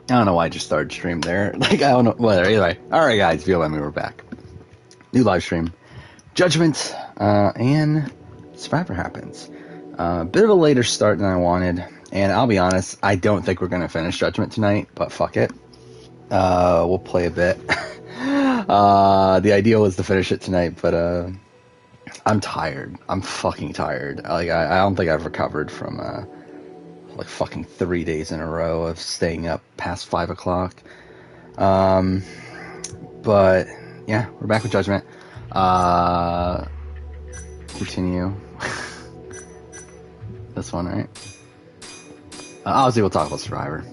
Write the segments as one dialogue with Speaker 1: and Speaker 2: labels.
Speaker 1: I don't know why I just started stream there. Like, I don't know. Whatever. Anyway. Alright, guys. VLM, we're back. New live stream. Judgment, and Survivor happens. Bit of a later start than I wanted. And I'll be honest, I don't think we're going to finish Judgment tonight, but fuck it. We'll play a bit. The idea was to finish it tonight, but, I'm tired. I'm fucking tired. Like, I don't think I've recovered from, like fucking 3 days in a row of staying up past 5 o'clock. But yeah, we're back with Judgment. Continue. This one, right? Obviously, we'll talk about Survivor.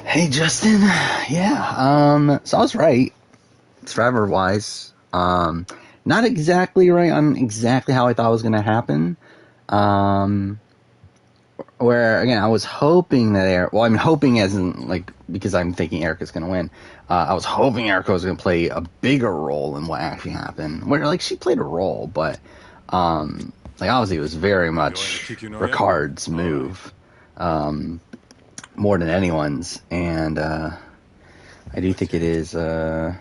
Speaker 1: Hey, Justin. Yeah. So I was right. Survivor-wise, not exactly right on exactly how I thought it was going to happen. Where, again, I was hoping that Erica... Well, I'm hoping as in, like, because I'm thinking Erica's going to win. I was hoping Erica was going to play a bigger role in what actually happened. Where, like, she played a role, but, like, obviously it was very much Ricard's move. More than anyone's. And, I do think it is, yeah,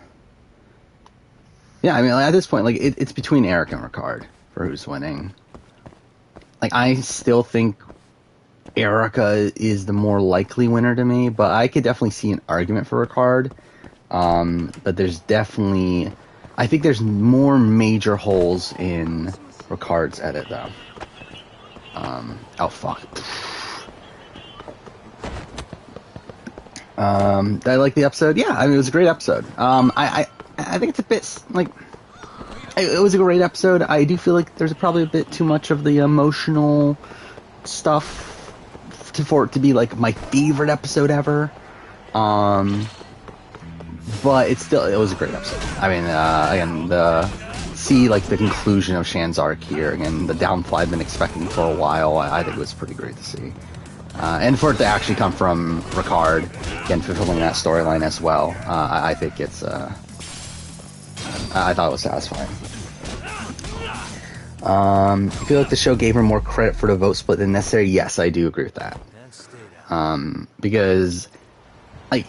Speaker 1: I mean, at this point, like, it's between Erica and Ricard for who's winning. Like, I still think Erica is the more likely winner to me, but I could definitely see an argument for Ricard. But there's definitely... I think there's more major holes in Ricard's edit, though. Oh, fuck. Did I like the episode? Yeah, I mean, it was a great episode. I think it's a bit, like... It was a great episode. I do feel like there's probably a bit too much of the emotional stuff for it to be like my favorite episode ever. But it was a great episode. I mean, again, see like the conclusion of Shan's arc here, again, the downfall I've been expecting for a while. I think it was pretty great to see. And for it to actually come from Ricard, again, fulfilling that storyline as well, I think it's, I thought it was satisfying. I feel like the show gave her more credit for the vote split than necessary. Yes, I do agree with that. Because, like,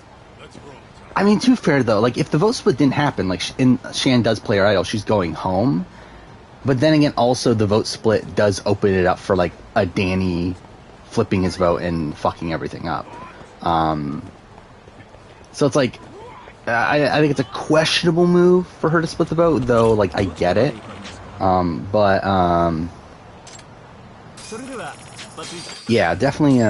Speaker 1: I mean, to be fair though, like, if the vote split didn't happen, like, Shan does play her idol, she's going home. But then again, also the vote split does open it up for, like, a Danny flipping his vote and fucking everything up. So it's like, I think it's a questionable move for her to split the vote, though, like, I get it. Yeah, definitely,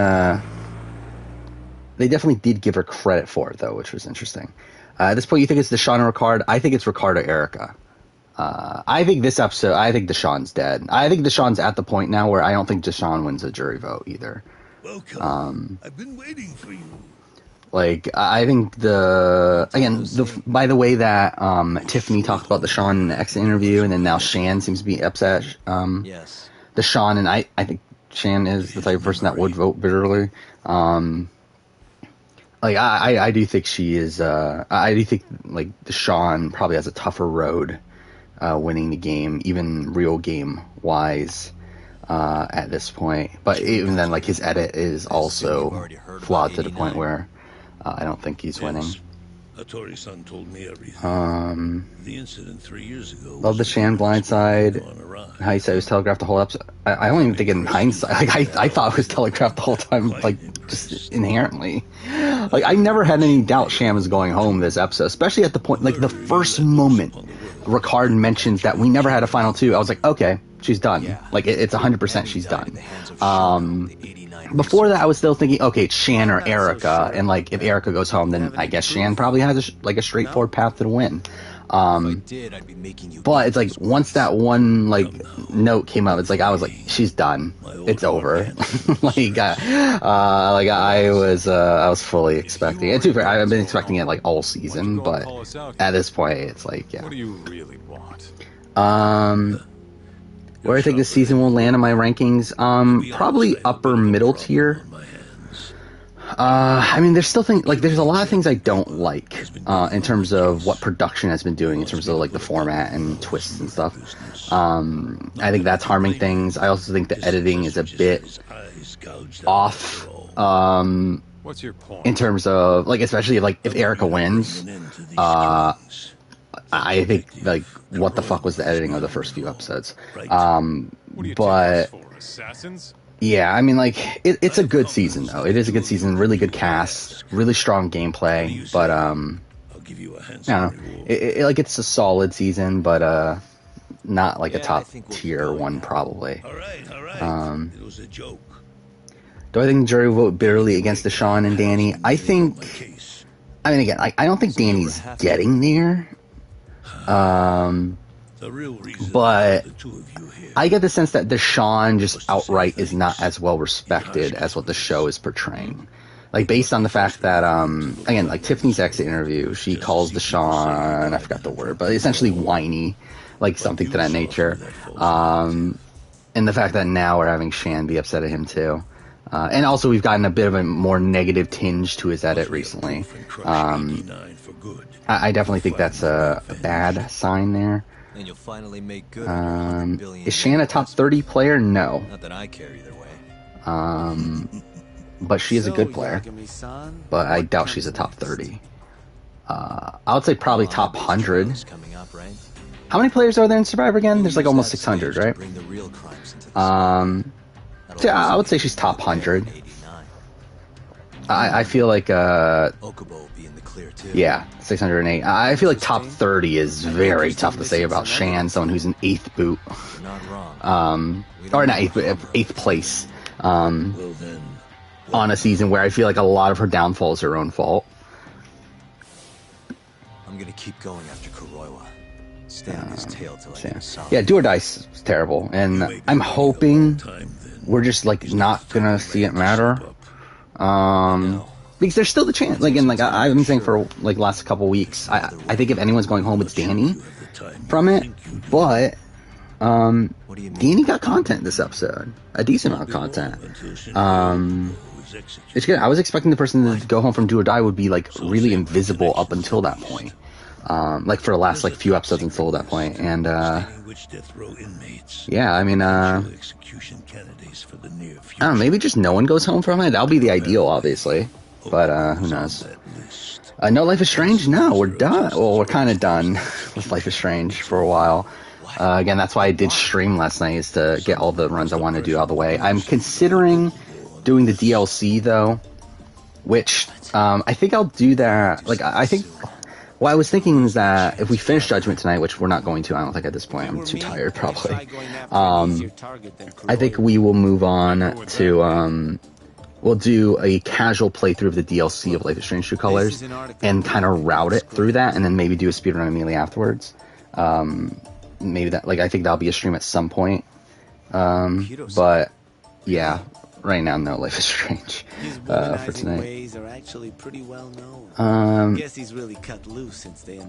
Speaker 1: they definitely did give her credit for it, though, which was interesting. At this point, you think it's Deshawn or Ricard? I think it's Ricard or Erica. I think this episode, I think Deshawn's dead. I think Deshawn's at the point now where I don't think Deshawn wins a jury vote, either.
Speaker 2: Welcome. I've been waiting for you.
Speaker 1: Like, I think by the way that Tiffany talked about Deshawn in the exit interview, and then now Shan seems to be upset.
Speaker 2: Yes.
Speaker 1: Deshawn, and I think Shan is the type of person that would vote bitterly. Like, I do think she is, I do think, like, Deshawn probably has a tougher road winning the game, even real game-wise, at this point. But even then, like, his edit is also flawed to the point where I don't think he's winning.
Speaker 2: Hattori-san told me everything. The incident 3 years ago.
Speaker 1: Love the Shan blindside. How you said it was telegraphed the whole episode. I don't even think in hindsight. Like, I thought it was telegraphed the whole time, like, just inherently. Like, I never had any doubt Shan was going home this episode, especially at the point, like, the first moment Ricard mentions that we never had a final two. I was like, okay, she's done. Like, it's 100% she's done. Before that, I was still thinking, okay, it's Shan or Erica, and, like, if Erica goes home, then I guess Shan probably has, a straightforward path to the win. But it's like, once that one, like, note came up, it's like, I was like, she's done. It's over. like, I was fully expecting it. To be fair, I've been expecting it, like, all season, but at this point, it's like, yeah.
Speaker 3: What do you really want?
Speaker 1: Where I think this season will land in my rankings, probably upper middle tier. I mean, there's a lot of things I don't like, in terms of what production has been doing, in terms of, like, the format and twists and stuff. I think that's harming things. I also think the editing is a bit off.
Speaker 3: What's your point?
Speaker 1: In terms of, like, especially, like, if Erica wins, I think, like, what the fuck was the editing of the first few episodes? But
Speaker 3: Assassins?
Speaker 1: yeah, I mean, like, it's a good season, though. It is a good season, really good cast, really strong gameplay, but,
Speaker 2: I'll give you a
Speaker 1: I
Speaker 2: handsome
Speaker 1: don't know.
Speaker 2: reward.
Speaker 1: Like, it's a solid season, but, not like a
Speaker 4: Yeah, I
Speaker 1: top
Speaker 4: think we'll
Speaker 1: tier
Speaker 4: keep going
Speaker 1: one,
Speaker 4: now.
Speaker 1: probably.
Speaker 2: All right. It was a joke.
Speaker 1: Do I think the jury vote bitterly against Deshaun and Danny? I think,
Speaker 2: My case.
Speaker 1: I mean, again, I don't think Danny's getting there.
Speaker 2: The real reason
Speaker 1: But
Speaker 2: the two of you here.
Speaker 1: I get the sense that Deshaun just outright is not as well respected as what the show is portraying. Like, based on the fact that, again, like Tiffany's exit interview, she calls Deshaun, I forgot the word, but essentially whiny, like something to that nature. And the fact that now we're having Shan be upset at him too. And also we've gotten a bit of a more negative tinge to his edit recently. I definitely think that's a bad sign there.
Speaker 4: And you'll finally make good on your 100 billion
Speaker 1: Is Shan a top 30 player? No.
Speaker 4: Not that I care either way.
Speaker 1: But she is a good player. But I doubt she's a top 30. I would say probably top 100.
Speaker 4: Coming up, right?
Speaker 1: How many players are there in Survivor again? There's like almost 600, right?
Speaker 4: Bring the real crimes into the
Speaker 1: So I would say she's top 100.
Speaker 4: 89.
Speaker 1: I feel like,
Speaker 4: Okubo will be in the clear too.
Speaker 1: yeah, 608. I feel like top 30 is very tough to say about Shan, someone who's in 8th boot.
Speaker 4: You're not wrong.
Speaker 1: Or not 8th place.
Speaker 2: Well then,
Speaker 1: On a season where I feel like a lot of her downfall is her own fault.
Speaker 4: I'm gonna keep going after Kuroiwa. Stay on his tail till I get a solid.
Speaker 1: Yeah, Do or Dice is terrible. And I'm hoping we're just, like, not gonna see it matter. Because there's still the chance. Like, and like I've been saying for like last couple weeks, I think if anyone's going home, it's Danny from it. But Danny got content this episode, a decent amount of content. It's good. I was expecting the person to go home from Do or Die would be like really invisible up until that point, like for the last like few episodes until that point. And yeah, I mean, I don't know, maybe just no one goes home from it. That'll be the ideal, obviously. But who knows? No Life is Strange? No, we're done. Well, we're kind of done with Life is Strange for a while. Again, that's why I did stream last night, is to get all the runs I want to do out of the way. I'm considering doing the DLC, though, which I think I'll do that. Like, I think what I was thinking is that if we finish Judgment tonight, which we're not going to, I don't think at this point, I'm too tired, probably. I think we will move on to... we'll do a casual playthrough of the DLC of Life is Strange True Colors and kind of route it through that, and then maybe do a speedrun immediately afterwards. Maybe that, like, I think that'll be a stream at some point. But yeah, right now, no Life is Strange for tonight.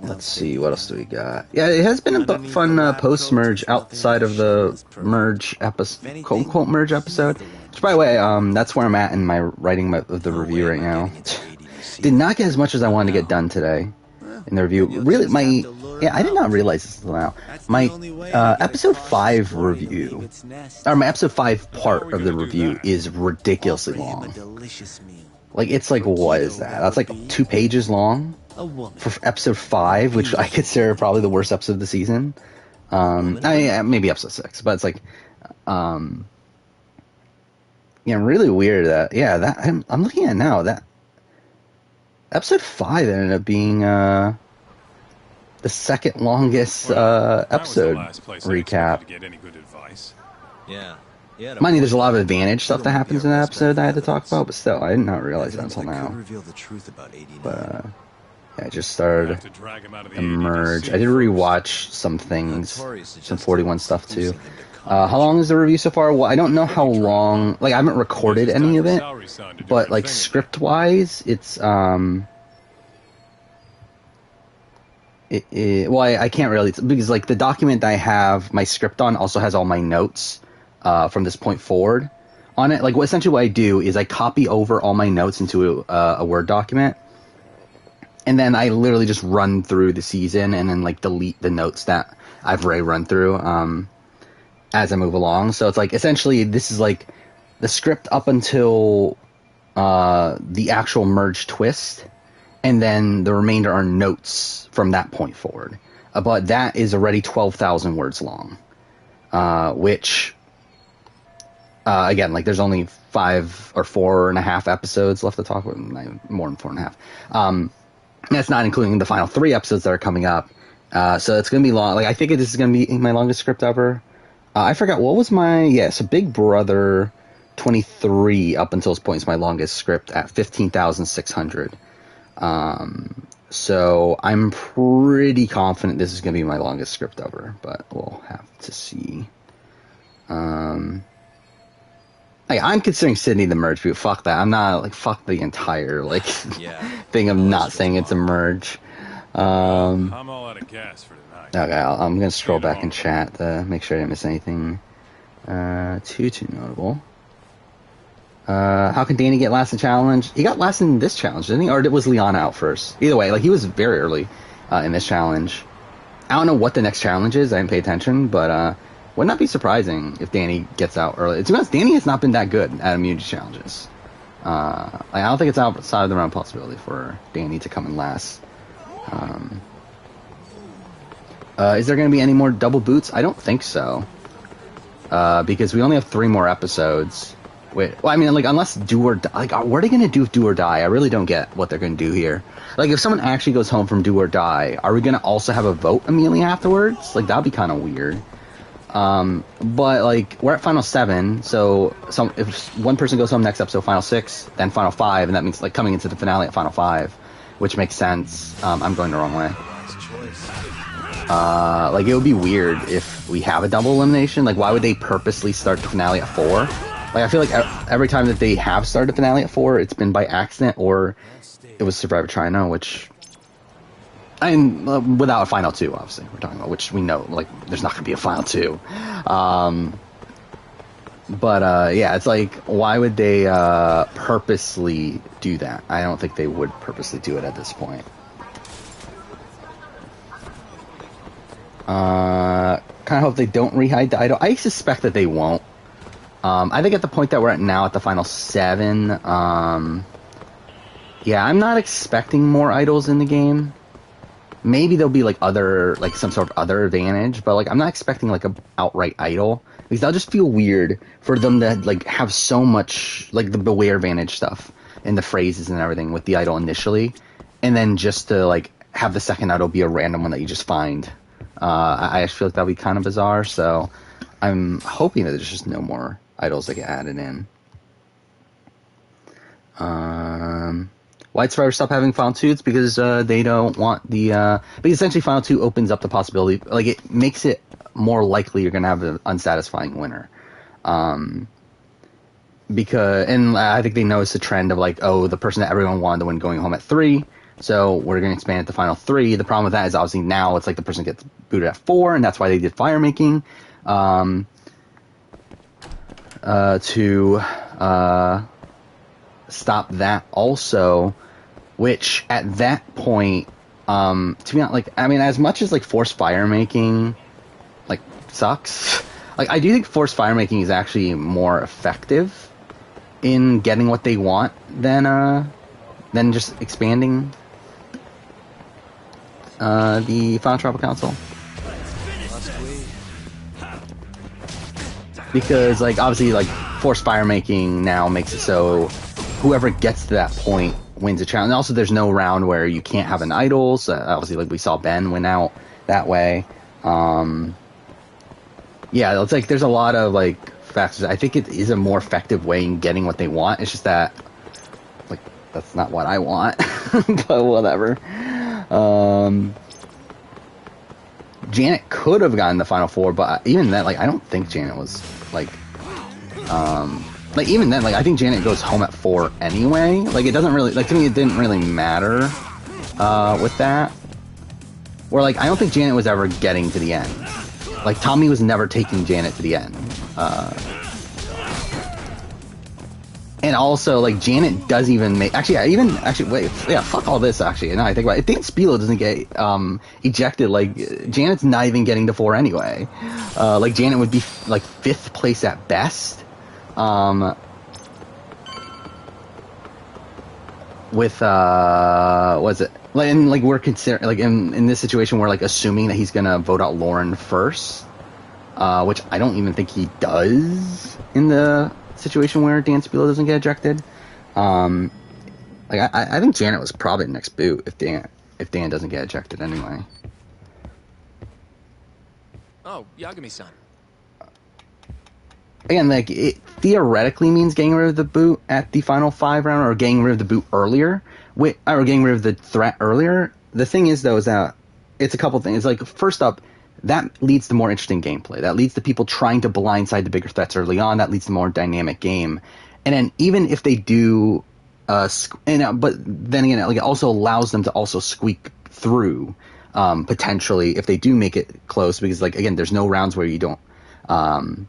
Speaker 1: Let's see, what else do we got? Yeah, it has been a fun post-merge outside of the merge episode, quote-unquote merge episode. Which, by the way, that's where I'm at in my writing of the review right now. Did not get as much as I wanted to get done today in the review. Really, I did not realize this until now. My episode 5 review, or my episode 5 part of the review is ridiculously long. Like, it's like, what is that? That's like 2 pages long for episode 5, which I consider probably the worst episode of the season. Maybe episode 6, but it's like, yeah, really weird that, yeah, that I'm looking at now, that episode 5 ended up being the second longest episode recap.
Speaker 4: Yeah.
Speaker 1: Mind you, there's a lot of advantage stuff that happens in that episode that I had to talk about, but still, I did not realize that until now. But yeah, I just started the merge. I did rewatch some things, some 41 stuff too. How long is the review so far? Well, I don't know how long. Like, I haven't recorded any of it, but like script-wise, it's well, I can't really, because like the document I have my script on also has all my notes from this point forward on it. Like, essentially what I do is I copy over all my notes into a Word document, and then I literally just run through the season and then like delete the notes that I've already run through as I move along. So it's like, essentially, this is like the script up until the actual merge twist, and then the remainder are notes from that point forward. But that is already 12,000 words long, which, again, like there's only 5 or 4.5 episodes left to talk about, more than 4.5. That's not including the final 3 episodes that are coming up. So it's going to be long. Like, I think this is going to be my longest script ever. I forgot, what was so Big Brother 23 up until this point is my longest script at 15,600. So I'm pretty confident this is going to be my longest script ever, but we'll have to see. I'm considering Sydney the merge, but fuck that. I'm not, like, fuck the entire, like, thing of not saying it's a merge.
Speaker 3: I'm all out of gas for tonight.
Speaker 1: Okay, I'm going to scroll back in chat to make sure I didn't miss anything too notable. How can Danny get last in challenge? He got last in this challenge, didn't he? Or was Liana out first? Either way, like, he was very early in this challenge. I don't know what the next challenge is. I didn't pay attention, but would not be surprising if Danny gets out early. To be honest, Danny has not been that good at immunity challenges. I don't think it's outside of the realm possibility for Danny to come in last. Is there going to be any more double boots? I don't think so. Because we only have 3 more episodes. Well, I mean, like, unless do or die, like, what are they going to do with do or die? I really don't get what they're going to do here. Like, if someone actually goes home from do or die, are we going to also have a vote immediately afterwards? Like, that'd be kind of weird. But, like, we're at Final 7, so if one person goes home next episode, Final 6, then Final 5, and that means, like, coming into the finale at Final 5, which makes sense. I'm going the wrong way. Like, it would be weird if we have a double elimination. Like, why would they purposely start the finale at 4? Like, I feel like every time that they have started the finale at 4, it's been by accident, or it was Survivor China, which... I mean, without a Final 2, obviously, we're talking about, which we know, like, there's not going to be a Final 2. Yeah, it's like, why would they purposely do that? I don't think they would purposely do it at this point. Kind of hope they don't rehide the idol. I suspect that they won't. I think at the point that we're at now, at the Final 7, yeah, I'm not expecting more idols in the game. Maybe there'll be, like, some sort of other advantage, but, like, I'm not expecting, like, a outright idol, because that'll just feel weird for them to, like, have so much, like, the Beware Vantage stuff and the phrases and everything with the idol initially, and then just to, like, have the second idol be a random one that you just find. I just feel like that'll be kind of bizarre, so I'm hoping that there's just no more idols that get added in. Why'd Survivor stop having Final 2? It's because they don't want the... but essentially Final 2 opens up the possibility... Like, it makes it more likely you're going to have an unsatisfying winner. Because... And I think they noticed the trend of, like, oh, the person that everyone wanted to win going home at 3, so we're going to expand it to Final 3. The problem with that is obviously now it's like the person gets booted at 4, and that's why they did fire making. To stop that also, which at that point, to be honest, like, I mean, as much as, like, forced fire making, like, sucks, like, I do think forced fire making is actually more effective in getting what they want than just expanding the Final Tribal Council. Because, like, obviously, like, forced fire making now makes it so whoever gets to that point wins a challenge. And also, there's no round where you can't have an idol. So obviously, like, we saw Ben win out that way. Yeah, it's like there's a lot of, like, factors. I think it is a more effective way in getting what they want. It's just that, like, that's not what I want. But whatever. Janet could have gotten the Final 4, but even then, like, I don't think Janet was, like, even then, like, I think Janet goes home at 4 anyway. Like, it doesn't really, like, to me, it didn't really matter, with that. Or, like, I don't think Janet was ever getting to the end. Like, Tommy was never taking Janet to the end. And also, like, Janet does even make... Actually, wait, yeah, fuck all this, actually. Now I think about it. I think Spilo doesn't get ejected. Like, Janet's not even getting to 4 anyway. Like, Janet would be, like, 5th place at best. with was it like, and like we're considering like in this situation we're like assuming that he's gonna vote out Lauren first, which I don't even think he does in the situation where Dan Spilo doesn't get ejected. Like I think Janet was probably the next boot if Dan doesn't get ejected anyway.
Speaker 5: Oh, Yagami-san.
Speaker 1: Again, like it theoretically means getting rid of the boot at the final 5 round, or getting rid of the boot earlier, or getting rid of the threat earlier. The thing is, though, is that it's a couple things. Like, first up, that leads to more interesting gameplay. That leads to people trying to blindside the bigger threats early on. That leads to more dynamic game. And then even if they do, but then again, like, it also allows them to also squeak through potentially if they do make it close, because like again, there's no rounds where you don't have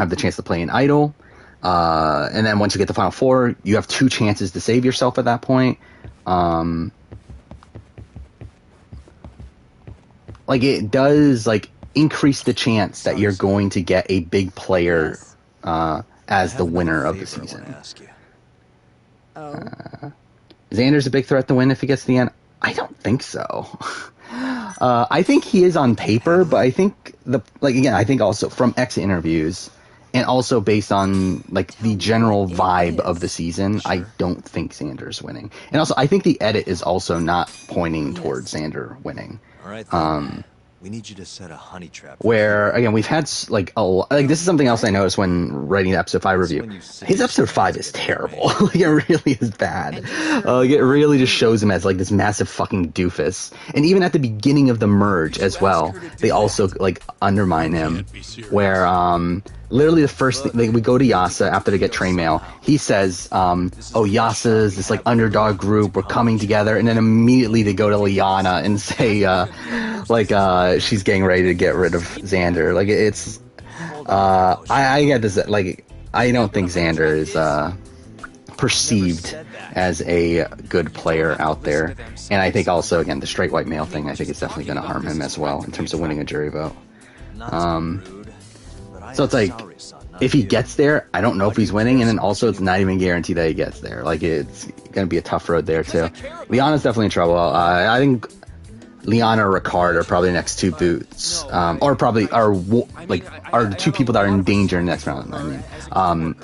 Speaker 1: the chance to play an idle. And then once you get the final 4, you have 2 chances to save yourself at that point. Like it does like increase the chance that you're going to get a big player as the winner of the season. Xander's a big threat to win if he gets to the end. I don't think so. I think he is on paper, but I think I think also from exit interviews and also based on like the general vibe of the season, I don't think Xander's winning. And also I think the edit is also not pointing towards Xander winning.
Speaker 4: All right, then. We need you to set a honey trap.
Speaker 1: Where again, we've had like this is something else I noticed when writing the episode 5 review. His episode 5 is terrible. Like it really is bad. Like it really just shows him as like this massive fucking doofus. And even at the beginning of the merge as well, they also like undermine him. Where literally the first thing we go to Yasa after they get train mail, he says, "Oh, Yasa's this like underdog group. We're coming together," and then immediately they go to Liana and say, she's getting ready to get rid of Xander. Like it's, I get this. Like I don't think Xander is perceived as a good player out there, and I think also again the straight white male thing. I think it's definitely going to harm him as well in terms of winning a jury vote. So it's like, if he gets there, I don't know if he's winning, and then also it's not even guaranteed that he gets there. Like, it's going to be a tough road there, too. Liana's definitely in trouble. I think Liana or Ricard are probably the next 2 boots, or probably are the 2 people that are in danger in the next round. I mean,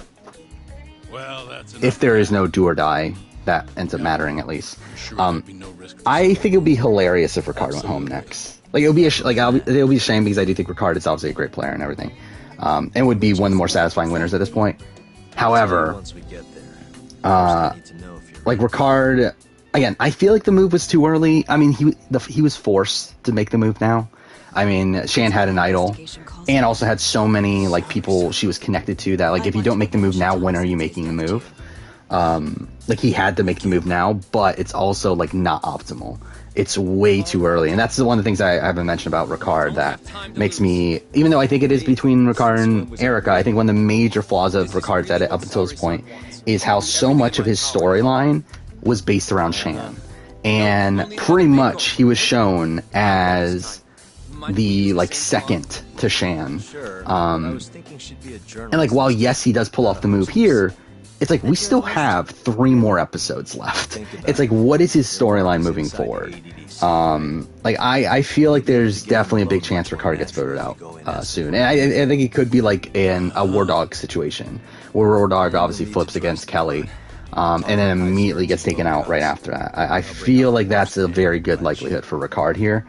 Speaker 1: if there is no do or die, that ends up mattering at least. I think it would be hilarious if Ricard went home next. Like, it would be it'll be a shame because I do think Ricard is obviously a great player and everything. And would be one of the more satisfying winners at this point. However, like Ricard, again, I feel like the move was too early. I mean, he was forced to make the move now. I mean, Shan had an idol, and also had so many like people she was connected to that like if you don't make the move now, when are you making the move? Like he had to make the move now, but it's also like not optimal. It's way too early, and that's one of the things I haven't mentioned about Ricard that makes me, even though I think it is between Ricard and Erica, I think one of the major flaws of Ricard's edit up until this point is how so much of his storyline was based around Shan, and pretty much he was shown as the like second to Shan, and like while yes he does pull off the move here, it's like we still have 3 more episodes left. It's like, what is his storyline moving forward? Like I feel like there's definitely a big chance Ricard gets voted out soon, and I think it could be like in a War Dog situation where War Dog obviously flips against Kelly, and then immediately gets taken out right after that. I feel like that's a very good likelihood for Ricard here.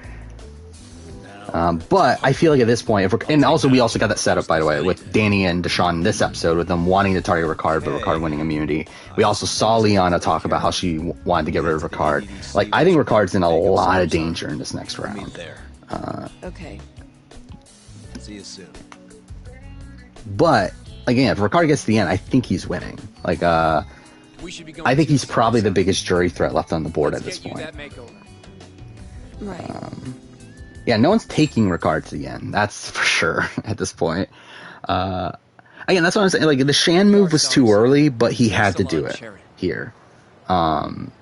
Speaker 1: But I feel like at this point, and also we also got that set up, by the way, with Danny and Deshawn in this episode, with them wanting to target Ricard, but Ricard winning immunity. We also saw Liana talk about how she wanted to get rid of Ricard. Like, I think Ricard's in a lot of danger in this next round.
Speaker 5: Okay.
Speaker 4: See you soon.
Speaker 1: But again, if Ricard gets to the end, I think he's winning. Like, I think he's probably the biggest jury threat left on the board at this point.
Speaker 5: Right.
Speaker 1: Yeah, no one's taking Ricard to the end. That's for sure at this point. Again, that's what I'm saying. Like, the Shan move was too early, but he had to do it here.
Speaker 5: I'm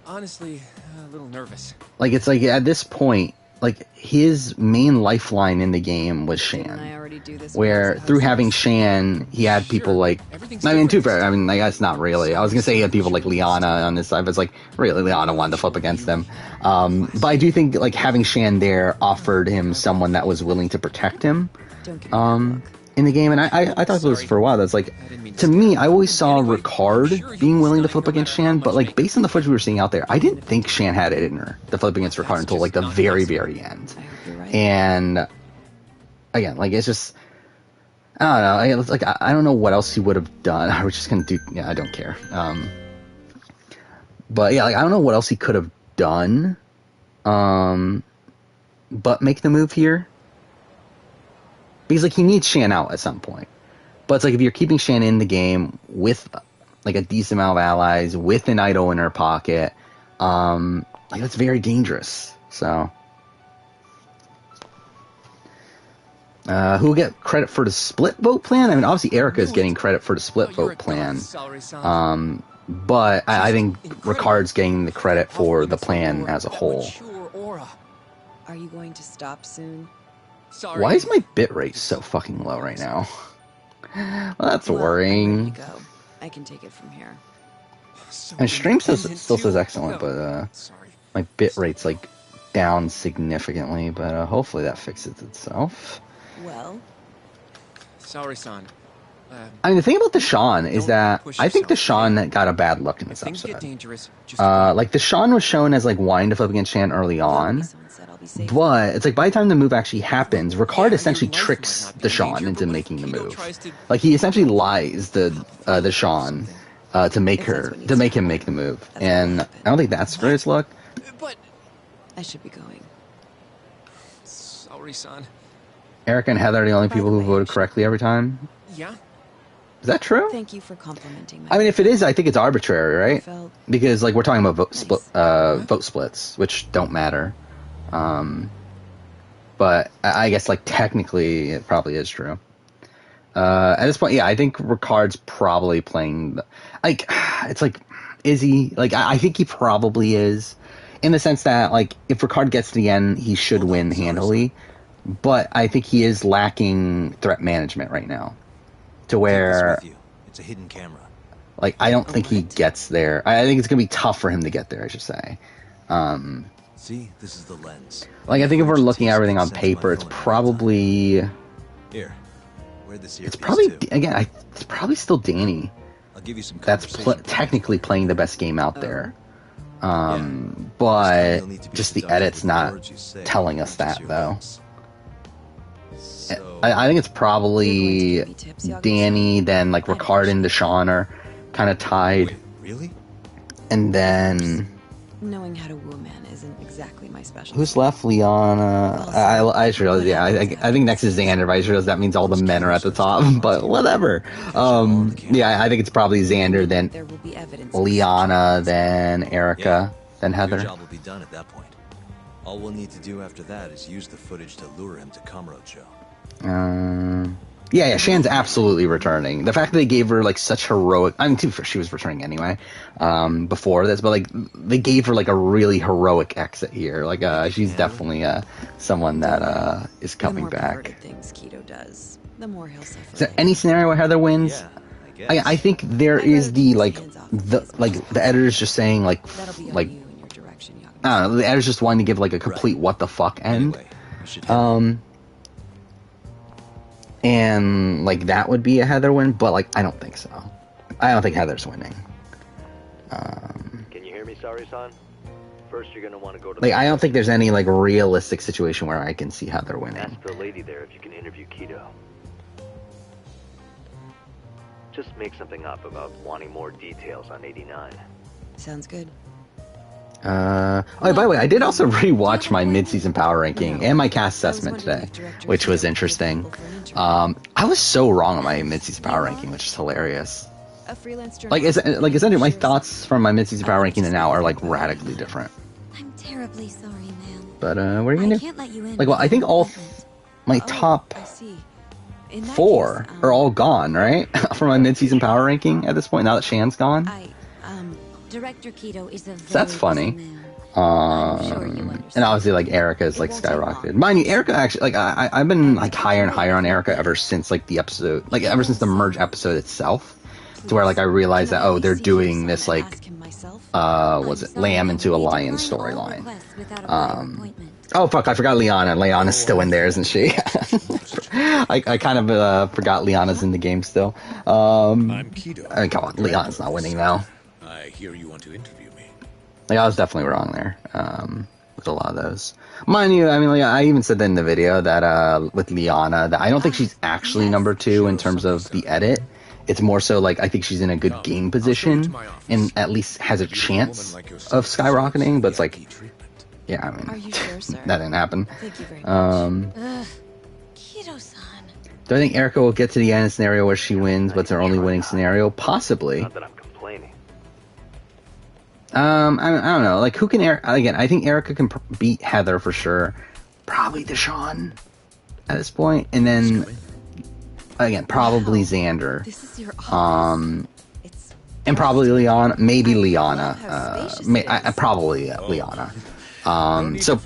Speaker 5: honestly a little nervous.
Speaker 1: Like, it's like at this point, like his main lifeline in the game was
Speaker 5: Didn't I
Speaker 1: Shan.
Speaker 5: already do this
Speaker 1: Where
Speaker 5: when I was
Speaker 1: through
Speaker 5: house
Speaker 1: having
Speaker 5: arrest?
Speaker 1: Shan, he had people like, I mean, too fair. I mean, I guess not really. I was gonna say he had people like Liana on his side, but it's like really Liana wanted to flip against him. But I do think like having Shan there offered him someone that was willing to protect him.
Speaker 5: Don't give me that look.
Speaker 1: In the game, and I thought it was for a while. That's like, to me, I always saw Ricard being willing to flip against Shan, but like based on the footage we were seeing out there, I didn't think Shan had it in her to flip against Ricard until like the very, very end.
Speaker 5: I hope you're right.
Speaker 1: And again, like it's just, I don't know. I don't know what else he would have done. I was just gonna do. Yeah, I don't care. But yeah, like I don't know what else he could have done. But make the move here. Because like he needs Shan out at some point, but it's like if you're keeping Shan in the game with like a decent amount of allies, with an idol in her pocket, like that's very dangerous. So, who will get credit for the split vote plan? I mean, obviously Erica is getting credit for the split vote plan, but I think Ricard's getting the credit for the plan as a whole.
Speaker 5: Are you going to stop soon?
Speaker 3: Sorry.
Speaker 1: Why is my bitrate so fucking low right now? Well, that's
Speaker 5: Well, I'm
Speaker 1: worrying.
Speaker 5: ready to go. I can take it from here.
Speaker 1: And stream still says excellent, but
Speaker 3: Sorry.
Speaker 1: my bitrate's like down significantly. But hopefully that fixes itself.
Speaker 5: Well,
Speaker 3: Sorry, son.
Speaker 1: I mean, the thing about Deshaun is
Speaker 3: Don't
Speaker 1: that
Speaker 3: push
Speaker 1: I think
Speaker 3: yourself.
Speaker 1: Deshaun got a bad look in
Speaker 3: If
Speaker 1: this
Speaker 3: things get
Speaker 1: episode.
Speaker 3: dangerous, just
Speaker 1: Like Deshaun was shown as like wanting to flip against Shan early on,
Speaker 5: someone said I'll be safe.
Speaker 1: but it's like by the time the move actually happens, Ricard
Speaker 3: Yeah,
Speaker 1: essentially
Speaker 3: your life
Speaker 1: tricks
Speaker 3: might not be in
Speaker 1: Deshaun
Speaker 3: danger,
Speaker 1: into
Speaker 3: but
Speaker 1: making the
Speaker 3: Keto
Speaker 1: move.
Speaker 3: tries to-
Speaker 1: Like he essentially lies the Deshaun to make
Speaker 5: If
Speaker 1: her
Speaker 5: that's what needs
Speaker 1: to make
Speaker 5: to
Speaker 1: him
Speaker 5: happen,
Speaker 1: make the move,
Speaker 5: that's what
Speaker 1: and
Speaker 5: will
Speaker 1: I
Speaker 5: happen.
Speaker 1: don't think that's for his luck.
Speaker 3: But
Speaker 5: I should be going.
Speaker 3: sorry, son.
Speaker 1: Erica and Heather are the only
Speaker 5: By
Speaker 1: people
Speaker 5: the
Speaker 1: who
Speaker 5: way,
Speaker 1: voted correctly every time.
Speaker 3: Yeah.
Speaker 1: Is that true?
Speaker 5: Thank you for complimenting my
Speaker 1: I mean, if it is, I think it's arbitrary, right?
Speaker 5: felt
Speaker 1: Because like we're talking about
Speaker 5: Nice.
Speaker 1: vote splits, which don't matter. But I guess like technically it probably is true. At this point, yeah, I think Ricard's probably playing. Like, it's like, is he? Like, I think he probably is, in the sense that like if Ricard gets to the end, he should win handily. But I think he is lacking threat management right now, to where
Speaker 4: Take this with you. It's a hidden camera.
Speaker 1: like I don't think he
Speaker 5: Alright.
Speaker 1: gets there. I think it's gonna be tough for him to get there, I should say.
Speaker 4: See, this is the lens.
Speaker 1: Like I think if we're looking at everything on
Speaker 4: Sense my
Speaker 1: paper, it's
Speaker 4: filament
Speaker 1: probably
Speaker 4: Here. Where'd this
Speaker 1: it's
Speaker 4: earpiece
Speaker 1: probably
Speaker 4: to?
Speaker 1: again it's probably still Danny
Speaker 4: I'll give you some
Speaker 1: that's
Speaker 4: conversation
Speaker 1: technically playing the best game out there.
Speaker 4: This time
Speaker 1: But
Speaker 4: you'll need to be
Speaker 1: just the
Speaker 4: seductive
Speaker 1: edit's
Speaker 4: with the
Speaker 1: not
Speaker 4: words you say,
Speaker 1: telling us
Speaker 4: not just
Speaker 1: that
Speaker 4: your
Speaker 1: though.
Speaker 4: lips. So,
Speaker 1: I think it's probably
Speaker 5: You're going to give me tips, Yaga-san?
Speaker 1: Danny, then like
Speaker 5: I
Speaker 1: Ricard and Deshaun are kind of tied,
Speaker 4: wait, really?
Speaker 1: and then
Speaker 5: Knowing how to woo a man isn't exactly my specialty.
Speaker 1: who's left? Liana. I just realized. Yeah, I think next is Xander, but I just realized that means all the men are at the top. But whatever. Yeah, I think it's probably Xander, then
Speaker 5: There will be evidence.
Speaker 1: Liana, then Erica, then
Speaker 4: Your
Speaker 1: Heather.
Speaker 4: job will be done at that point. All we'll need to do after that is use the footage to lure him to Kamurocho.
Speaker 1: Yeah, Shan's absolutely returning. The fact that they gave her like such heroic, I mean, to be fair, she was returning anyway, before this, but like they gave her like a really heroic exit here. Like, she's definitely someone that is
Speaker 5: The
Speaker 1: coming
Speaker 5: more
Speaker 1: back.
Speaker 5: perverted things Keto does, the more he'll suffer.
Speaker 1: Is there any scenario where Heather wins?
Speaker 4: Yeah, I guess.
Speaker 1: I think there
Speaker 5: I'd
Speaker 1: is
Speaker 5: rather
Speaker 1: the
Speaker 5: keep
Speaker 1: like
Speaker 5: his hands off
Speaker 1: the
Speaker 5: these
Speaker 1: like the editor's just saying like
Speaker 5: That'll be on
Speaker 1: like
Speaker 5: you and your direction, Yaga.
Speaker 1: I don't know, the editor's just wanting to give like a complete what the fuck end.
Speaker 4: Anyway, we should head.
Speaker 1: And like that would be a Heather win, but like I don't think so. I don't think Heather's winning.
Speaker 6: Can you hear me, Sari-san? First, you're gonna want to go to
Speaker 1: Like I don't think there's any like realistic situation where I can see Heather winning.
Speaker 6: ask the lady there if you can interview Keto. Just make something up about wanting more details on 89.
Speaker 5: Sounds good.
Speaker 1: Oh, by the way, I did also rewatch my mid-season power ranking and my cast assessment today, which was interesting. I was so wrong on my mid-season power ranking, which is hilarious.
Speaker 5: A freelance
Speaker 1: Like, essentially, my thoughts from my mid-season power ranking to now are like radically different.
Speaker 7: I'm terribly sorry, ma'am.
Speaker 1: But what are you
Speaker 7: I
Speaker 1: gonna do?
Speaker 7: can't let you in.
Speaker 1: Like, well, I think all my
Speaker 5: Oh,
Speaker 1: top
Speaker 5: I see. In that
Speaker 1: 4
Speaker 5: case,
Speaker 1: are all gone, right? From my mid-season power ranking at this point. Now that Shan's gone.
Speaker 7: Director Keto is a very
Speaker 1: That's funny.
Speaker 7: busy man.
Speaker 5: sure you understand.
Speaker 1: And obviously, like, Erica's like skyrocketed. Mind you, Erica actually, like, I've been like higher and higher on Erica ever since like the episode, like ever since the merge episode itself, to where like I realized that they're doing this like was it Lamb into a Lion storyline. Oh fuck, I forgot Liana. Liana's still in there, isn't she? I kind of forgot Liana's in the game still.
Speaker 2: I'm Kido.
Speaker 1: I mean, come on, Liana's not winning now.
Speaker 2: I hear you want to interview me.
Speaker 1: Like, I was definitely wrong there with a lot of those. Mind you, I mean, like, I even said that in the video that with Liana, that I don't think she's actually number 2 in terms of the edit. It's more so like I think she's in a good game position and at least has a chance of skyrocketing. But it's like, yeah, I mean,
Speaker 5: Are you sure, sir?
Speaker 1: that didn't happen.
Speaker 5: Thank you very much.
Speaker 7: Kido-san.
Speaker 1: Do I think Erica will get to the end scenario where she wins, but it's her only winning scenario? Possibly.
Speaker 6: Not that I'm complaining.
Speaker 1: I don't know. Like, who can again? I think Erica can beat Heather for sure. Probably Deshawn at this point, and then again, probably Xander.
Speaker 5: This is your It's
Speaker 1: And probably Liana, maybe Liana. Probably Liana. So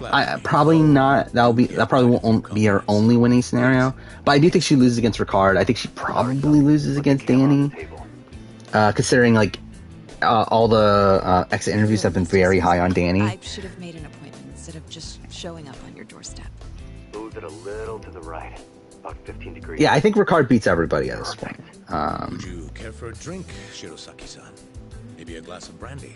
Speaker 1: probably not. That probably won't be her only winning scenario. But I do think she loses against Ricard. I think she probably loses against Danny. Considering like all the exit interviews have been very high on Danny.
Speaker 5: I should have made an appointment instead of just showing up on your doorstep.
Speaker 6: Move it a little to the right. About 15 degrees.
Speaker 1: Yeah, I think Ricard beats everybody at this point.
Speaker 2: Would you care for a drink, Shirosaki-san? Maybe a glass of brandy?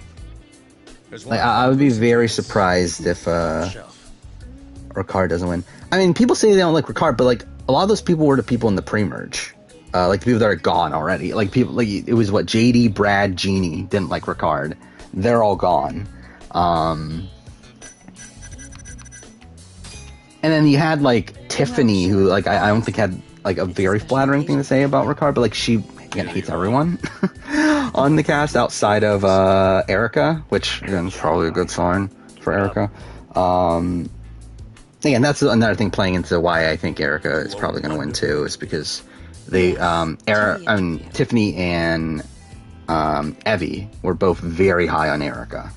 Speaker 1: Like, I would be very surprised if Ricard doesn't win. I mean, people say they don't like Ricard, but like a lot of those people were the people in the pre-merge, like the people that are gone already. Like people, like it was what JD, Brad, Jeannie didn't like Ricard. They're all gone. And then you had like Tiffany, who like I don't think had like a very flattering thing to say about Ricard, but like she again hates everyone on the cast outside of Erica, which again is probably a good sign for Erica. Again, that's another thing playing into why I think Erica is probably going to win too, is because they Tiffany and Evie were both very high on Erica.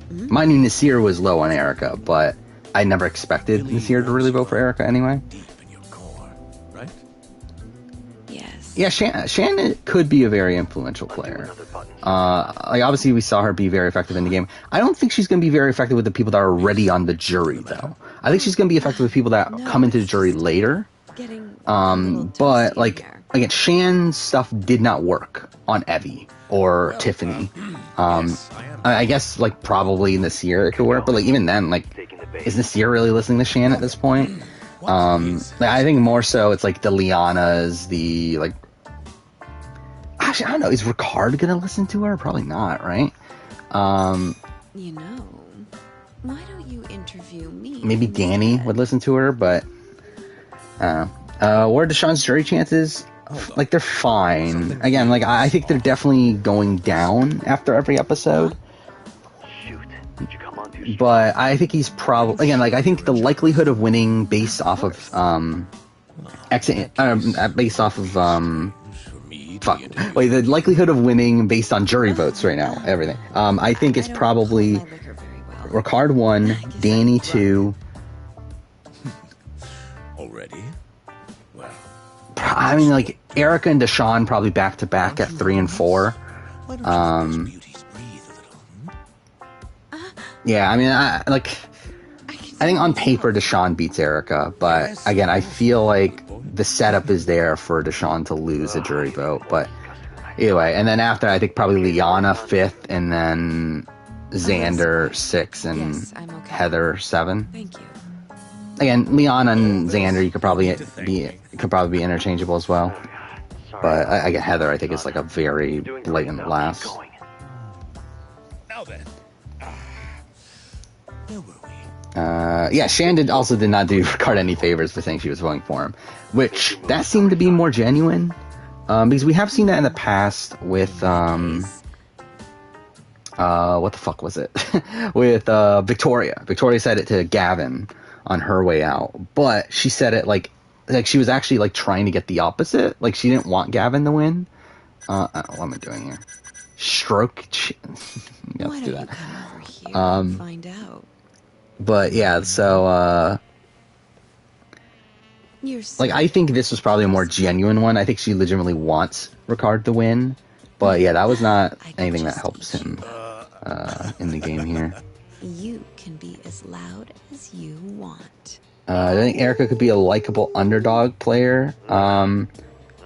Speaker 1: Mind you, Nasir was low on Erica, but I never expected Nasir to really vote for Erica anyway.
Speaker 2: Deep in your core, right?
Speaker 5: Yes.
Speaker 1: Yeah, Shannon could be a very influential player. Like obviously we saw her be very effective in the game. I don't think she's going to be very effective with the people that are already on the jury, though. I think she's going to be effective with people that come into the jury later. But like again, Shan's stuff did not work on Evie or Tiffany. I guess like probably Nasir it could work, but like even then, like is Nasir really listening to Shan at this point? Like, I think more so it's like the Lianas, the like. Actually, I don't know. Is Ricard gonna listen to her? Probably not, right?
Speaker 5: You know, why don't you interview me?
Speaker 1: Maybe Danny would listen to her, but what are Deshawn's jury chances? Like they're fine. Again, like I think they're definitely going down after every episode.
Speaker 6: Did you come on too strong?
Speaker 1: But I think he's probably again like I think the likelihood of winning based off of the likelihood of winning based on jury votes right now, everything. I think it's probably Ricard 1, Danny 2.
Speaker 2: Already? Well,
Speaker 1: I mean, like Erica and Deshawn probably back to back at 3 and 4.
Speaker 2: why don't you let these beauties breathe a little?
Speaker 1: Yeah, I mean, I think on paper Deshawn beats Erica, but again, I feel like the setup is there for Deshawn to lose a jury vote. But anyway, and then after I think probably Liana 5th, and then Xander 6th, and
Speaker 5: Yes, I'm okay.
Speaker 1: Heather 7.
Speaker 5: Thank you.
Speaker 1: Again, Liana and Xander you could probably be interchangeable as well. But I get Heather I think is like a very blatant last.
Speaker 2: Now then. Where were we?
Speaker 1: Yeah, Shan also did not do Ricard any favors for saying she was voting for him, which that seemed to be more genuine, because we have seen that in the past with what the fuck was it? with Victoria. Victoria said it to Gavin on her way out, but she said it like she was actually like trying to get the opposite. Like she didn't want Gavin to win. What am I doing here? Shh. stroke. Yeah,
Speaker 5: Why
Speaker 1: let's
Speaker 5: don't
Speaker 1: do
Speaker 5: you
Speaker 1: that.
Speaker 5: come over here and find out?
Speaker 1: But yeah, so
Speaker 5: You're so
Speaker 1: like I think this was probably a more genuine one. I think she legitimately wants Ricard to win. But yeah, that was not
Speaker 5: I could
Speaker 1: anything that
Speaker 5: just
Speaker 1: helps
Speaker 5: eat
Speaker 1: him in the game here.
Speaker 5: You can be as loud as you want.
Speaker 1: I think Erica could be a likable underdog player.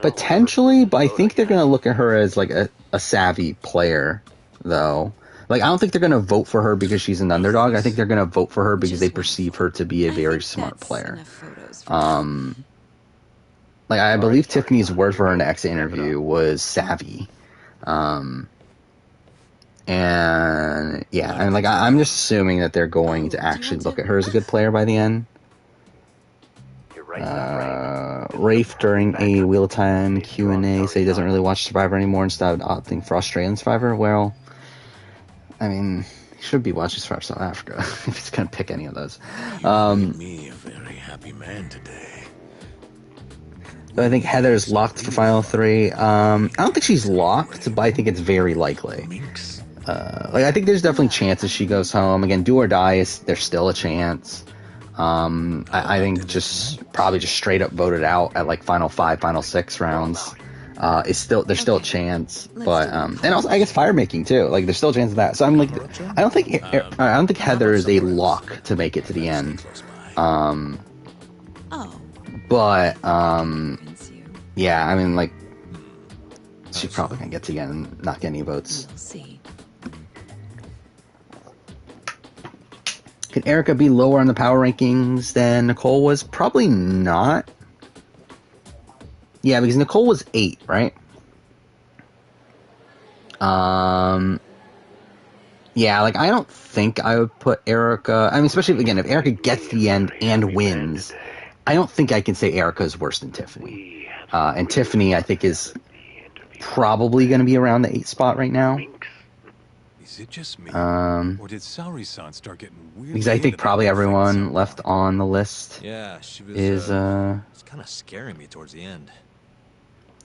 Speaker 1: Potentially, but I think they're going to look at her as like a savvy player, though. Like, I don't think they're going to vote for her because she's an underdog. I think they're going to vote for her because they perceive her to be a very smart player. Like, I believe Tiffany's word for her in the exit interview was savvy. And yeah, and like I'm just assuming that they're going to actually look at her as a good player by the end. Rafe during a Wheel of Time Q&A said he doesn't really watch Survivor anymore and started opting for Australian Survivor. Well, I mean, he should be watching Survivor South Africa if he's going to pick any of those.
Speaker 2: Me a very happy man today.
Speaker 1: So I think Heather's locked for Final 3. I don't think she's locked, but I think it's very likely. Like I think there's definitely chances she goes home. Again, do or die, there's still a chance. I think probably just straight up voted out at like final 5, final 6 rounds. There's still a chance, but and also I guess fire making too. Like there's still a chance of that. So I'm like, I don't think Heather is a lock to make it to the end. But yeah, I mean like she's probably gonna get to the end and not get any votes.
Speaker 5: We'll see.
Speaker 1: Could Erica be lower on the power rankings than Nicole was? Probably not. Yeah, because Nicole was 8, right? Yeah, like I don't think I would put Erica. I mean, especially again, if Erica gets to the end and wins, I don't think I can say Erica is worse than Tiffany. And Tiffany, I think, is probably going to be around the 8 spot right now.
Speaker 8: Is it just me? Or did Saori-san start getting weird?
Speaker 1: Because I think probably everyone left on the list
Speaker 4: Yeah, she was,
Speaker 1: is
Speaker 4: it's kind of scaring me towards the end.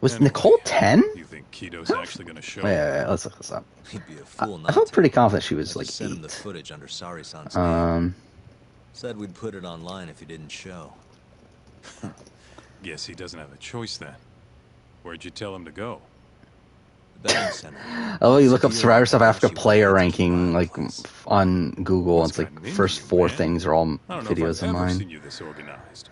Speaker 1: Was Nicole 10?
Speaker 8: You think Keto's actually going to show?
Speaker 1: Yeah, let's look this up.
Speaker 4: He'd be a fool
Speaker 1: I
Speaker 4: not
Speaker 1: felt
Speaker 4: to.
Speaker 1: pretty confident she was
Speaker 4: I
Speaker 1: like
Speaker 4: just sent him the
Speaker 1: 8.
Speaker 4: footage under Saori-san's name. Said we'd put it online if he didn't show.
Speaker 8: Guess he doesn't have a choice then. Where'd you tell him to go?
Speaker 4: The betting center.
Speaker 1: Oh, you look up Survivor South Africa player ranking like on Google. It's like first 4 things are all videos of mine.
Speaker 8: Seen you this organized.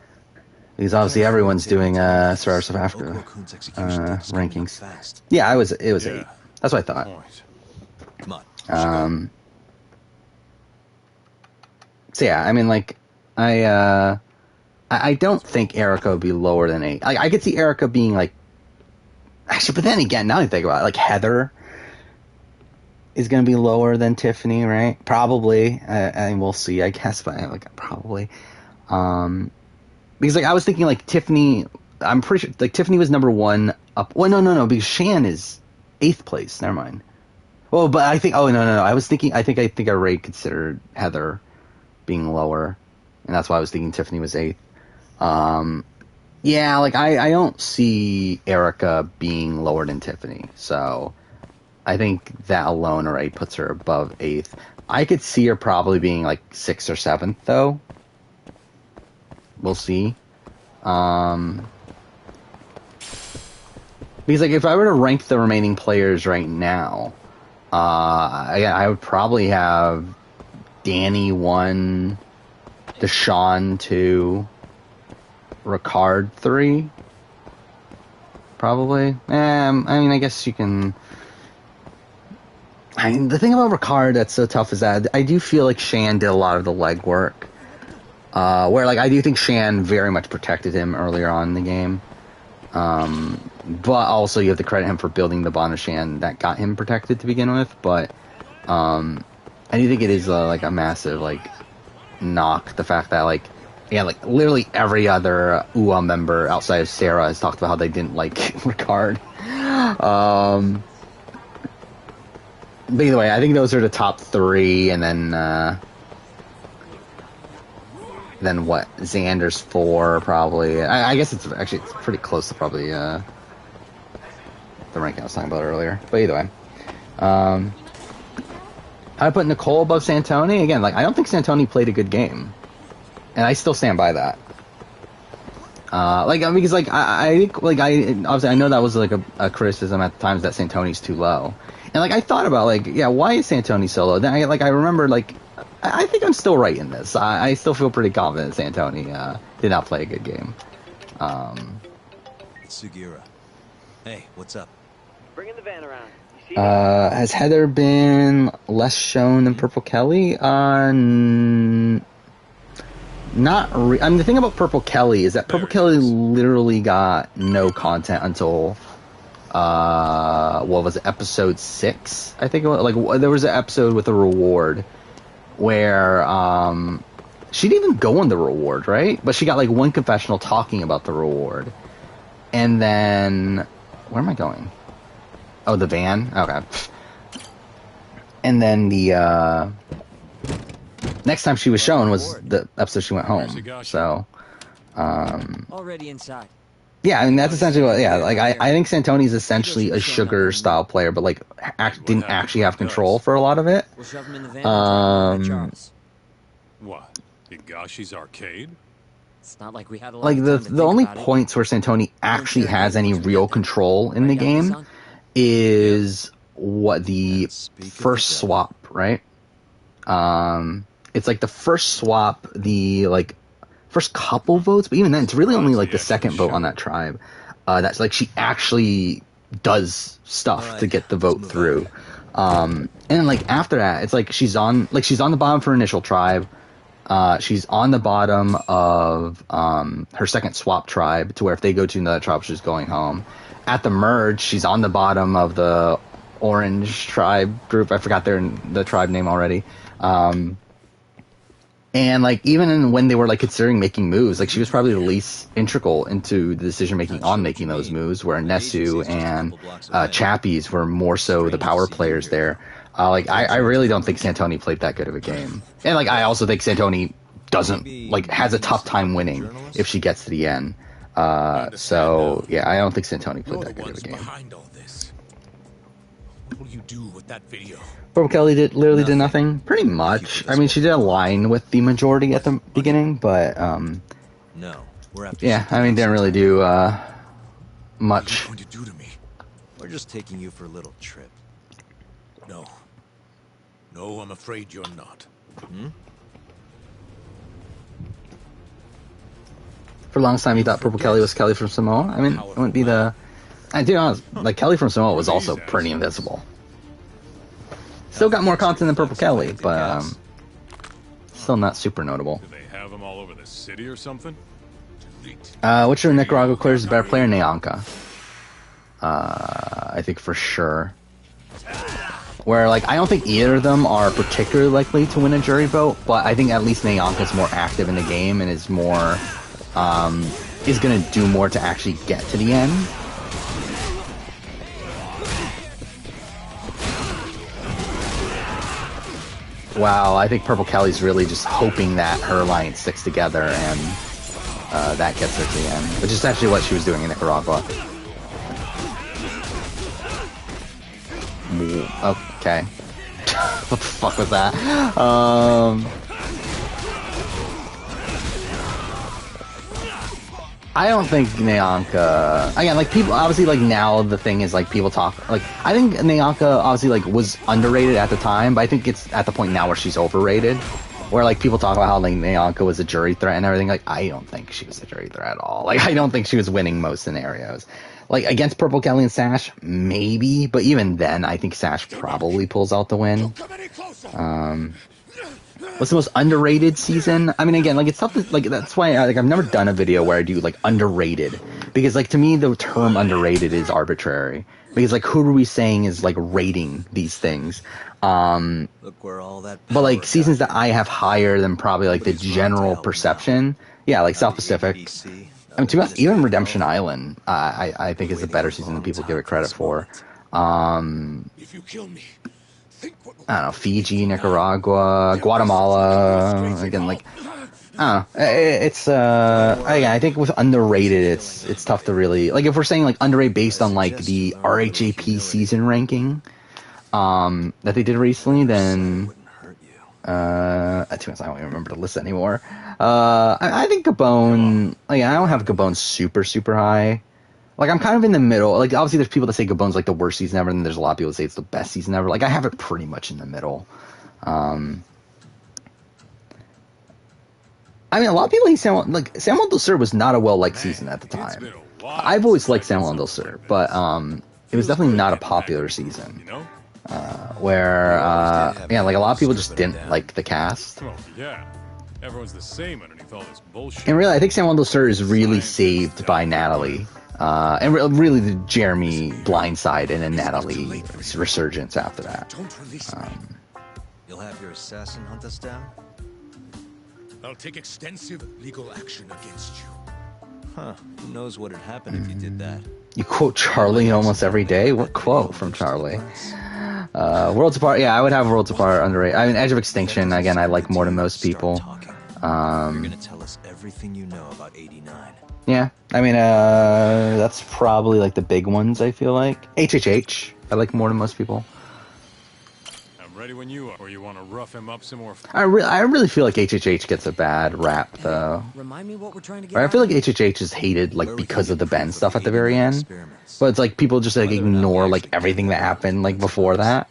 Speaker 1: Because obviously everyone's doing Survivor South Africa rankings. Yeah, it was 8. That's what I thought.
Speaker 4: Come on.
Speaker 1: So yeah, I mean like I don't think Erica would be lower than 8. I could see Erica being like, actually, but then again, now that I think about it, like Heather is going to be lower than Tiffany, right? Probably, and we'll see, I guess, but like probably, because like I was thinking like Tiffany, I'm pretty sure like Tiffany was number 1 up. Well, no, because Shan is 8th place. Never mind. Well, but I think no. I was thinking I think I already considered Heather being lower, and that's why I was thinking Tiffany was 8th. Yeah, like I don't see Erica being lower than Tiffany, so I think that alone already puts her above 8th. I could see her probably being like 6th or 7th, though. We'll see. Because like if I were to rank the remaining players right now, I would probably have Danny 1, Deshawn 2. Ricard 3, probably. I mean, I guess you can. I mean, the thing about Ricard that's so tough is that I do feel like Shan did a lot of the legwork. Where like I do think Shan very much protected him earlier on in the game. But also you have to credit him for building the bond with Shan that got him protected to begin with. But I do think it is like a massive like knock, the fact that like. Yeah, like literally every other UA member outside of Sarah has talked about how they didn't like Ricard. But either way, I think those are the top 3, and then what? Xander's 4 probably. I guess it's pretty close to probably the rank I was talking about earlier. But either way, I put Nicole above Santoni again. Like I don't think Santoni played a good game, and I still stand by that. Because I think obviously I know that was like a criticism at times that Santoni's too low, and like I thought about why is Santoni so low? Then I remember I think I'm still right in this. I still feel pretty confident Santoni did not play a good game.
Speaker 4: It's Sugiura. Hey, what's up?
Speaker 6: Bringing the van around. You see
Speaker 1: Has Heather been less shown than Purple Kelly? The thing about Purple Kelly is that Purple Kelly literally got no content until what was it, episode 6? I think there was an episode with a reward where she didn't even go on the reward, right? But she got one confessional talking about the reward, and then where am I going? Oh, the van. Okay. And then the next time she was shown was the episode she went home. So,
Speaker 3: already inside.
Speaker 1: Yeah, I mean that's essentially what. Yeah, I think Santoni's essentially a Sugar style player, but didn't actually have control for a lot of it.
Speaker 3: We'll shove him in the van and drive him to Charles.
Speaker 8: What? Higashi's arcade?
Speaker 3: It's not like we had a lot of time to think
Speaker 1: the only
Speaker 3: about it.
Speaker 1: points where Santoni actually has any real control in the game is what the first swap, right? It's the first swap, the first couple votes, but even then, it's really only the second vote on that tribe. That's she actually does stuff to get the vote through. And then after that, it's she's on the bottom for initial tribe. She's on the bottom of her second swap tribe, to where if they go to another tribe, she's going home. At the merge, she's on the bottom of the orange tribe group. I forgot the tribe name already. And even when they were considering making moves, she was probably the least integral into the decision making on making those moves, where Nesu and Chappies were more so the power players there. I really don't think Santoni played that good of a game, and I also think Santoni doesn't has a tough time winning if she gets to the end. So yeah, I don't think Santoni played that good of a game.
Speaker 2: Behind all this. What will you do with that video?
Speaker 1: Purple Kelly literally did nothing, pretty much. I mean, she did align with the majority at the beginning, but
Speaker 4: No, we're after.
Speaker 1: yeah, I mean, didn't really do much.
Speaker 2: What are you going to do to me?
Speaker 4: We're just taking you for a little trip.
Speaker 2: No. No, I'm afraid you're not.
Speaker 1: For the longest time, you thought Purple Kelly was Kelly from Samoa. I mean, it wouldn't be the. And to be honest, Kelly from Samoa was also pretty invisible. Still got more content than Purple Kelly, but still not super notable.
Speaker 8: Do they have them all over the city or something?
Speaker 1: Which of the Nicaragua players is a better player? Nyanka. I think for sure. Where I don't think either of them are particularly likely to win a jury vote, but I think at least Nyanka's more active in the game and is more is gonna do more to actually get to the end. Wow, I think Purple Kelly's really just hoping that her alliance sticks together and that gets her to the end, which is actually what she was doing in Nicaragua. Okay. What the fuck was that? I don't think Nyanka... Again, people... Obviously, now the thing is, people talk... I think Nyanka, obviously, was underrated at the time, but I think it's at the point now where she's overrated. Where, people talk about how, Nyanka was a jury threat and everything. I don't think she was a jury threat at all. I don't think she was winning most scenarios. Against Purple Kelly and Sash, maybe, but even then, I think Sash probably pulls out the win. What's the most underrated season? I mean, again, it's tough to, that's why, I've never done a video where I do, underrated. Because, to me, the term underrated is arbitrary. Because, who are we saying is, rating these things?
Speaker 4: Look where all that
Speaker 1: but, seasons that I have higher than probably, the general perception, yeah, South Pacific. I mean, to be honest, even Redemption Island, I think is a better season than people give it credit for.
Speaker 2: If you kill me, think what
Speaker 1: I don't know, Fiji, Nicaragua, Guatemala. Again, I don't know. It's again, I think with underrated, it's tough to really if we're saying underrated based on the RHAP season ranking. that they did recently than to be honest, I don't even remember the list anymore. I think Gabon, like, I don't have Gabon super high. Like, I'm kind of in the middle. Like, obviously there's people that say Gabon's like the worst season ever, and there's a lot of people that say it's the best season ever. Like, I have it pretty much in the middle. I mean, a lot of people hate Samuel del Sur was not a well-liked season at the time. I've always liked Samuel del Sur, but it was definitely not a popular season. Where like a lot of people just didn't like the cast.
Speaker 8: Oh, yeah. Everyone's the same underneath all this bullshit.
Speaker 1: And really, I think Samuel del Sur is really saved by Natalie. And really the Jeremy blindside and then Natalie resurgence after that.
Speaker 4: You'll have your assassin hunt us down?
Speaker 2: I'll take extensive legal action against you.
Speaker 4: Huh. Who knows what'd happen if you did that?
Speaker 1: You quote Charlie almost every day? What quote from Charlie? Worlds Apart, yeah, I would have Worlds Apart underrated. I mean, Edge of Extinction, again, I like more than most people.
Speaker 4: You're gonna tell us everything you know about 89.
Speaker 1: Yeah, I mean, that's probably like the big ones, I feel like. HHH, I like more than most people.
Speaker 8: I'm ready when you are, or you want to rough him up some more.
Speaker 1: I really feel like HHH gets a bad rap, though.
Speaker 3: Remind me what we're trying to get.
Speaker 1: I feel like HHH is hated like because of the Ben stuff at the very end, but it's like people just like ignore like everything that happened like before that.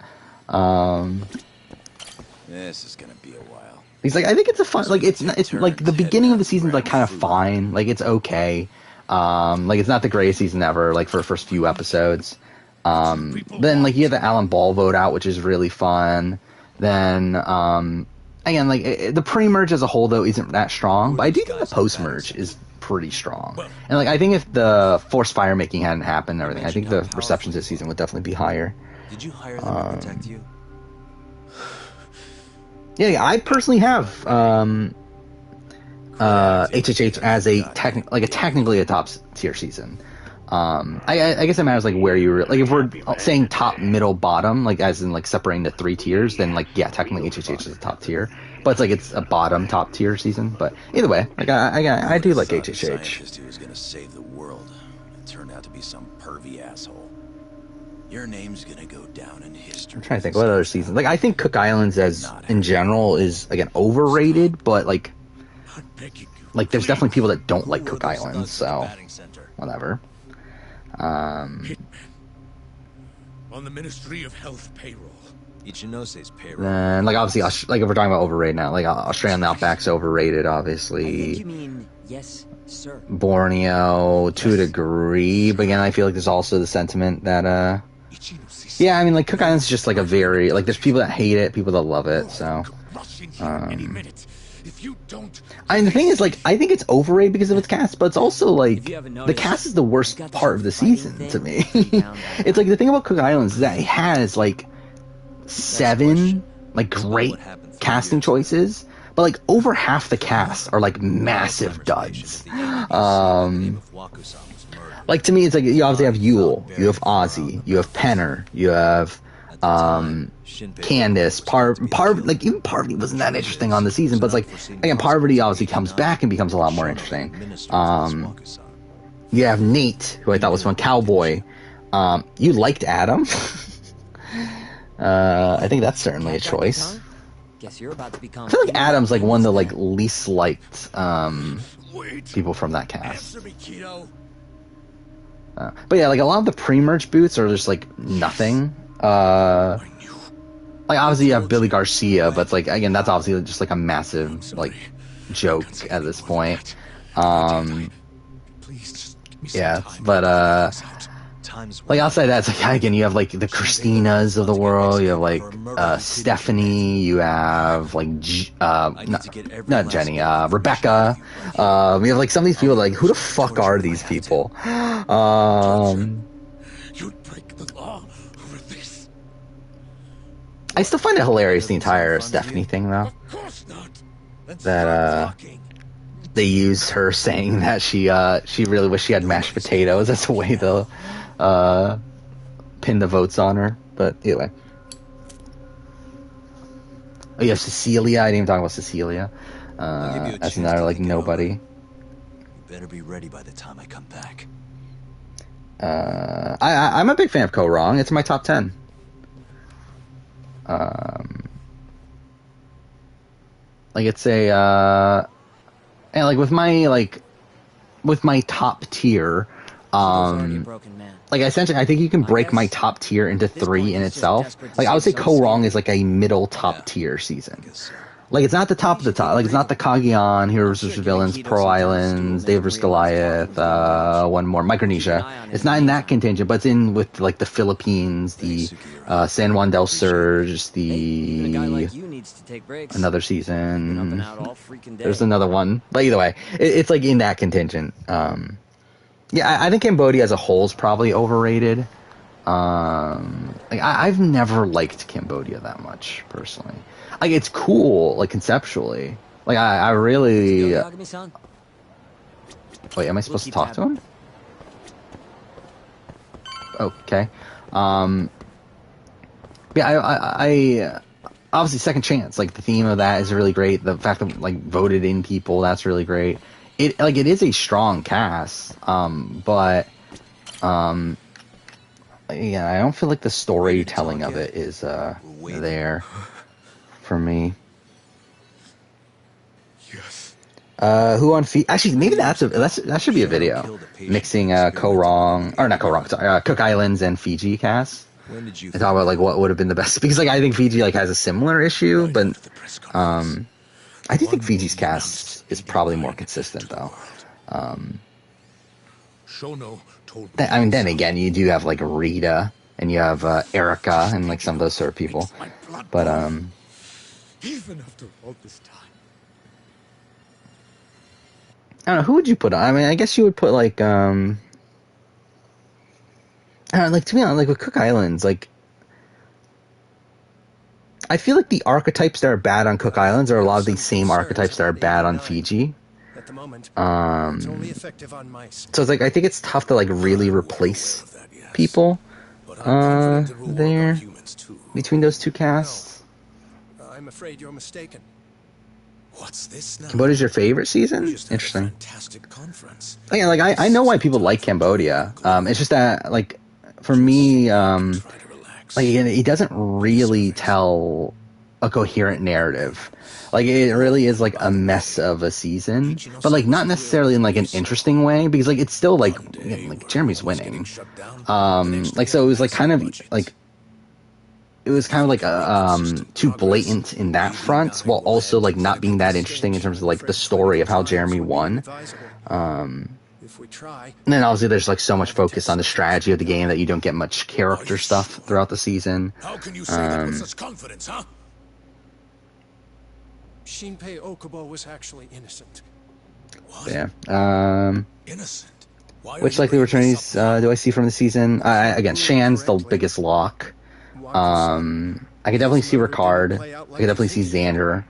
Speaker 4: This is gonna be a while.
Speaker 1: He's like, I think it's a fun, like it's like the beginning of the season's like kind of fine, like it's okay. Like it's not the greatest season ever, like for the first few episodes. Then like you have the Alan Ball vote out, which is really fun. Then again, like the pre-merge as a whole though isn't that strong, but I do think the post-merge is pretty strong. And like I think if the forced fire making hadn't happened and everything, I think the receptions this season would definitely be higher.
Speaker 4: Did you hire them to protect you?
Speaker 1: Yeah, I personally have HHH as a technically a top tier season. I guess it matters like where you're like if we're saying top, middle, bottom, like as in like separating the 3 tiers, then like yeah, technically HHH is a top tier, but it's like it's a bottom top tier season. But either way, like I do like HHH.
Speaker 9: Scientist who was gonna save the world, it turned out to be some pervy asshole. Your name's gonna go down in history.
Speaker 1: I'm trying to think what other seasons. Like I think Cook Islands as in general is again overrated, but like there's definitely people that don't like Cook Islands, so whatever.
Speaker 2: Hitman on the Ministry of Health payroll.
Speaker 4: Ichinose's payroll.
Speaker 1: And like obviously, like if we're talking about overrated now, like Australian Outback's overrated, obviously.
Speaker 3: I think you mean yes, sir.
Speaker 1: Borneo to a degree, but again, I feel like there's also the sentiment that yeah, I mean like Cook Islands is just like a very like there's people that hate it, people that love it, so.
Speaker 2: If you don't,
Speaker 1: I mean, the thing is, like, I think it's overrated because of its cast, but it's also, like, the cast is the worst part of the season to me. It's like, the thing about Cook Islands is that it has, like, 7, like, great casting choices, but, like, over half the cast are, like, massive duds. Like, to me, it's like, you obviously have Yule, you have Ozzy, you have Penner, you have, Candace, like even Parvati wasn't that interesting on the season, but it's like again Parvati obviously comes back and becomes a lot more interesting. You have Nate, who I thought was fun, Cowboy. You liked Adam. I think that's certainly a choice.
Speaker 3: Guess you're about to become.
Speaker 1: I feel like Adam's like one of the like least liked people from that cast. But yeah, like a lot of the pre-merge boots are just like nothing. Like obviously you have Billy Garcia, but it's like again that's obviously just like a massive like joke at this point. Yeah, but like outside that, it's like again you have like the Christinas of the world, you have like Stephanie, you have like not Jenny, Rebecca. You have like some of these people like who the fuck are these people?
Speaker 2: you'd break the law over this.
Speaker 1: I still find it hilarious the entire Stephanie thing though.
Speaker 2: Of course not.
Speaker 1: That they use her saying that she really wished she had mashed potatoes as a way to pin the votes on her. But anyway. Oh, you have Cecilia. I didn't even talk about Cecilia. That's another like nobody.
Speaker 4: You better be ready by the time I come back.
Speaker 1: I'm a big fan of Ko Wrong. It's my top 10. Like it's a and like with my top tier, like essentially I think you can break my top tier into 3 in itself. Like I would say Ko Wrong is like a middle top tier season. Like it's not the top of the top. Like it's not the Kageon, Heroes vs. Villains, Pro Islands, David vs. Goliath, one more, Micronesia. It's not in that contingent, but it's in with like the Philippines, the San Juan del Surge, the another season. There's another one, but either way, it's like in that contingent. Yeah, I think Cambodia as a whole is probably overrated. Like I've never liked Cambodia that much personally. Like it's cool, like conceptually. Like I really. Wait, am I supposed to talk to him? Okay. Yeah, I obviously Second Chance. Like the theme of that is really great. The fact that like voted in people, that's really great. It is a strong cast, but yeah, I don't feel like the storytelling of it is there for me.
Speaker 2: Yes.
Speaker 1: Who on Fiji? Actually, maybe that should be a video mixing Ko Wrong or not Ko Wrong, sorry, Cook Islands and Fiji cast.
Speaker 4: When did you
Speaker 1: And talk about like what would have been the best, because like I think Fiji like has a similar issue, but I do think Fiji's cast is probably more consistent though.
Speaker 2: Shono told me.
Speaker 1: I mean, then again, you do have like Rita and you have Erica and like some of those sort of people, but
Speaker 2: Even after all this time.
Speaker 1: I don't know, who would you put on? I mean, I guess you would put like I don't know, like to be honest, like with Cook Islands, like I feel like the archetypes that are bad on Cook Islands are a lot of the same archetypes that are bad on Fiji.
Speaker 10: At the moment, it's only effective on mice.
Speaker 1: So it's like I think it's tough to like really replace people there between those two casts.
Speaker 10: I'm afraid you're mistaken.
Speaker 9: What's this now?
Speaker 1: What is your favorite season? Interesting.
Speaker 9: Fantastic conference.
Speaker 1: Again, like I know why people like Cambodia. It's just that like for me, like again, he doesn't really tell a coherent narrative. Like it really is like a mess of a season, but like not necessarily in like an interesting way, because like it's still like Jeremy's winning. Like so it was like kind of like it was kind of like too blatant in that front, while also like not being that interesting in terms of like the story of how Jeremy won. And then obviously there's like so much focus on the strategy of the game that you don't get much character stuff throughout the season.
Speaker 9: How can you say that with such confidence, huh?
Speaker 10: Shinpei Okubo was actually innocent.
Speaker 9: What?
Speaker 1: Yeah.
Speaker 9: Innocent.
Speaker 1: Which likely returnees do I see from the season? Again, Shan's the biggest lock. I could definitely see Ricard. I could definitely see Xander.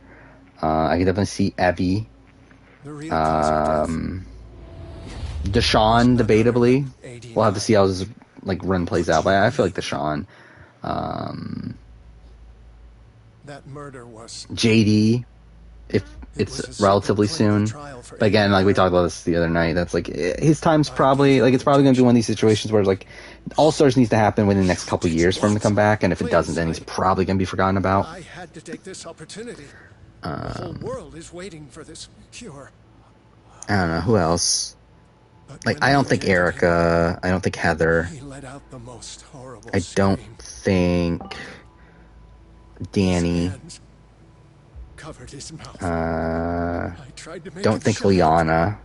Speaker 1: I could definitely see Evie. Deshaun, debatably. We'll have to see how his like run plays out, but I feel like Deshaun.
Speaker 10: That murder was
Speaker 1: JD, if it's relatively soon. But again, like we talked about this the other night, that's like his time's probably like it's probably going to be one of these situations where it's like All Stars needs to happen within the next couple of years for him to come back, and if it doesn't, then he's probably going to be forgotten about.
Speaker 10: I had to take this opportunity. The whole world is waiting for this cure.
Speaker 1: I don't know who else. Like I don't think Erica. I don't think Heather.
Speaker 10: He let out the most horrible
Speaker 1: I don't think Danny.
Speaker 10: Covered his mouth.
Speaker 1: Don't think Liana.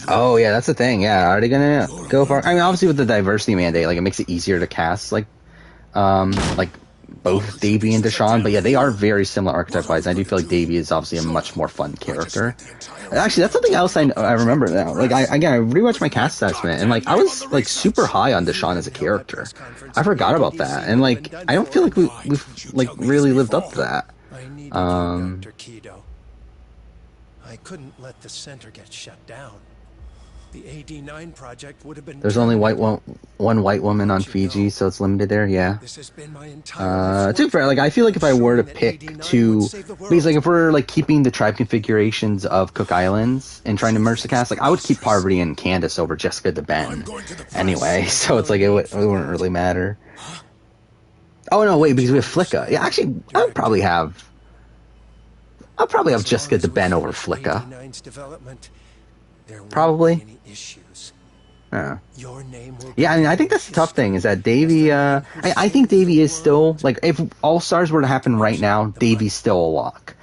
Speaker 1: Oh yeah, that's the thing. Yeah, are they gonna go for? I mean, obviously with the diversity mandate, like it makes it easier to cast like both Davey and Deshaun. But yeah, they are very similar archetype wise. I do feel like Davey is obviously a much more fun character. Actually, that's something else I remember now. Like I rewatched my cast assessment, and like I was like super high on Deshaun as a character. I forgot about that, and like I don't feel like we've like really lived up to that.
Speaker 10: Dr. Kido. I couldn't let the center get shut down. The AD9 project would have been.
Speaker 1: There's only one white woman on Fiji, so it's limited there. Yeah.
Speaker 10: This has been my entire
Speaker 1: to be fair, like I feel like if I were to pick two, because like if we're like keeping the tribe configurations of Cook Islands and trying to merge the cast, like I would keep Parvati and Candace over Jessica DeBen anyway. So it's like it wouldn't really matter. Oh no, wait, because we have Flicka. Yeah, actually, I'll probably have Jessica DeBen over Flicka. Probably. Yeah, I mean, I think that's the tough thing is that Davey. I think Davey is still like, if All Stars were to happen right now, Davey's still a lock.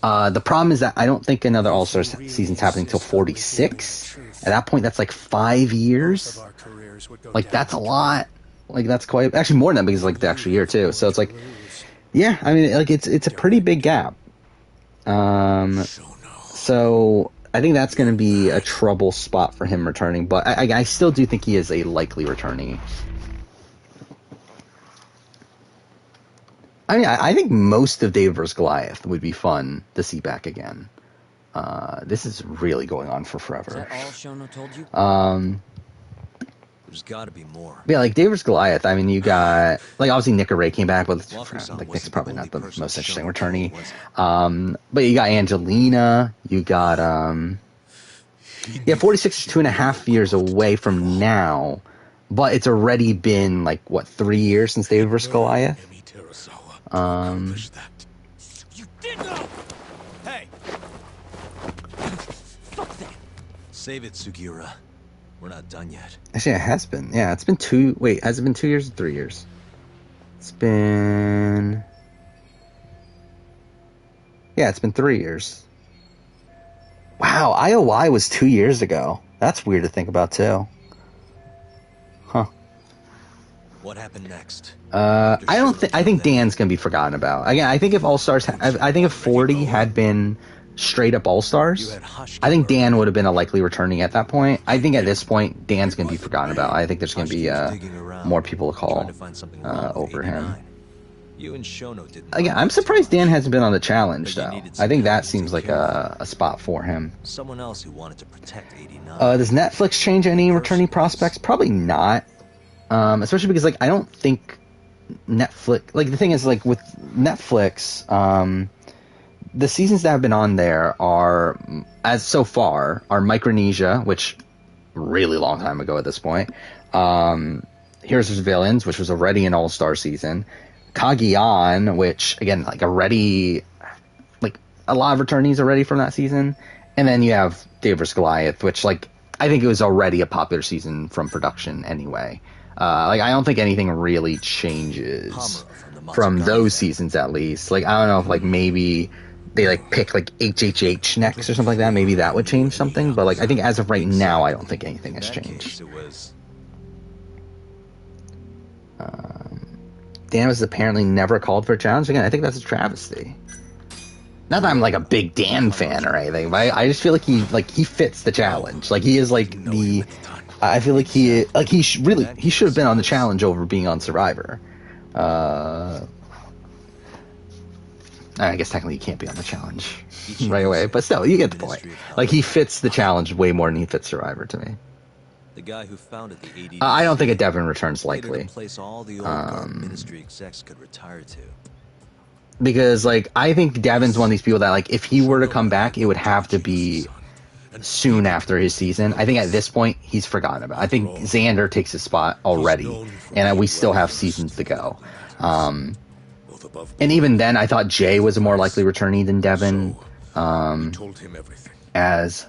Speaker 1: The problem is that I don't think another All Stars season's happening until 46. At that point, that's like 5 years. Like, that's a lot. Like, that's quite actually more than that, because like the extra year too. So it's like, yeah, I mean, like it's a pretty big gap. So I think that's going to be a trouble spot for him returning, but I still do think he is a likely returnee. I mean, I think most of David vs. Goliath would be fun to see back again. This is really going on for forever.
Speaker 3: Is that all Shono told you?
Speaker 4: There's got to be more.
Speaker 1: Yeah, like David vs. Goliath. I mean, you got like obviously Nick Ray came back, but like Nick's probably not the most interesting returnee. But you got Angelina. You got 46 is 2.5 years away from now, but it's already been like what 3 years since David vs. Goliath.
Speaker 8: You did know. Hey.
Speaker 4: Save it, Sugiura. We're not done yet.
Speaker 1: Actually, it has been. Yeah, it's been 2... Wait, has it been 2 years or 3 years? It's been... Yeah, it's been 3 years. Wow, IOI was 2 years ago. That's weird to think about, too. Huh.
Speaker 4: What happened next?
Speaker 1: I don't think... I think Dan's going to be forgotten about. Again, I think if All-Stars... I think if 40 had been straight up All-Stars, I think Dan would have been a likely returning at that point. I think at this point, Dan's going to be forgotten about. I think there's going to be more people to call over him. Again, I'm surprised Dan hasn't been on the challenge, though. I think that seems like a spot for him.
Speaker 4: Someone else who wanted to protect 89.
Speaker 1: Does Netflix change any returning prospects? Probably not. Especially because, like, I don't think Netflix... Like, the thing is, like, with Netflix... the seasons that have been on there are, as so far, are Micronesia, which really long time ago at this point. Heroes vs. Villains, which was already an All-Star season. Kagiyan, which again, like already, like a lot of returnees already from that season. And then you have David vs. Goliath, which like I think it was already a popular season from production anyway. Like I don't think anything really changes from those seasons at least. Like I don't know if like maybe they like pick like HHH next or something like that. Maybe that would change something. But like I think as of right now, I don't think anything has changed. Dan was apparently never called for a challenge again. I think that's a travesty. Not that I'm like a big Dan fan or anything, but I just feel like he fits the challenge. Like he is like the. I feel like he should have been on the challenge over being on Survivor. I guess technically he can't be on the challenge right away, but still, you get the point. Like he fits the challenge way more than he fits Survivor to me.
Speaker 4: The guy who founded the AD.
Speaker 1: I don't think a Devin return's likely.
Speaker 4: Place all the old ministry execs could retire to.
Speaker 1: Because like I think Devin's one of these people that like if he were to come back, it would have to be soon after his season. I think at this point he's forgotten about. I think Xander takes his spot already, and we still have seasons to go. And even then, I thought Jay was a more likely returnee than Devin. As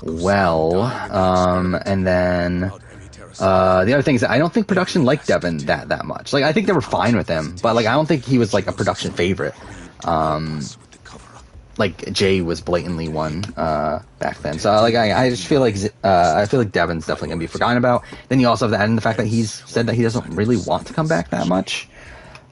Speaker 1: well. And then the other thing is that I don't think production liked Devin that much. Like I think they were fine with him, but like I don't think he was like a production favorite. Like Jay was blatantly one back then. So like I just feel like Devin's definitely gonna be forgotten about. Then you also have to add in the fact that he's said that he doesn't really want to come back that much.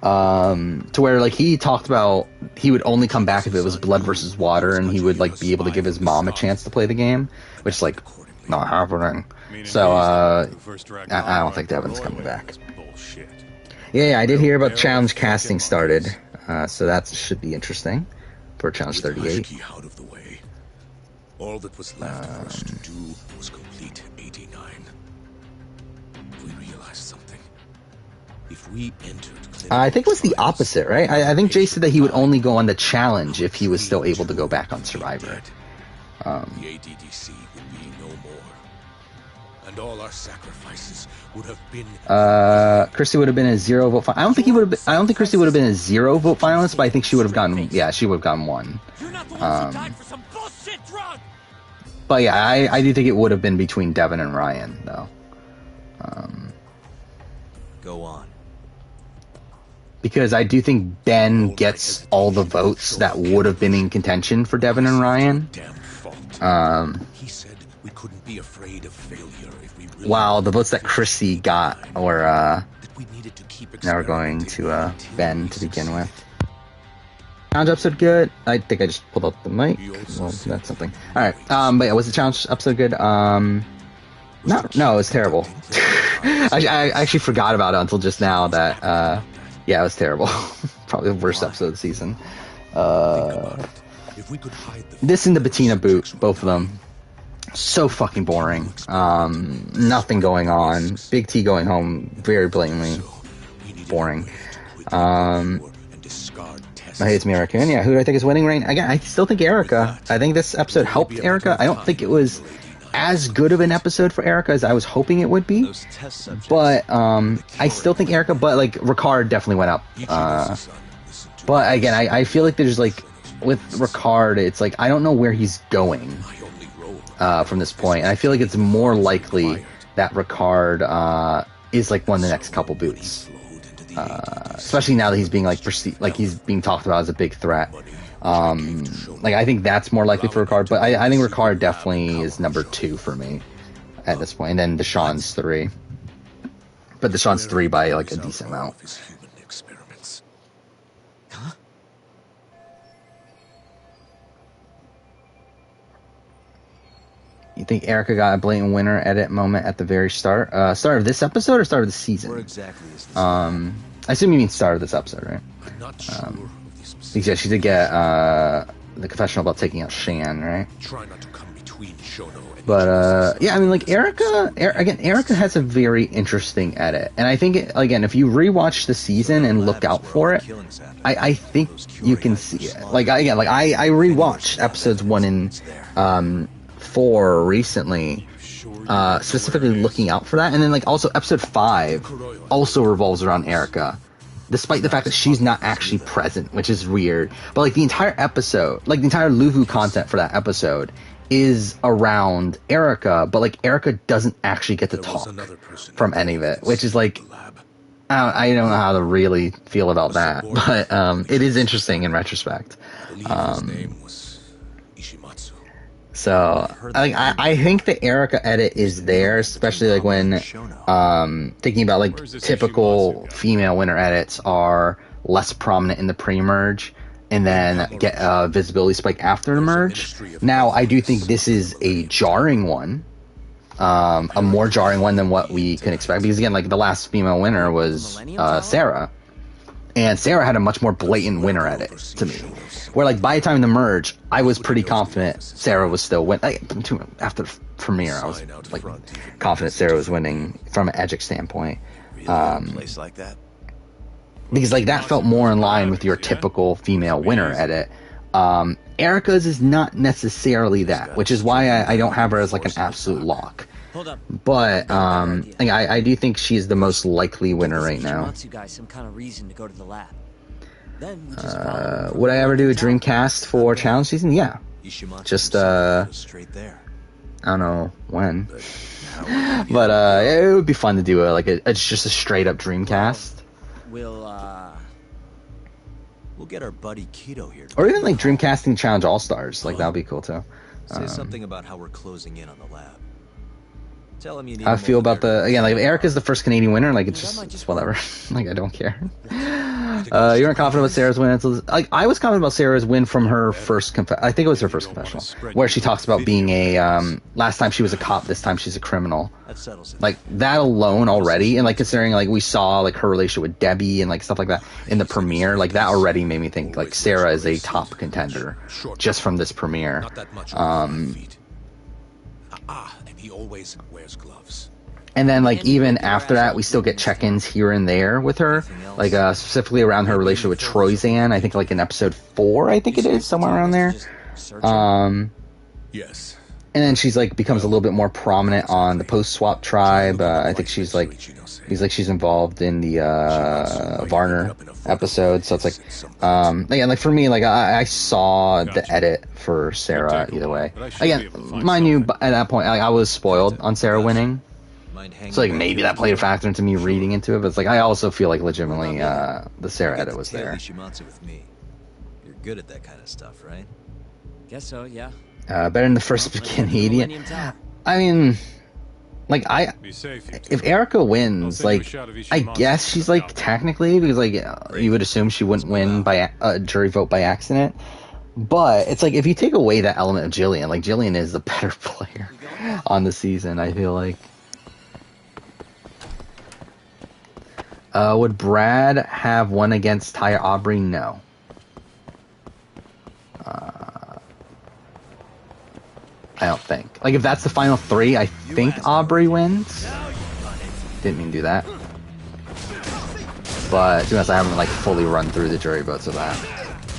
Speaker 1: To where like he talked about he would only come back if it was blood versus water, and he would like be able to give his mom a chance to play the game, which is like not happening. So I don't think Devin's coming back. Yeah, I did hear about challenge casting started, so that should be interesting for challenge 38.
Speaker 2: All that was left for us to do was complete 89. We realized something. If we entered,
Speaker 1: I think it was the opposite, right? I think Jay said that he would only go on the challenge if he was still able to go back on Survivor.
Speaker 2: the ADDC would be no more. And all our sacrifices would have been.
Speaker 1: Christy would have been a 0 vote. I don't think he would have. I don't think Christy would have been a 0 vote finalist, but I think she would have gotten. Yeah, she would have gotten 1. But yeah, I do think it would have been between Devin and Ryan, though.
Speaker 4: Go on.
Speaker 1: Because I do think Ben gets all the votes that would have been in contention for Devin and Ryan.
Speaker 2: He said we couldn't be afraid of failure if we really
Speaker 1: while the votes that Chrissy got were now we're going to Ben to begin with. Challenge episode good? I think I just pulled up the mic. Well, that's something. Alright, but yeah, was the challenge episode good? No, it was terrible. I actually forgot about it until just now that, yeah, it was terrible. Probably the worst episode of the season. This and the Bettina boot, both of them. So fucking boring. Nothing going on. Big T going home, very blatantly boring. Hey, it's me, Raccoon. Yeah, who do I think is winning right now? Again, I still think Erica. I think this episode helped Erica. I don't think it was as good of an episode for Erica as I was hoping it would be. But I still think Erica, but like Ricard definitely went up. But again, I feel like there's like with Ricard, it's like I don't know where he's going from this point, and I feel like it's more likely that Ricard is like one of the next couple boots. Especially now that he's being like perceived, like he's being talked about as a big threat. Like I think that's more likely for Ricard, but I think Ricard definitely is number 2 for me at this point, and then Deshawn's 3. But Deshawn's 3 by like a decent amount. You think Erica got a blatant winner edit moment at the very start? Start of this episode or start of the season?
Speaker 4: Where exactly is this?
Speaker 1: I assume you mean start of this episode, right? Because yeah, she did get the confessional about taking out Shan, right?
Speaker 2: Try not to come between Shono and
Speaker 1: But yeah, I mean, like Erica has a very interesting edit, and I think again, if you rewatch the season and look out for it, I think you can see it. Like I rewatched episodes 1 and 4 recently, specifically looking out for that, and then like also episode 5 also revolves around Erica, despite the fact that she's not actually present, which is weird. But like the entire episode, like the entire Luvu content for that episode is around Erica, but like Erica doesn't actually get to talk from any of it, which is like I don't know how to really feel about that, but it is interesting in retrospect. So I think the Erica edit is there, especially like when thinking about like typical female winner edits are less prominent in the pre-merge and then get a visibility spike after the merge. Now I do think this is a jarring one, a more jarring one than what we can expect, because again, like the last female winner was Sarah, and Sarah had a much more blatant winner edit to me. Where like by the time of the merge, I was pretty confident Sarah was still winning. Like, after the premiere, I was like confident Sarah was winning from an Edgic standpoint.
Speaker 9: Place like that.
Speaker 1: Because like that felt more in line with your typical female winner edit. Erica's is not necessarily that, which is why I don't have her as like an absolute lock. But I do think she's the most likely winner right now. Would I ever do a Dreamcast for challenge season? Yeah. Just I don't know when, but it would be fun to do it's just a straight up Dreamcast.
Speaker 4: We'll get our buddy Keto here.
Speaker 1: Or even like Dreamcasting Challenge All Stars, like that would be cool too.
Speaker 4: Say something about how we're closing in on the lab. Tell him you need
Speaker 1: I feel about the again, like if Erica's the first Canadian winner, like it's just whatever. Like I don't care. You weren't confident about Sarah's win until like I was confident about Sarah's win from her first I think it was her first confessional, where she talks about being a last time she was a cop, this time she's a criminal. Like that alone already, and like considering like we saw like her relationship with Debbie and like stuff like that in the premiere, like that already made me think like Sarah is a top contender just from this premiere.
Speaker 2: And he always wears gloves.
Speaker 1: And then, like, even after that, we still get check-ins here and there with her, like, specifically around her relationship with Troyzan. I think, like, in episode 4, I think it is, somewhere around there.
Speaker 2: Yes.
Speaker 1: And then she's like becomes a little bit more prominent on the post-swap tribe. I think she's like she's involved in the Varner episode. So it's like again, like for me, like I saw the edit for Sarah either way. Again, mind you, at that point, I was spoiled on Sarah winning. So like maybe that played a factor into me reading into it. But it's like I also feel like legitimately the Sarah edit was there.
Speaker 4: You're good at that kind of stuff, right?
Speaker 3: Guess so, yeah.
Speaker 1: Better than the first Canadian. I mean, like if Erica wins, like I guess she's like technically, because like you would assume she wouldn't win by a jury vote by accident. But it's like if you take away that element of Jillian, like Jillian is the better player on the season. I feel like. Would Brad have won against Ty Aubrey? No. I don't think. Like, if that's the final three, I think Aubrey wins. Didn't mean to do that. But, to be honest, I haven't, like, fully run through the jury votes of that.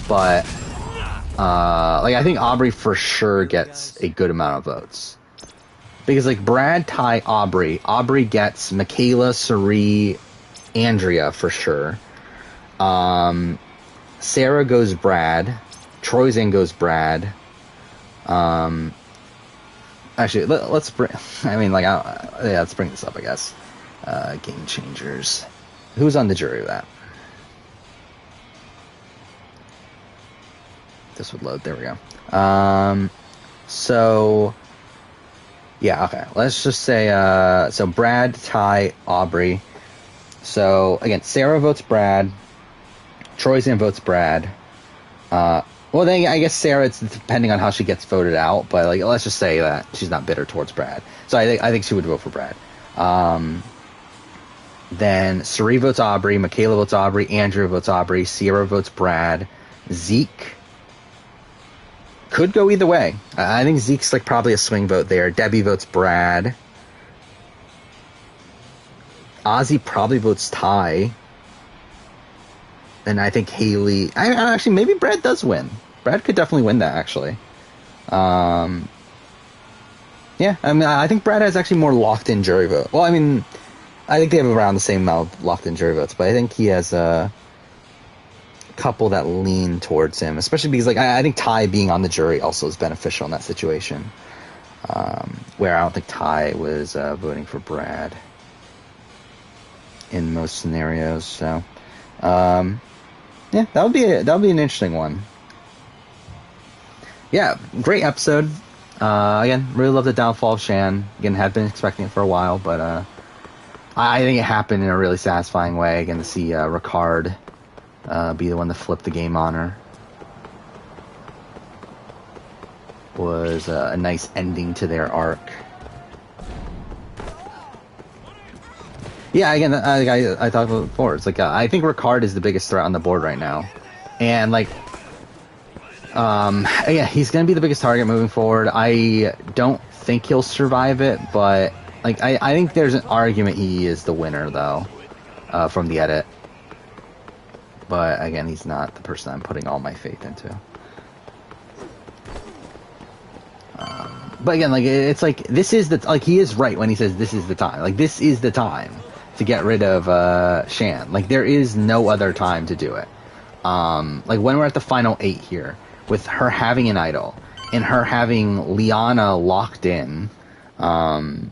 Speaker 1: But, like, I think Aubrey for sure gets a good amount of votes. Because, like, Brad, Ty, Aubrey. Aubrey gets Michaela, Suri, Andrea for sure. Sarah goes Brad. Troyzan goes Brad. Actually, let's bring. I mean, like, yeah, let's bring this up. I guess. Game changers. Who's on the jury of that? This would load. There we go. So. Yeah. Okay. Let's just say. So Brad, Ty, Aubrey. So again, Sarah votes Brad. Troyzan votes Brad. Well, then I guess Sarah, it's depending on how she gets voted out, but like let's just say that she's not bitter towards Brad. So I think she would vote for Brad. Then Suri votes Aubrey, Michaela votes Aubrey, Andrew votes Aubrey, Sierra votes Brad, Zeke could go either way. I think Zeke's like probably a swing vote there. Debbie votes Brad. Ozzy probably votes Ty. And I think Haley. Actually, maybe Brad does win. Brad could definitely win that, actually. Yeah, I mean, I think Brad has actually more locked-in jury vote. Well, I mean, I think they have around the same amount of locked-in jury votes, but I think he has a couple that lean towards him, especially because, like, I think Ty being on the jury also is beneficial in that situation, where I don't think Ty was voting for Brad in most scenarios. So, yeah, that would be an interesting one. Yeah, great episode. Again, really love the downfall of Shan. Again, had been expecting it for a while, but I think it happened in a really satisfying way. Again, to see Ricard be the one to flip the game on her was a nice ending to their arc. Yeah, again, I talked about it before. It's like I think Ricard is the biggest threat on the board right now, and like, yeah, he's gonna be the biggest target moving forward. I don't think he'll survive it, but like, I think there's an argument he is the winner though, from the edit. But again, he's not the person I'm putting all my faith into. But again, like, it's like this is the like he is right when he says this is the time. Like, this is the time to get rid of Shan. Like, there is no other time to do it. Like, when we're at the final 8 here, with her having an idol and her having Liana locked in,
Speaker 4: Hello?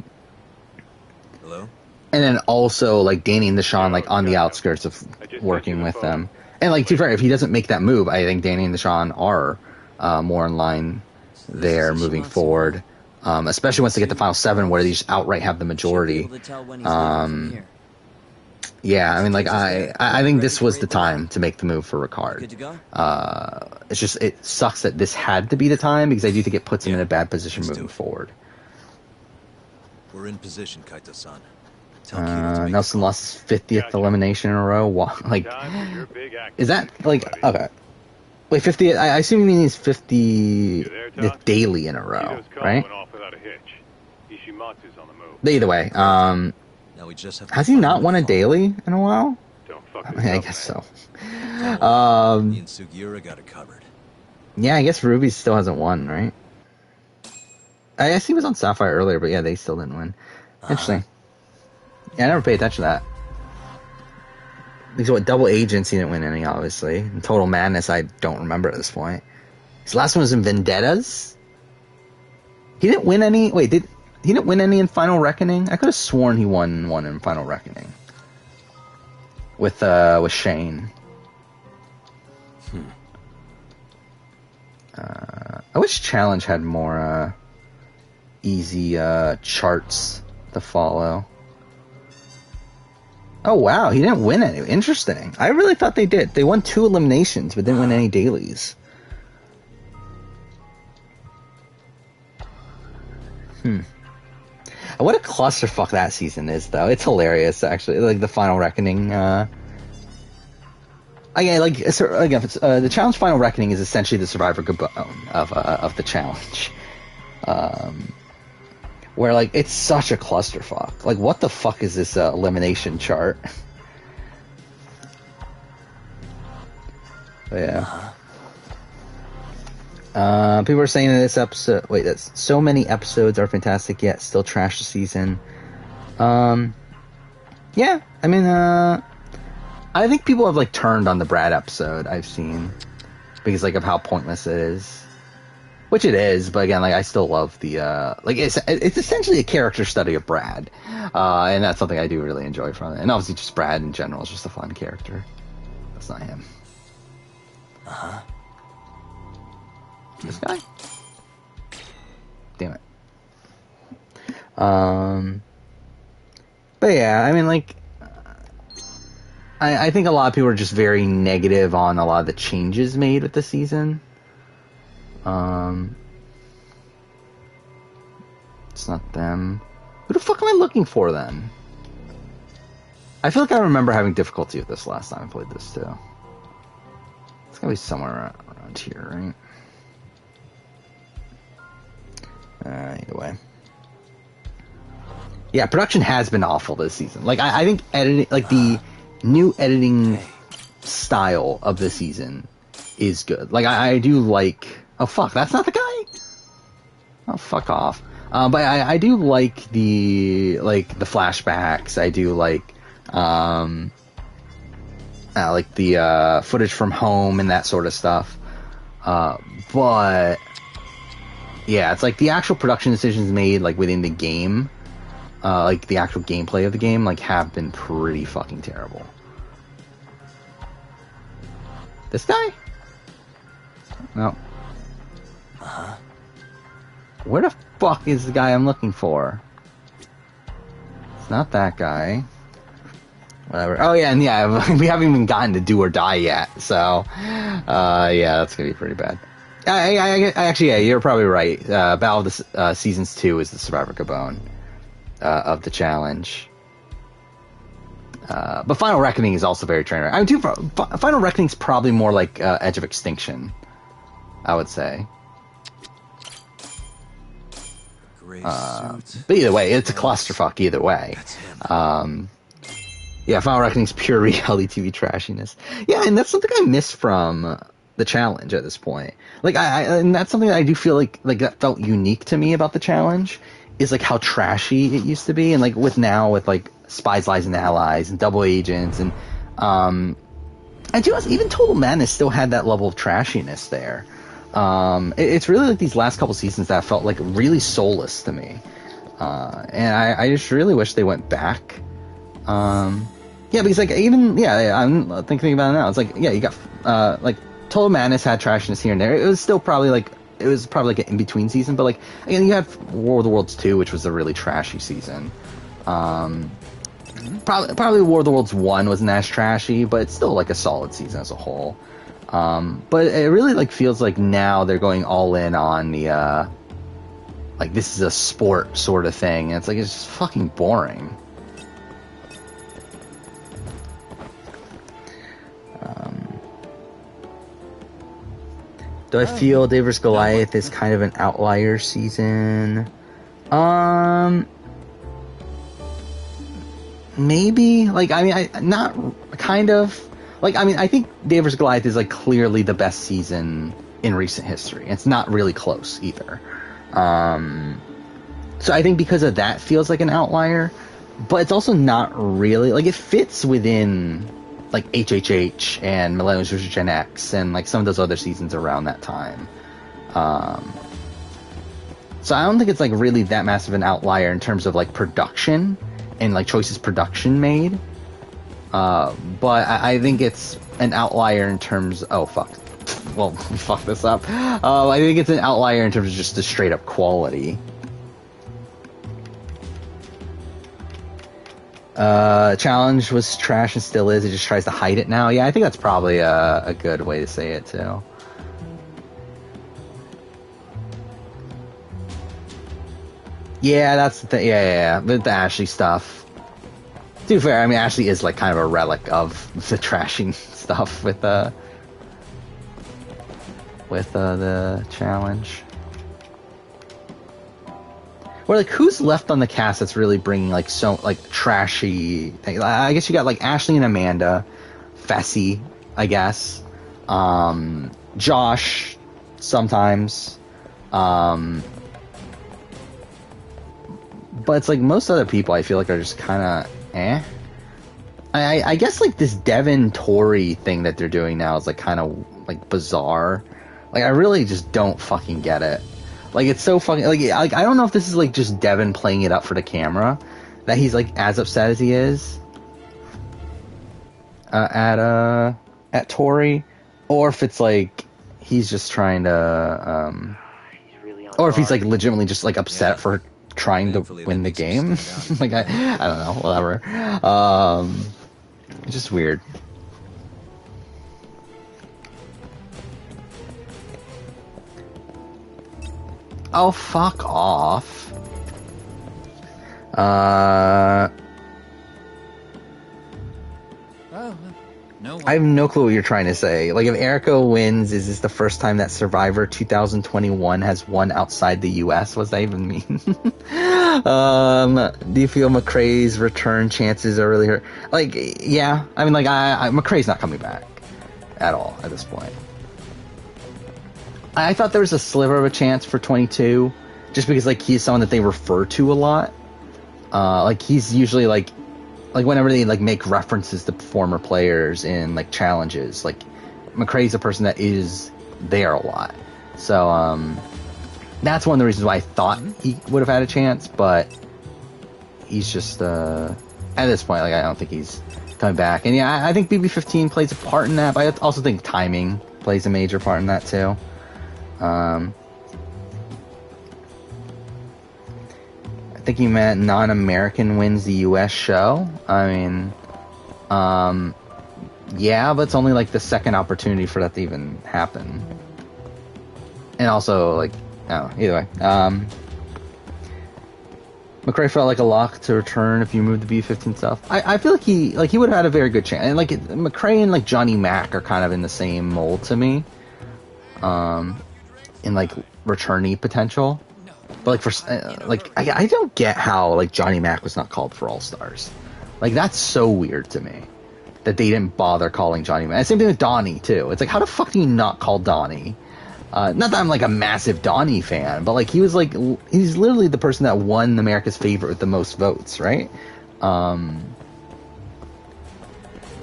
Speaker 1: and then also like Danny and Deshawn like on the outskirts of working with them. And like, to be fair, if he doesn't make that move, I think Danny and Deshawn are more in line there moving forward. Especially once they get to final 7 where they just outright have the majority. Yeah, I mean, like, I think this was the time to make the move for Ricard. It's just, it sucks that this had to be the time, because I do think it puts him in a bad position moving forward.
Speaker 4: We're in position, Kaito-san.
Speaker 1: Nelson lost his 50th elimination in a row. Like, is that, like, okay. Wait, 50, I assume you mean he's 50th daily in a row, right? Either way, has he not won a daily in a while? I mean, I guess so.
Speaker 4: Me and Sugiura got it covered.
Speaker 1: Yeah, I guess Ruby still hasn't won, right? I guess he was on Sapphire earlier, but yeah, they still didn't win. Interesting. Yeah, I never paid attention to that. Because what, Double Agents, he didn't win any, obviously. And Total Madness, I don't remember at this point. His last one was in Vendettas. He didn't win any. Wait, he didn't win any in Final Reckoning? I could have sworn he won one in Final Reckoning with Shane. I wish Challenge had more easy charts to follow. Oh wow, he didn't win any. Interesting. I really thought they did. They won 2 eliminations, but didn't win any dailies. What a clusterfuck that season is, though. It's hilarious, actually. Like the Final Reckoning. The Challenge Final Reckoning is essentially the Survivor Gabon of the Challenge. Where, like, it's such a clusterfuck. Like, what the fuck is this elimination chart? But yeah. People are saying that this episode... Wait, that's so many episodes are fantastic, yet still trash the season. Yeah, I mean, I think people have, like, turned on the Brad episode, I've seen. Because, like, of how pointless it is. Which it is, but again, like, I still love the, it's essentially a character study of Brad. And that's something I do really enjoy from it. And obviously just Brad in general is just a fun character. That's not him. This guy? Damn it. But yeah, I mean, like, I think a lot of people are just very negative on a lot of the changes made with the season. It's not them. Who the fuck am I looking for then? I feel like I remember having difficulty with this last time I played this too. It's gotta be somewhere around here, right? Either way. Yeah, production has been awful this season. Like, I think editing, like the new editing style of the season is good. Like, I do like... Oh, fuck, that's not the guy? Oh, fuck off. But I do like the flashbacks. I do like the footage from home and that sort of stuff. But yeah, it's like the actual production decisions made like within the game, like the actual gameplay of the game, like have been pretty fucking terrible. This guy? No. Where the fuck is the guy I'm looking for? It's not that guy. Whatever. Oh yeah, and yeah, we haven't even gotten to Do or Die yet, so yeah, that's gonna be pretty bad. I actually, yeah, you're probably right. Battle of the Seasons 2 is the Survivor Gabon of the challenge. But Final Reckoning is also very trainer. I mean, Final Reckoning is probably more like Edge of Extinction, I would say. But either way, it's a clusterfuck either way. Yeah, Final Reckoning's pure reality TV trashiness. Yeah, and that's something I miss from the challenge at this point. Like, and that's something that I do feel like that felt unique to me about the challenge, is like how trashy it used to be, and like with like Spies, Lies, and Allies and Double Agents, and even Total Madness still had that level of trashiness there. It's really like these last couple seasons that felt like really soulless to me, and I just really wish they went back. Yeah, because like I'm thinking about it now. It's like, yeah, you got like Total Madness had trashiness here and there. It was still probably like an in between season, but like again, you had War of the Worlds 2, which was a really trashy season. Probably War of the Worlds 1 wasn't as trashy, but it's still like a solid season as a whole. But it really like feels like now they're going all in on the like this is a sport sort of thing, and it's like it's just fucking boring. Do I feel Dave vs. Goliath is kind of an outlier season? Maybe. Like, I mean, not kind of. Like, I mean, I think Dave vs. Goliath is like clearly the best season in recent history. It's not really close either. So I think because of that feels like an outlier, but it's also not really. Like, it fits within, like, HHH and Millennials vs. Gen X and, like, some of those other seasons around that time. So I don't think it's, like, really that massive an outlier in terms of, like, production and, like, choices production made. But I think it's an outlier in terms... Oh, fuck. Well, fuck this up. I think it's an outlier in terms of just the straight-up quality. Challenge was trash and still is. It just tries to hide it now. Yeah, I think that's probably a good way to say it, too. Yeah, that's the thing. Yeah. The Ashley stuff. To be fair, I mean, Ashley is, like, kind of a relic of the trashing stuff with the challenge. Or, like, who's left on the cast that's really bringing, like, so, like, trashy things? I guess you got, like, Ashley and Amanda, Fessy, I guess, Josh, sometimes, but it's, like, most other people I feel like are just kind of, I guess, like, this Devin Tori thing that they're doing now is, like, kind of, like, bizarre. Like, I really just don't fucking get it. Like, it's so fucking... Like, I don't know if this is, like, just Devin playing it up for the camera, that he's, like, as upset as he is at Tori, or if it's, like, he's just trying to... or if he's, like, legitimately just, like, upset for trying to win the game. Like, I don't know, whatever. It's just weird. Oh, fuck off.
Speaker 3: No.
Speaker 1: I have no clue what you're trying to say. Like, if Erica wins, is this the first time that Survivor 2021 has won outside the US? What does that even mean? Do you feel McCrae's return chances are really hurt? Like, yeah. I mean, like, McCrae's not coming back at all at this point. I thought there was a sliver of a chance for 22, just because, like, he's someone that they refer to a lot. Like, he's usually, like, whenever they, like, make references to former players in, like, challenges, like, McCrae's a person that is there a lot. So, that's one of the reasons why I thought he would have had a chance, but he's just, at this point, like, I don't think he's coming back. And, yeah, I think BB15 plays a part in that, but I also think timing plays a major part in that, too. I think you meant non-American wins the US show. I mean, yeah, but it's only, like, the second opportunity for that to even happen. And also, like, either way. McCrae felt like a lock to return if you move the B15 stuff. I feel like he would have had a very good chance. And, like, McCrae and, like, Johnny Mac are kind of in the same mold to me. In, like, returnee potential. But, like, for, like, I don't get how, like, Johnny Mac was not called for All-Stars. Like, that's so weird to me. That they didn't bother calling Johnny Mac. Same thing with Donnie, too. It's like, how the fuck do you not call Donnie? Not that I'm, like, a massive Donnie fan, but, like, he was, like, he's literally the person that won America's Favorite with the most votes, right? Or,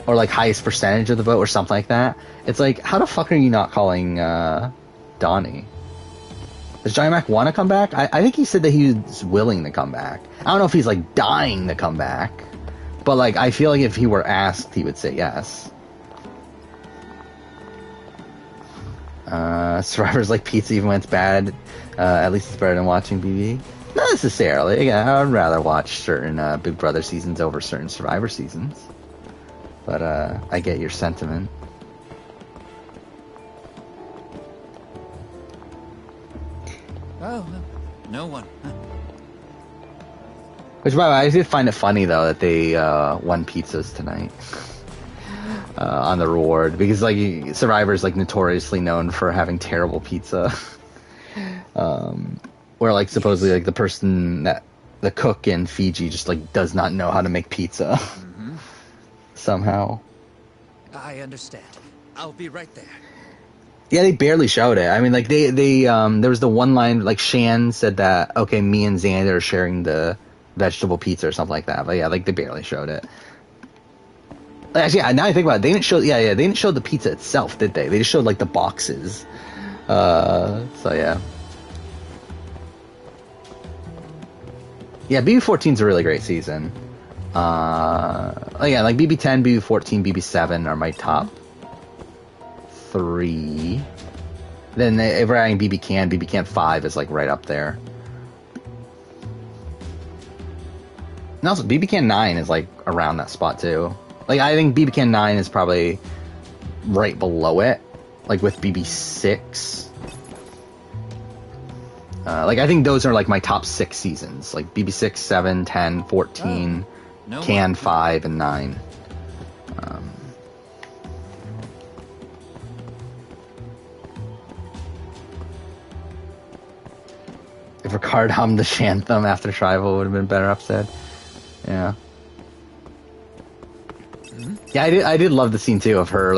Speaker 1: like, highest percentage of the vote or something like that. It's like, how the fuck are you not calling, Donnie? Does Johnny Mac want to come back? I think he said that he was willing to come back. I don't know if he's, like, dying to come back. But, like, I feel like if he were asked, he would say yes. Survivor's like pizza even when it's bad. At least it's better than watching BB. Not necessarily. Again, I would rather watch certain Big Brother seasons over certain Survivor seasons. But I get your sentiment.
Speaker 3: Oh, no one.
Speaker 1: Which, by the way, I did find it funny, though, that they won pizzas tonight on the reward. Because, like, Survivor's, like, notoriously known for having terrible pizza. Where, like, supposedly, like, the person that... The cook in Fiji just, like, does not know how to make pizza. Somehow.
Speaker 3: I understand. I'll be right there.
Speaker 1: Yeah, they barely showed it. I mean, like they there was the one line like Shan said that okay, me and Xander are sharing the vegetable pizza or something like that. But yeah, like they barely showed it. Actually, yeah, now I think about it, they didn't show. Yeah, they didn't show the pizza itself, did they? They just showed like the boxes. So yeah. Yeah, BB14 is a really great season. Yeah, like BB10, BB14, BB7 are my top 3. Then if we're adding BB Can 5 is like right up there. And also BB Can 9 is like around that spot too. Like I think BB Can 9 is probably right below it, like with BB6. Like I think those are like my top 6 seasons, like BB6, 7, 10, 14, Can 5, and 9. If Ricard hummed the Shantham after Shrival would have been a better episode. Yeah. Yeah, I did love the scene too of her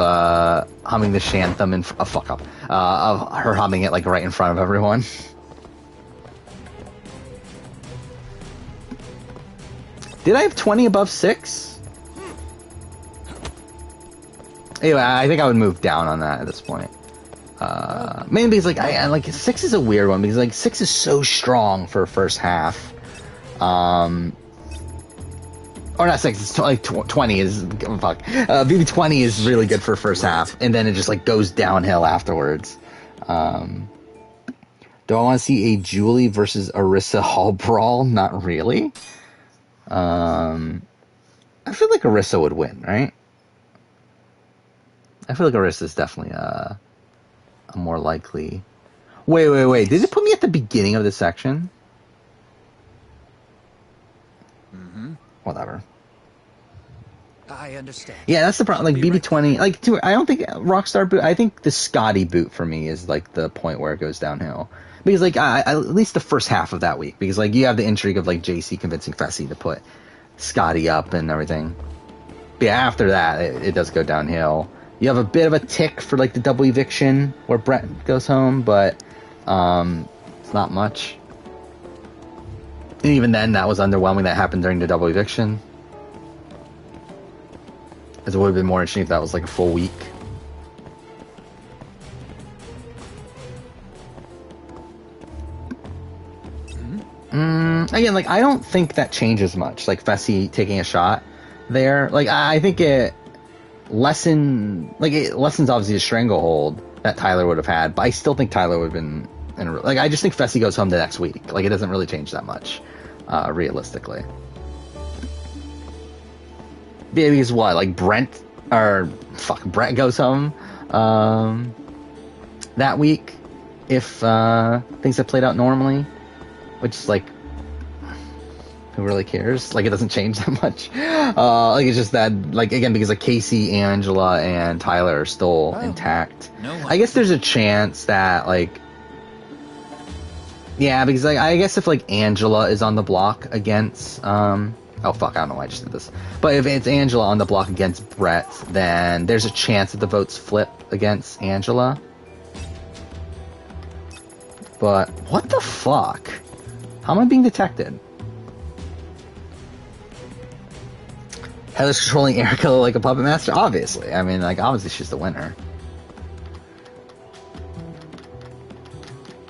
Speaker 1: humming the Shantham and of her humming it like right in front of everyone. Did I have 20 above 6? Anyway, I think I would move down on that at this point. Mainly because I like 6 is a weird one because like 6 is so strong for first half. Or not 6, it's like 20 is fuck. BB20 is really good for first half, and then it just like goes downhill afterwards. Do I want to see a Julie versus Arisa Hall brawl? Not really. I feel like Arisa would win, right? I feel like Arisa is definitely a more likely. Wait. Did it put me at the beginning of the section?
Speaker 3: Mm-hmm.
Speaker 1: Whatever.
Speaker 3: I understand.
Speaker 1: Yeah, that's the problem. Like BB20, like I don't think Rockstar boot. I think the Scotty boot for me is like the point where it goes downhill. Because like at least the first half of that week, because like you have the intrigue of like JC convincing Fessy to put Scotty up and everything. But yeah, after that it does go downhill. You have a bit of a tick for like the double eviction where Brett goes home, but it's not much. And even then, that was underwhelming. That happened during the double eviction. As it would have been more interesting if that was like a full week. Again, like I don't think that changes much. Like Fessy taking a shot there, like I think it lessens obviously the stranglehold that Tyler would have had, but I still think Tyler would have been like I just think Fessy goes home the next week. Like it doesn't really change that much, realistically. Yeah, because what? Like Brett goes home that week if things have played out normally, which is like, who really cares? Like it doesn't change that much. Like it's just that, like again, because like Casey, Angela, and Tyler are still intact. I guess there's a chance that like, yeah, because like I guess if like Angela is on the block against oh fuck, I don't know why I just did this. But if it's Angela on the block against Brett, then there's a chance that the votes flip against Angela. But what the fuck? How am I being detected? Heather's controlling Erica like a puppet master? Obviously. I mean, like, obviously she's the winner.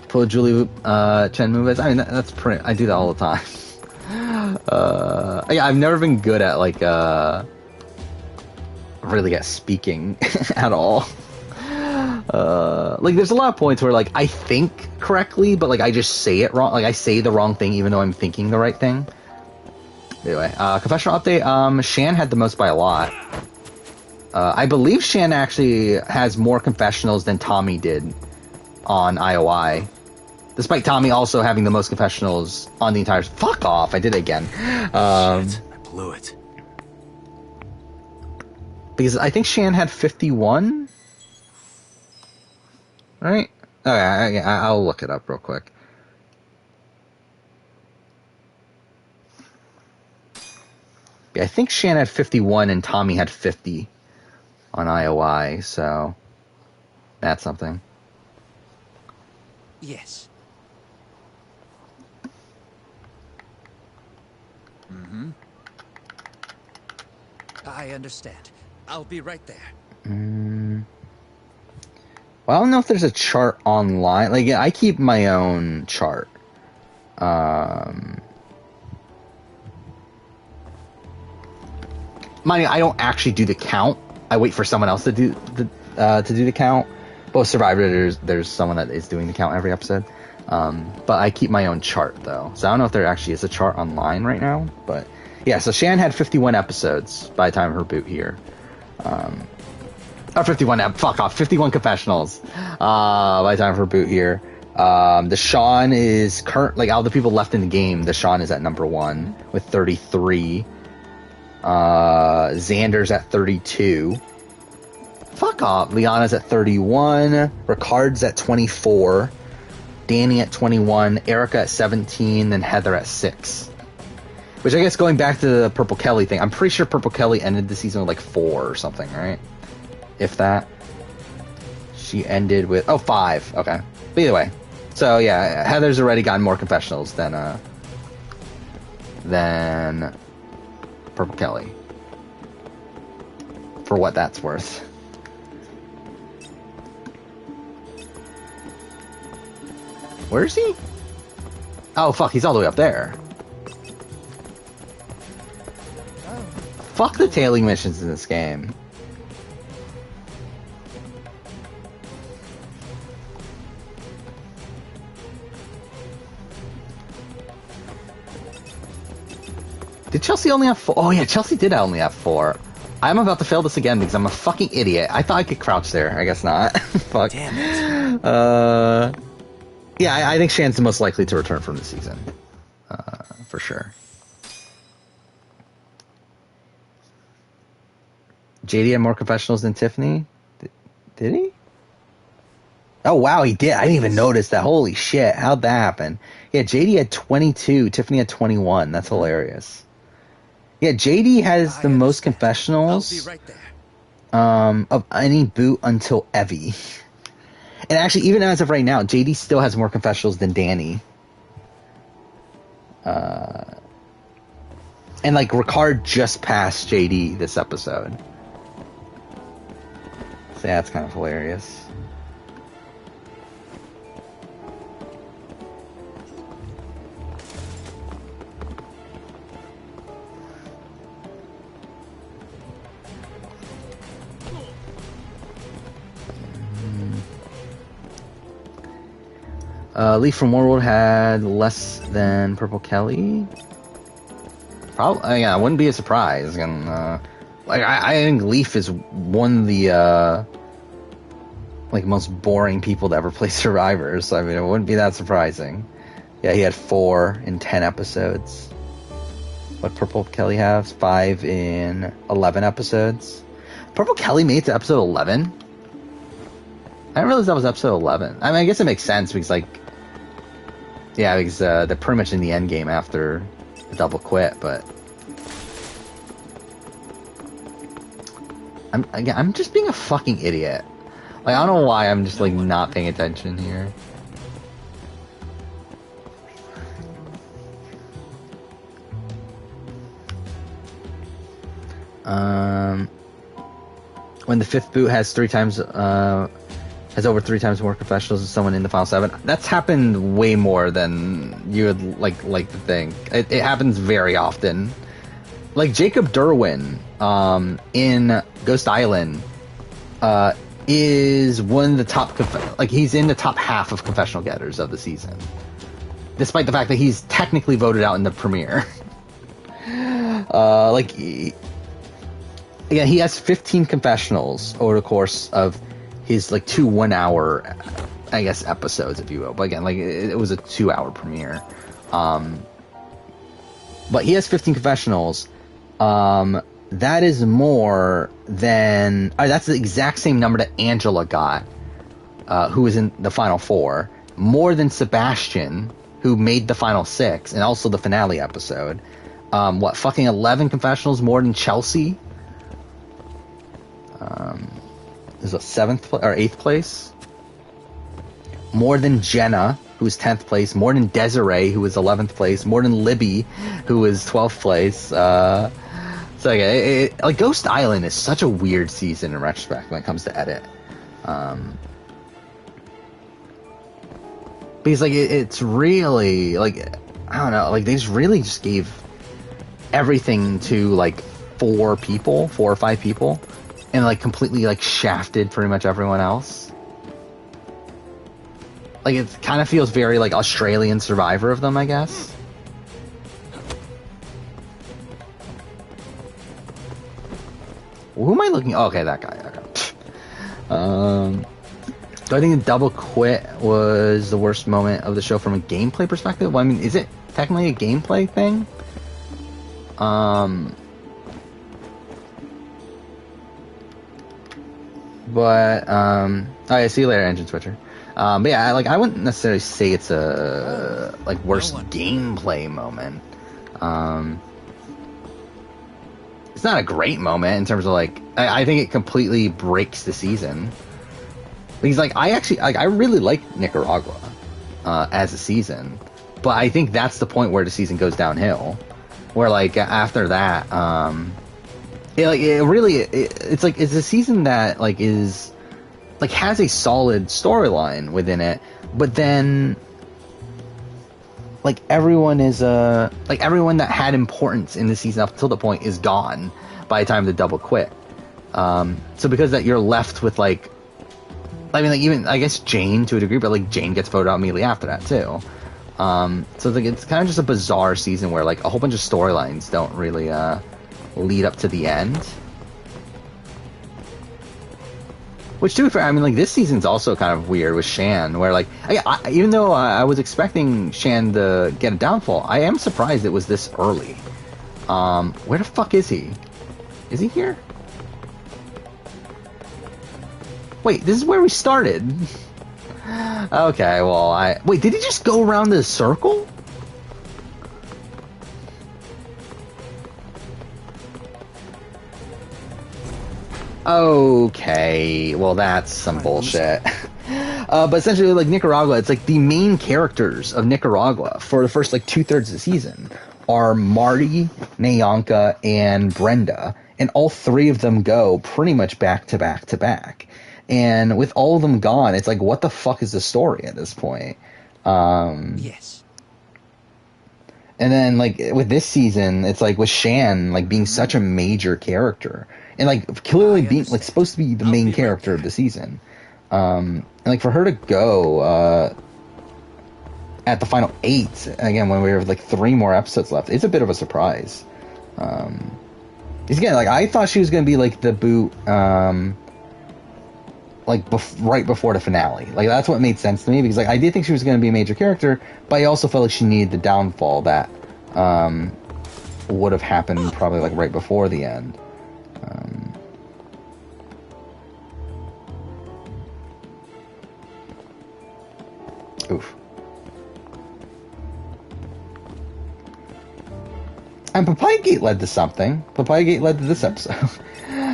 Speaker 1: Pull Julie Chen moves. I mean, that's pretty... I do that all the time. Yeah, I've never been good at, like, really at speaking at all. Like, there's a lot of points where, like, I think correctly, but, like, I just say it wrong. Like, I say the wrong thing even though I'm thinking the right thing. Anyway, confessional update. Shan had the most by a lot. I believe Shan actually has more confessionals than Tommy did on IOI. Despite Tommy also having the most confessionals on the entire... Fuck off! I did it again.
Speaker 9: Shit, I blew it.
Speaker 1: Because I think Shan had 51? Right? Okay, I'll look it up real quick. Yeah, I think Shan had 51 and Tommy had 50 on IOI, so that's something.
Speaker 3: Yes. I understand. I'll be right there.
Speaker 1: Well, I don't know if there's a chart online. Like, I keep my own chart. Mind you, I don't actually do the count. I wait for someone else to do the count. Both Survivor, there's someone that is doing the count every episode. But I keep my own chart though, so I don't know if there actually is a chart online right now. But yeah, so Shan had 51 episodes by the time of her boot here. 51 confessionals by the time of her boot here. The Sean is out of the people left in the game, the Sean is at number 1 with 33. Xander's at 32. Fuck off. Liana's at 31. Ricard's at 24. Danny at 21. Erica at 17. And Heather at 6. Which I guess going back to the Purple Kelly thing, I'm pretty sure Purple Kelly ended the season with like 4 or something, right? If that. She ended with 5. Okay. But either way. So yeah, Heather's already gotten more confessionals than Purple Kelly. For what that's worth. Where is he? Oh fuck, he's all the way up there. Fuck the tailing missions in this game. Did Chelsea only have 4? Oh yeah, Chelsea did only have 4. I'm about to fail this again because I'm a fucking idiot. I thought I could crouch there. I guess not. Fuck.
Speaker 9: Damn
Speaker 1: it. Yeah, I think Shan's the most likely to return from the season. For sure. JD had more confessionals than Tiffany? Did he? Oh wow, he did. I didn't even notice that. Holy shit, how'd that happen? Yeah, JD had 22, Tiffany had 21. That's hilarious. Yeah, JD has the most confessionals
Speaker 3: I'll be right there.
Speaker 1: Of any boot until Evie. And actually, even as of right now, JD still has more confessionals than Danny. And like Ricard just passed JD this episode. So yeah, that's kind of hilarious. Leaf from Warworld had less than Purple Kelly. Probably, yeah, it wouldn't be a surprise. And I think Leaf is one of the most boring people to ever play Survivor. So I mean, it wouldn't be that surprising. Yeah, he had 4 in 10 episodes. What Purple Kelly has? 5 in 11 episodes. Purple Kelly made it to episode 11. I didn't realize that was episode 11. I mean, I guess it makes sense because because they're pretty much in the end game after the double quit, but I'm just being a fucking idiot. Like, I don't know why I'm just not paying attention here. When the 5th boot has has over 3 times more confessionals than someone in the final 7. That's happened way more than you would like to think. It happens very often. Like Jacob Derwin in Ghost Island is one of the top he's in the top half of confessional getters of the season, despite the fact that he's technically voted out in the premiere. Again, he has 15 confessionals over the course of his 2 1-hour, I guess, episodes, if you will. But again, it was a 2-hour premiere. But he has 15 confessionals. That is more than that's the exact same number that Angela got, who was in the final 4. More than Sebastian, who made the final 6 and also the finale episode. 11 confessionals more than Chelsea? Is it 7th or 8th place? more than Jenna, who was 10th place, more than Desiree, who was 11th place, more than Libby, who was 12th place. So like Ghost Island is such a weird season in retrospect when it comes to edit. Because like it's really like, I don't know, like they just gave everything to like 4 or 5 people, and like completely like shafted pretty much everyone else. Like it kind of feels very like Australian Survivor of them, I guess. Who am I looking? Oh, okay, that guy. Okay. So I think the double quit was the worst moment of the show from a gameplay perspective. Well, I mean, is it technically a gameplay thing? I see you later, Engine Switcher. But yeah, like I wouldn't necessarily say it's a like worst gameplay moment. It's not a great moment in terms of like I think it completely breaks the season. Because like I really like Nicaragua as a season, but I think that's the point where the season goes downhill. Where like after that, it's a season that like is like has a solid storyline within it, but then like everyone that had importance in the season up until the point is gone by the time the double quit. So because that you're left with like, I mean, like even I guess Jane to a degree, but like Jane gets voted out immediately after that too. So like it's kind of just a bizarre season where like a whole bunch of storylines don't really lead up to the end. Which, to be fair, I mean, like this season's also kind of weird with Shan, where like even though I was expecting Shan to get a downfall, I am surprised it was this early. Where the fuck is he? Is he here? Wait, this is where we started. Okay, well, wait, did he just go around the circle? Okay, well, that's some bullshit. But essentially, like Nicaragua, it's like the main characters of Nicaragua for the first like 2/3 of the season are Marty, Nyanka, and Brenda, and all 3 of them go pretty much back to back to back. And with all of them gone, it's like, what the fuck is the story at this point?
Speaker 3: Yes.
Speaker 1: And then, like, with this season, it's like with Shan, like, being such a major character. And, like, clearly being, like, supposed to be the main character of the season. And, like, for her to go at the final 8, again, when we have, like, 3 more episodes left, it's a bit of a surprise. Because, again, like, I thought she was going to be, like, the boot, like right before the finale. Like that's what made sense to me, because like I did think she was going to be a major character, but I also felt like she needed the downfall that would have happened probably like right before the end. Oof. And Papaya Gate led to something. Papaya Gate led to this episode.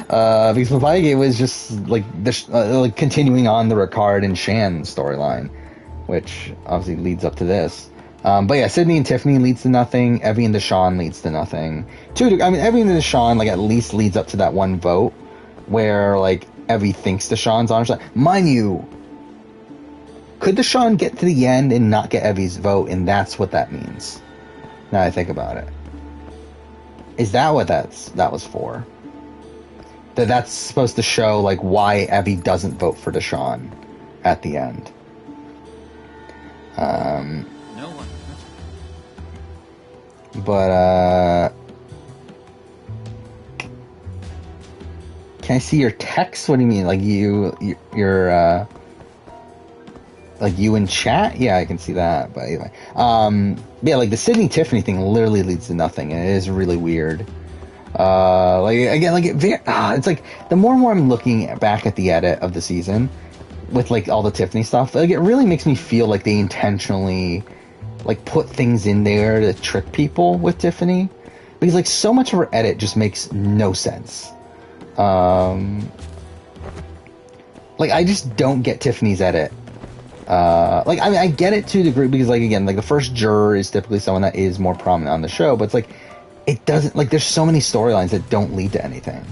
Speaker 1: Because Papaya Gate was just like like continuing on the Ricard and Shan storyline, which obviously leads up to this. But yeah, Sydney and Tiffany leads to nothing. Evie and Deshawn leads to nothing. I mean, Evie and Deshawn like at least leads up to that one vote where like Evie thinks Deshawn's on her side. Mind you, could Deshawn get to the end and not get Evie's vote, and that's what that means? Now I think about it. Is that what that was for? That's supposed to show like why Evie doesn't vote for Deshawn at the end.
Speaker 3: No one.
Speaker 1: But can I see your text? What do you mean? Like you're like you in chat? Yeah, I can see that. But anyway, yeah, like the Sydney Tiffany thing literally leads to nothing, and it is really weird. Like again, like it's like the more and more I'm looking back at the edit of the season with like all the Tiffany stuff, like it really makes me feel like they intentionally like put things in there to trick people with Tiffany, because like so much of her edit just makes no sense. Like I just don't get Tiffany's edit Like, I mean, I get it to a degree because, like, again, like the first juror is typically someone that is more prominent on the show, but it's like it doesn't, like, there's so many storylines that don't lead to anything.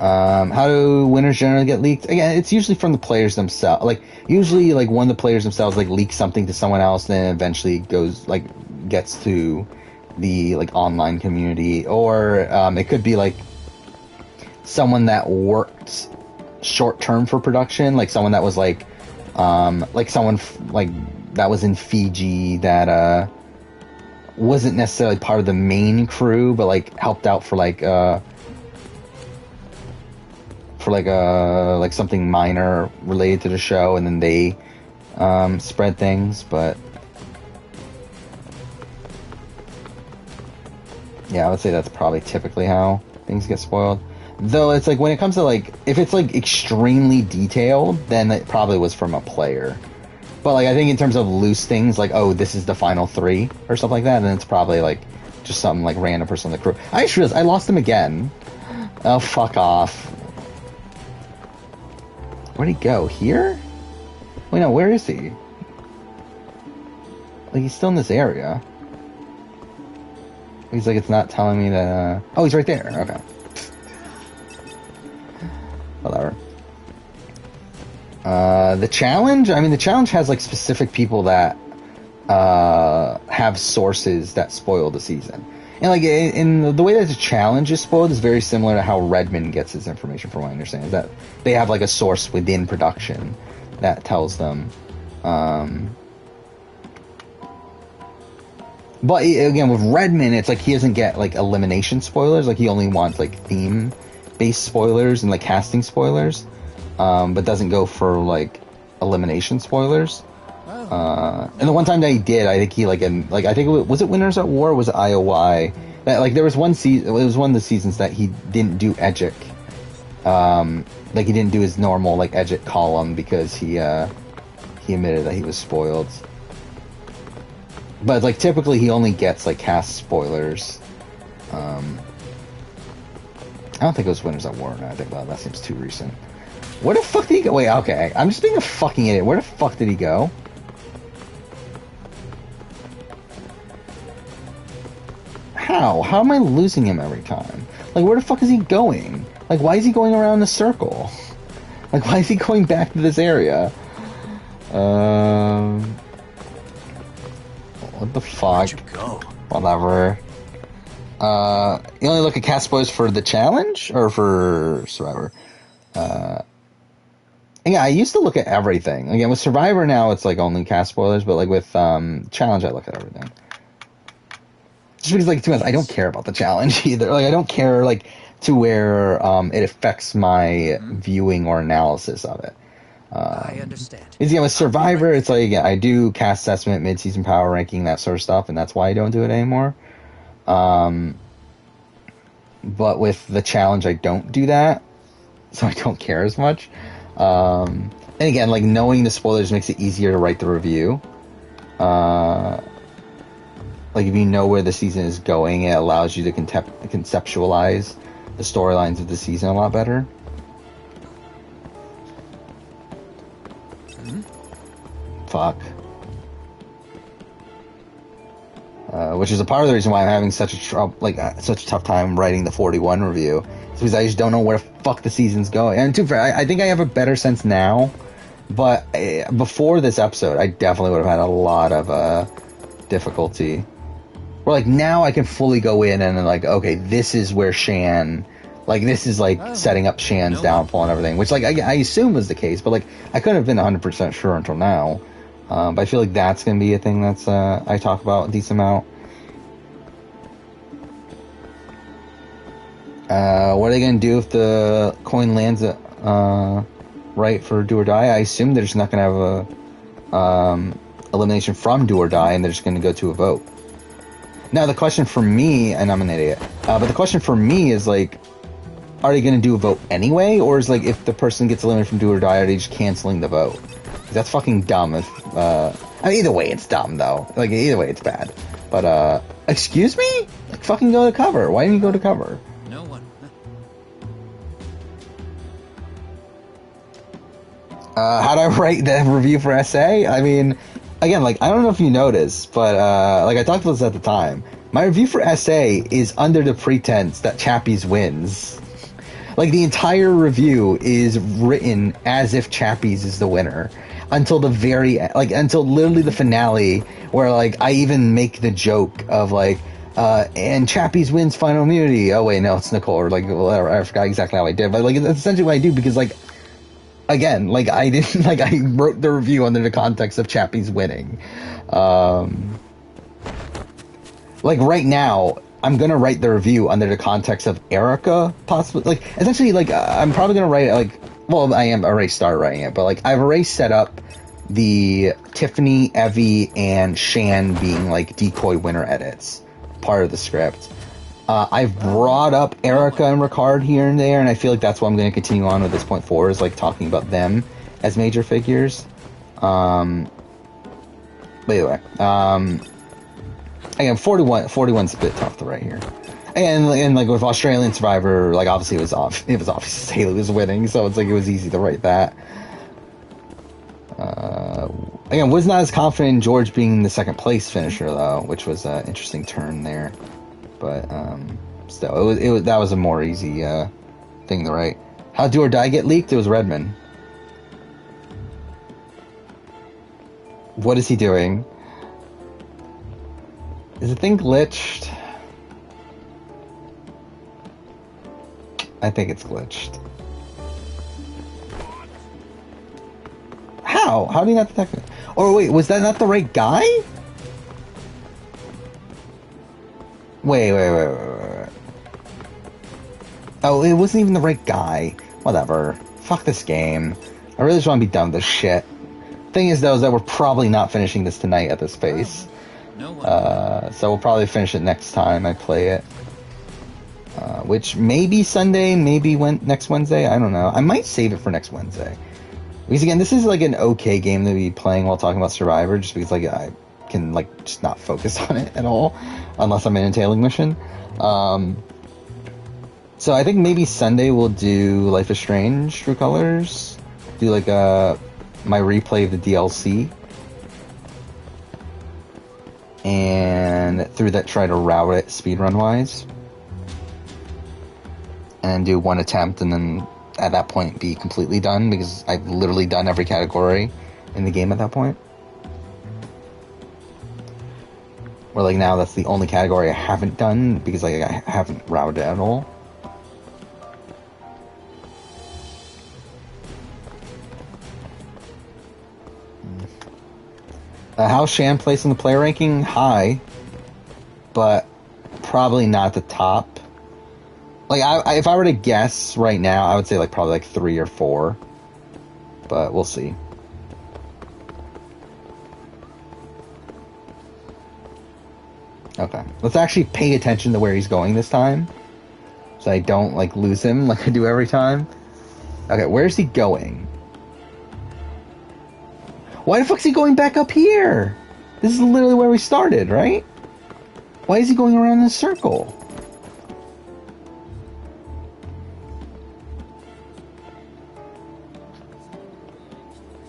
Speaker 1: How do winners generally get leaked? Again, it's usually from the players themselves. Like, usually, like, one of the players themselves, like, leaks something to someone else, then eventually goes, like, gets to the, like, online community. Or, it could be, like, someone that worked short-term for production, like, someone that was, like someone, like, that was in Fiji that, wasn't necessarily part of the main crew, but, like, helped out for, like, something minor related to the show, and then they spread things. But yeah, I would say that's probably typically how things get spoiled. Though it's like when it comes to, like, if it's like extremely detailed, then it probably was from a player. But like, I think in terms of loose things, like, oh, this is the final 3 or something like that, then it's probably like just some like random person on the crew. I just realized I lost him again. Oh, fuck off. Where'd he go? Here? Wait, no, where is he? Like, he's still in this area. He's like, it's not telling me that, oh, he's right there. Okay. Whatever. The challenge? I mean, the challenge has, like, specific people that, have sources that spoil the season. And, like, in the way that the challenge is spoiled is very similar to how Redmond gets his information, from what I understand. Is that they have, like, a source within production that tells them. But, again, with Redmond, it's like he doesn't get, like, elimination spoilers. Like, he only wants, like, theme-based spoilers and, like, casting spoilers. But doesn't go for, like, elimination spoilers. And the one time that he did, I think he, like, I think was it Winners at War or was it IOI? That, like, there was one season, it was one of the seasons that he didn't do Edgic. Like, he didn't do his normal, like, Edgic column because he admitted that he was spoiled. But, like, typically he only gets, like, cast spoilers. I don't think it was Winners at War now. I think, well, that seems too recent. Where the fuck did he go? Wait, okay, I'm just being a fucking idiot. Where the fuck did he go? How? How am I losing him every time? Like, where the fuck is he going? Like, why is he going around the circle? Like, why is he going back to this area? What the fuck?
Speaker 9: Where'd you go?
Speaker 1: Whatever. You only look at cast spoilers for the challenge? Or for Survivor? Yeah, I used to look at everything. Again, with Survivor now, it's, like, only cast spoilers, but, like, with challenge, I look at everything. Just because, like, to be honest, I don't care about the challenge either. Like, I don't care, like, to where it affects my viewing or analysis of it.
Speaker 3: I understand.
Speaker 1: Because, yeah, with Survivor, it's like, yeah, I do cast assessment, mid-season power ranking, that sort of stuff, and that's why I don't do it anymore. But with the challenge, I don't do that, so I don't care as much. And again, like, knowing the spoilers makes it easier to write the review. Like, if you know where the season is going, it allows you to conceptualize the storylines of the season a lot better. Fuck. Which is a part of the reason why I'm having such a tough time writing the 41 review. It's because I just don't know where the fuck the season's going. And to fair, I think I have a better sense now, but before this episode, I definitely would have had a lot of difficulty. Where, like, now I can fully go in and, like, okay, this is where Shan, like, this is, like, setting up Shan's downfall and everything, which, like, I assume was the case, but, like, I couldn't have been 100% sure until now. But I feel like that's going to be a thing that's, I talk about a decent amount. What are they going to do if the coin lands right for Do or Die? I assume they're just not going to have a elimination from Do or Die, and they're just going to go to a vote. Now, the question for me, and I'm an idiot, but the question for me is, like, are they going to do a vote anyway? Or is, like, if the person gets eliminated from Do or Die, are they just canceling the vote? That's fucking dumb. If I mean, either way, it's dumb, though. Like, either way, it's bad. But, excuse me? Like, fucking go to cover. Why didn't you go to cover?
Speaker 3: No one.
Speaker 1: How do I write the review for SA? I mean, again, like, I don't know if you noticed, but, like, I talked about this at the time. My review for SA is under the pretense that Chappies wins. Like, the entire review is written as if Chappies is the winner. Until the until literally the finale, where, like, I even make the joke of, like, and Chappies wins final immunity. Oh, wait, no, it's Nicole, or, like, whatever. I forgot exactly how I did, but, like, that's essentially what I do, because, like, again, like, I didn't, like, I wrote the review under the context of Chappies winning. Like, right now, I'm gonna write the review under the context of Erica, possibly. Like, essentially, like, I'm probably gonna write, like, well, I am already started writing it, but, like, I've already set up the Tiffany, Evie, and Shan being, like, decoy winner edits, part of the script. I've brought up Erica and Ricard here and there, and I feel like that's what I'm going to continue on with this point forward, is, like, talking about them as major figures. But anyway, again, 41's a bit tough to write here. And like, with Australian Survivor, like, obviously it was obvious Haley was winning, so it's like, it was easy to write that. Again, was not as confident in George being the second place finisher, though, which was an interesting turn there. But still, that was a more easy thing to write. How Do or Die get leaked? It was Redmond. What is he doing? Is the thing glitched? I think it's glitched. How? How do you not detect it? Or wait, was that not the right guy? Wait. Oh, it wasn't even the right guy. Whatever. Fuck this game. I really just want to be done with this shit. Thing is, though, is that we're probably not finishing this tonight at this pace. So we'll probably finish it next time I play it. Which maybe Sunday, maybe next Wednesday. I don't know. I might save it for next Wednesday. Because again, this is like an okay game to be playing while talking about Survivor, just because like I can like just not focus on it at all, unless I'm in a tailing mission. So I think maybe Sunday we'll do Life is Strange True Colors, do like my replay of the DLC, and through that try to route it speedrun wise, and do one attempt, and then at that point be completely done, because I've literally done every category in the game at that point. Where like now that's the only category I haven't done, because like I haven't routed at all. How's Shan placed in the player ranking? High, but probably not the top. Like, if I were to guess right now, I would say like probably like 3 or 4, but we'll see. Okay, let's actually pay attention to where he's going this time, so I don't like lose him like I do every time. Okay, where's he going? Why the fuck's he going back up here? This is literally where we started, right? Why is he going around in a circle?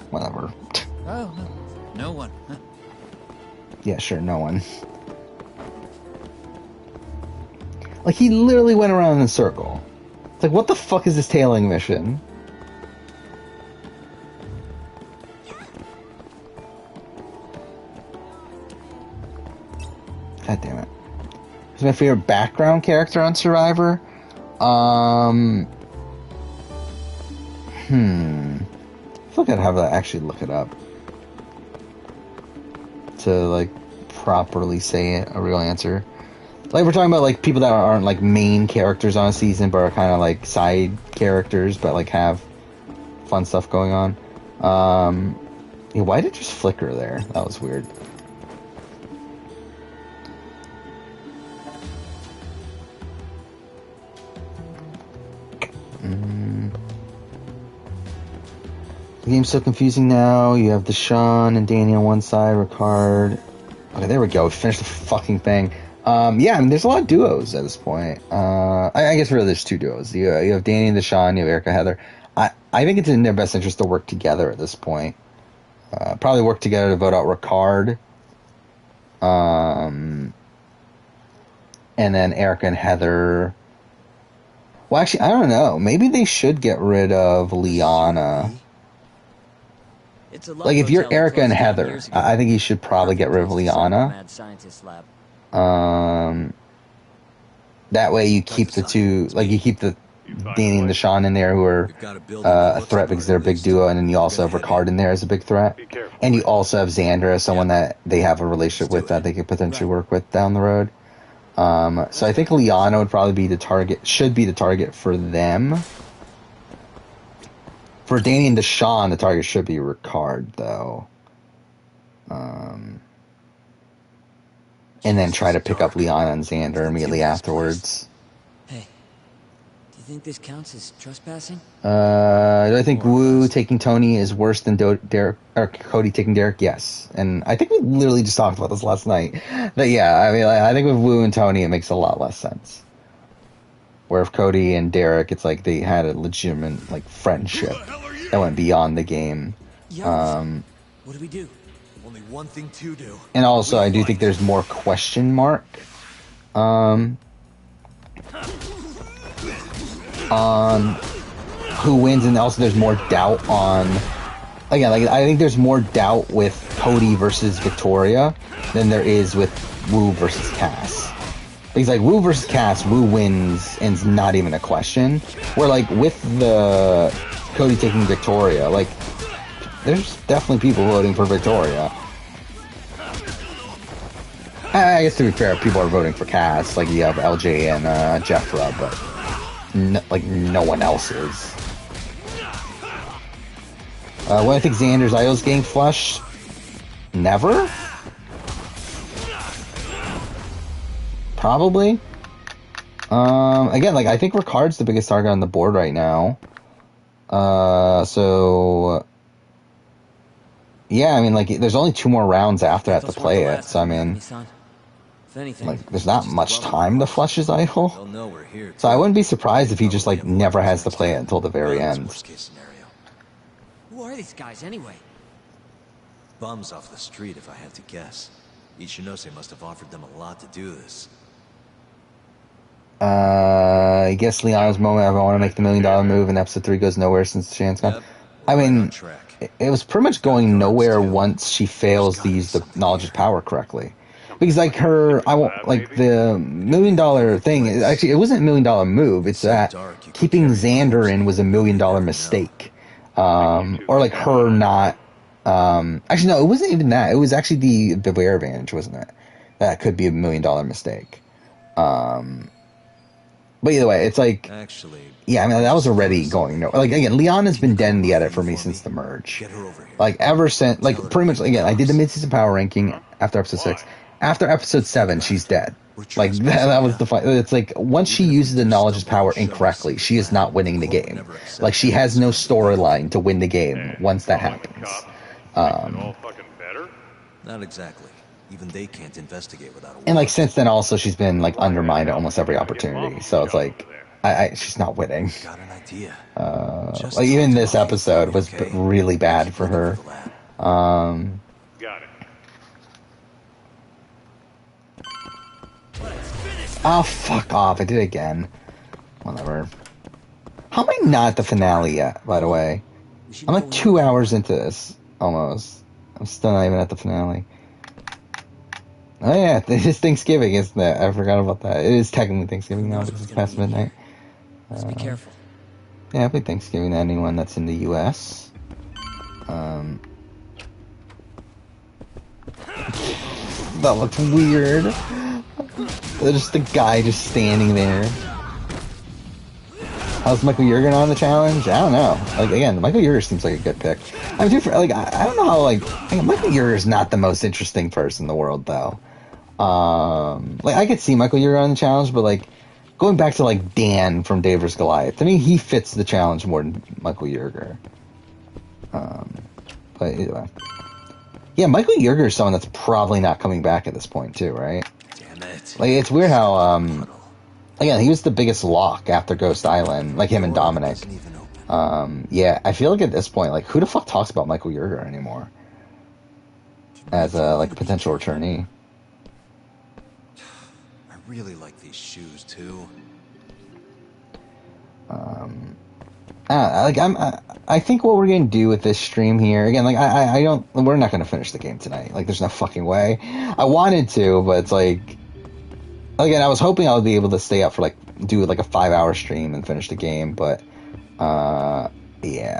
Speaker 1: Whatever.
Speaker 3: Oh, no one. Huh?
Speaker 1: Yeah, sure, no one. Like, he literally went around in a circle. It's like, what the fuck is this tailing mission? God damn it. Who's my favorite background character on Survivor? I feel like I'd have to actually look it up to, like, properly say it, a real answer. Like, we're talking about, like, people that aren't, like, main characters on a season, but are kind of, like, side characters, but, like, have fun stuff going on. Yeah, why did it just flicker there? That was weird. The game's so confusing now. You have Deshaun and Danny on one side, Ricard. Okay, there we go. We finished the fucking thing. Yeah, I mean, there's a lot of duos at this point. I guess really there's two duos. You have Danny and Deshawn, you have Erica Heather. I think it's in their best interest to work together at this point. Probably work together to vote out Ricard. And then Erica and Heather. Well, actually, I don't know. Maybe they should get rid of Liana. Like, if you're Erica and Heather, I think you should probably get rid of Liana. That way you keep the two, like, you keep the Danny and Deshawn in there, who are a threat because they're a big duo, and then you also have Ricard in there as a big threat. And you also have Xander as someone that they have a relationship with that they could potentially work with down the road. So I think Liana would probably be the target, should be the target for them. For Danny and Deshawn, the target should be Ricard, though. And then try to pick up Liana and Xander immediately afterwards.
Speaker 11: Hey, do you think this counts as trespassing?
Speaker 1: I think Wu taking Tony is worse than Derek, or Cody taking Derek. Yes, and I think we literally just talked about this last night. But yeah, I mean, I think with Wu and Tony, it makes a lot less sense. Where if Cody and Derek, it's like they had a legitimate like friendship that went beyond the game.
Speaker 11: What do we do? Only one thing to do.
Speaker 1: And also, I do think there's more question mark on who wins, and also there's more doubt on. Again, like I think there's more doubt with Cody versus Victoria than there is with Wu versus Cass. Because like Wu versus Cass, Wu wins and it's not even a question. Where like with the Cody taking Victoria, like there's definitely people voting for Victoria. I guess to be fair, people are voting for Cass. Like you have LJ and Jeffra, but no one else is. When I think Xander's Idol's getting flushed, never. Probably. Again, like I think Ricard's the biggest target on the board right now. So yeah, I mean, like there's only 2 more rounds after that to play it. So I mean, like there's not much time to flush his idol. So I wouldn't be surprised if he just like never has to play it until the very end.
Speaker 11: Who are these guys anyway?
Speaker 4: Bums off the street, if I had to guess. Ichinose must have offered them a lot to do this.
Speaker 1: I guess Liana's moment. I want to make the $1 million move, and episode 3 goes nowhere since Shan's gone. I mean, it was pretty much going nowhere once she fails to use the knowledge of power correctly. Because like the $1 million thing. Actually, it wasn't a $1 million move. It's that keeping Xander in was a $1 million mistake, or like her not. Actually, no, it wasn't even that. It was actually the Beware advantage, wasn't it? That could be a $1 million mistake. But either way, it's like, yeah, I mean, that was already going nowhere. Like, again, Liana's been dead in the edit for me since the merge. Like, ever since, like, pretty much, again, I did the mid-season power ranking after episode 6. After episode 7, she's dead. Like, that was the fight. It's like, once she uses the knowledge's power incorrectly, she is not winning the game. Like, she has no storyline to win the game once that happens.
Speaker 4: Not exactly. Even they can't investigate without a warrant.
Speaker 1: And like since then, also she's been like undermined at almost every opportunity. So it's like, she's not winning.
Speaker 4: Got an idea.
Speaker 1: Like even this episode was really bad for her.
Speaker 12: Got it.
Speaker 1: Oh fuck off! I did it again. Whatever. How am I not at the finale yet? By the way, I'm like 2 hours into this almost. I'm still not even at the finale. Oh yeah, it is Thanksgiving, isn't it? I forgot about that. It is technically Thanksgiving now because it's past midnight.
Speaker 11: Be careful.
Speaker 1: Yeah, happy Thanksgiving to anyone that's in the U.S. That looks weird. Just the guy just standing there. How's Michael Yerger on the challenge? I don't know. Like again, Michael Yerger seems like a good pick. I mean, like I don't know how Michael Yerger is not the most interesting person in the world though. Like I could see Michael Yerger on the challenge, but like going back to like Dan from Dave vs Goliath, to me he fits the challenge more than Michael Yerger. But either way, yeah, Michael Yerger is someone that's probably not coming back at this point too, right? Like, it's weird how, again, he was the biggest lock after Ghost Island, like him and Dominic. Yeah, I feel like at this point, like, who the fuck talks about Michael Yerger anymore? As a, like, potential returnee.
Speaker 4: I really like these shoes, too.
Speaker 1: I think what we're gonna do with this stream here, again, like, we're not gonna finish the game tonight. Like, there's no fucking way. I wanted to, but it's like, again, I was hoping I would be able to stay up for, like, do, like, a 5-hour stream and finish the game, but, yeah,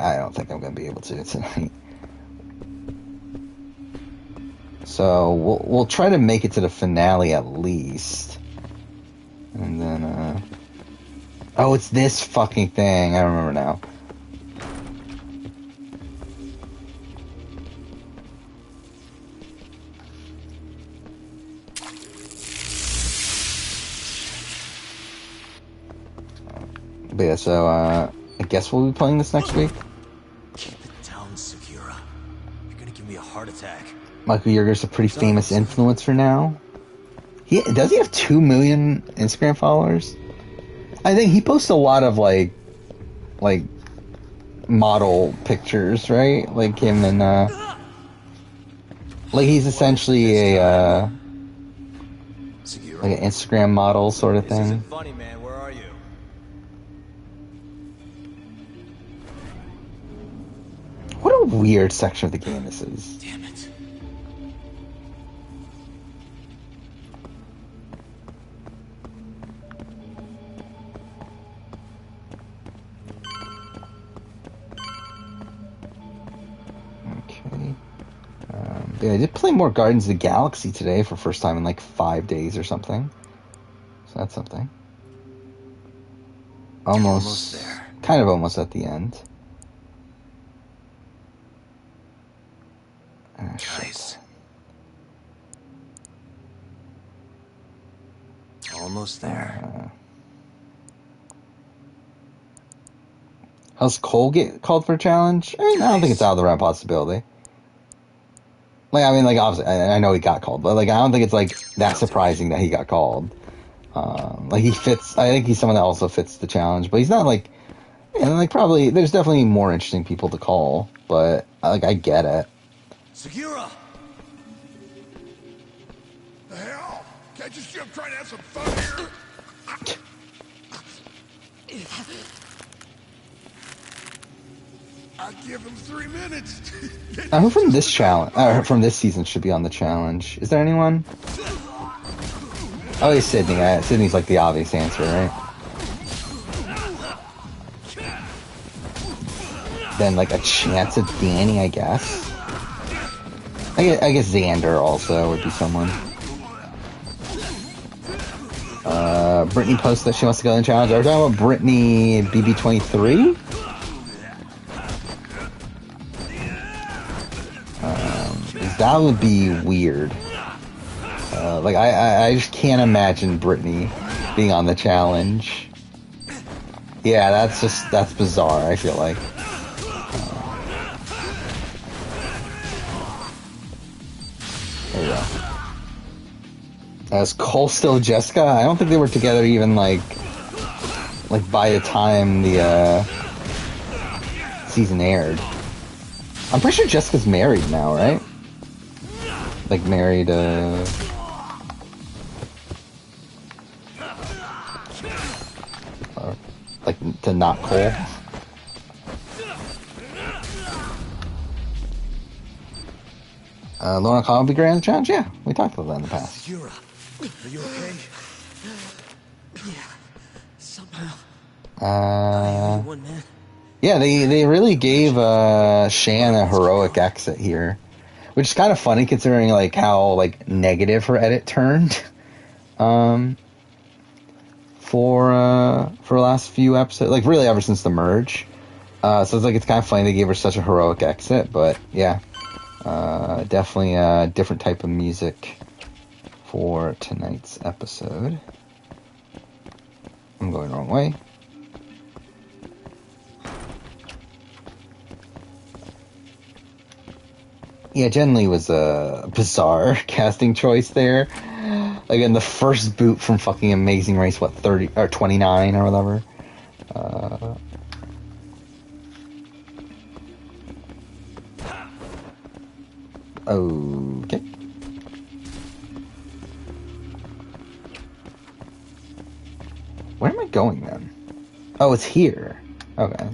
Speaker 1: I don't think I'm gonna be able to tonight. So, we'll try to make it to the finale at least. And then, oh, it's this fucking thing. I remember now. But yeah, so, I guess we'll be playing this next week.
Speaker 4: Keep it down, Segura. You're gonna give me a heart attack.
Speaker 1: Michael Yerger's a pretty famous influencer now. Does he have 2 million Instagram followers? I think he posts a lot of, like model pictures, right? Like him and, like he's essentially a, like an Instagram model sort of thing.
Speaker 4: This isn't funny, man. Where are you?
Speaker 1: What a weird section of the game this is.
Speaker 4: Damn it.
Speaker 1: Yeah, I did play more Guardians of the Galaxy today for first time in like 5 days or something. So that's something. Almost there. Kind of almost at the end.
Speaker 4: Guys. Almost there.
Speaker 1: How's Cole get called for a challenge? I mean, I don't think it's out of the realm of possibility. Like, I mean, like, obviously, I know he got called, but, like, I don't think it's, like, that surprising that he got called. Like, he fits, I think he's someone that also fits the challenge, but he's not, like, and, like, probably, there's definitely more interesting people to call, but, like, I get it.
Speaker 4: Segura!
Speaker 2: The hell? Can't you see I'm trying to have some fun here? I give him 3 minutes.
Speaker 1: Who from this challenge, from this season should be on the challenge? Is there anyone? Oh, it's Sydney. Sydney's like the obvious answer, right? Then like a chance at Danny, I guess. I guess Xander also would be someone. Brittany posted that she wants to go in the challenge. Are we talking about Brittany BB23? That would be weird. Like, I just can't imagine Brittany being on the challenge. Yeah, that's bizarre, I feel like. There we go. Is Cole still Jessica? I don't think they were together even, like by the time the, season aired. I'm pretty sure Jessica's married now, right? Like, married, like, to not Cole. Lorna Kyle will be great on the challenge? Yeah, we talked about that in the past.
Speaker 4: Yura, are you okay?
Speaker 3: Yeah, somehow.
Speaker 1: Yeah, they really gave Shan a heroic exit here. Which is kind of funny considering, like, how, like, negative her edit turned, for the last few episodes. Like, really ever since the merge. So it's like, it's kind of funny they gave her such a heroic exit, but, yeah. Definitely a different type of music for tonight's episode. I'm going the wrong way. Yeah, Jen Lee was a bizarre casting choice there. Like, Again, the first boot from fucking Amazing Race, what, 30 or 29 or whatever. Okay. Where am I going then? Oh, it's here. Okay.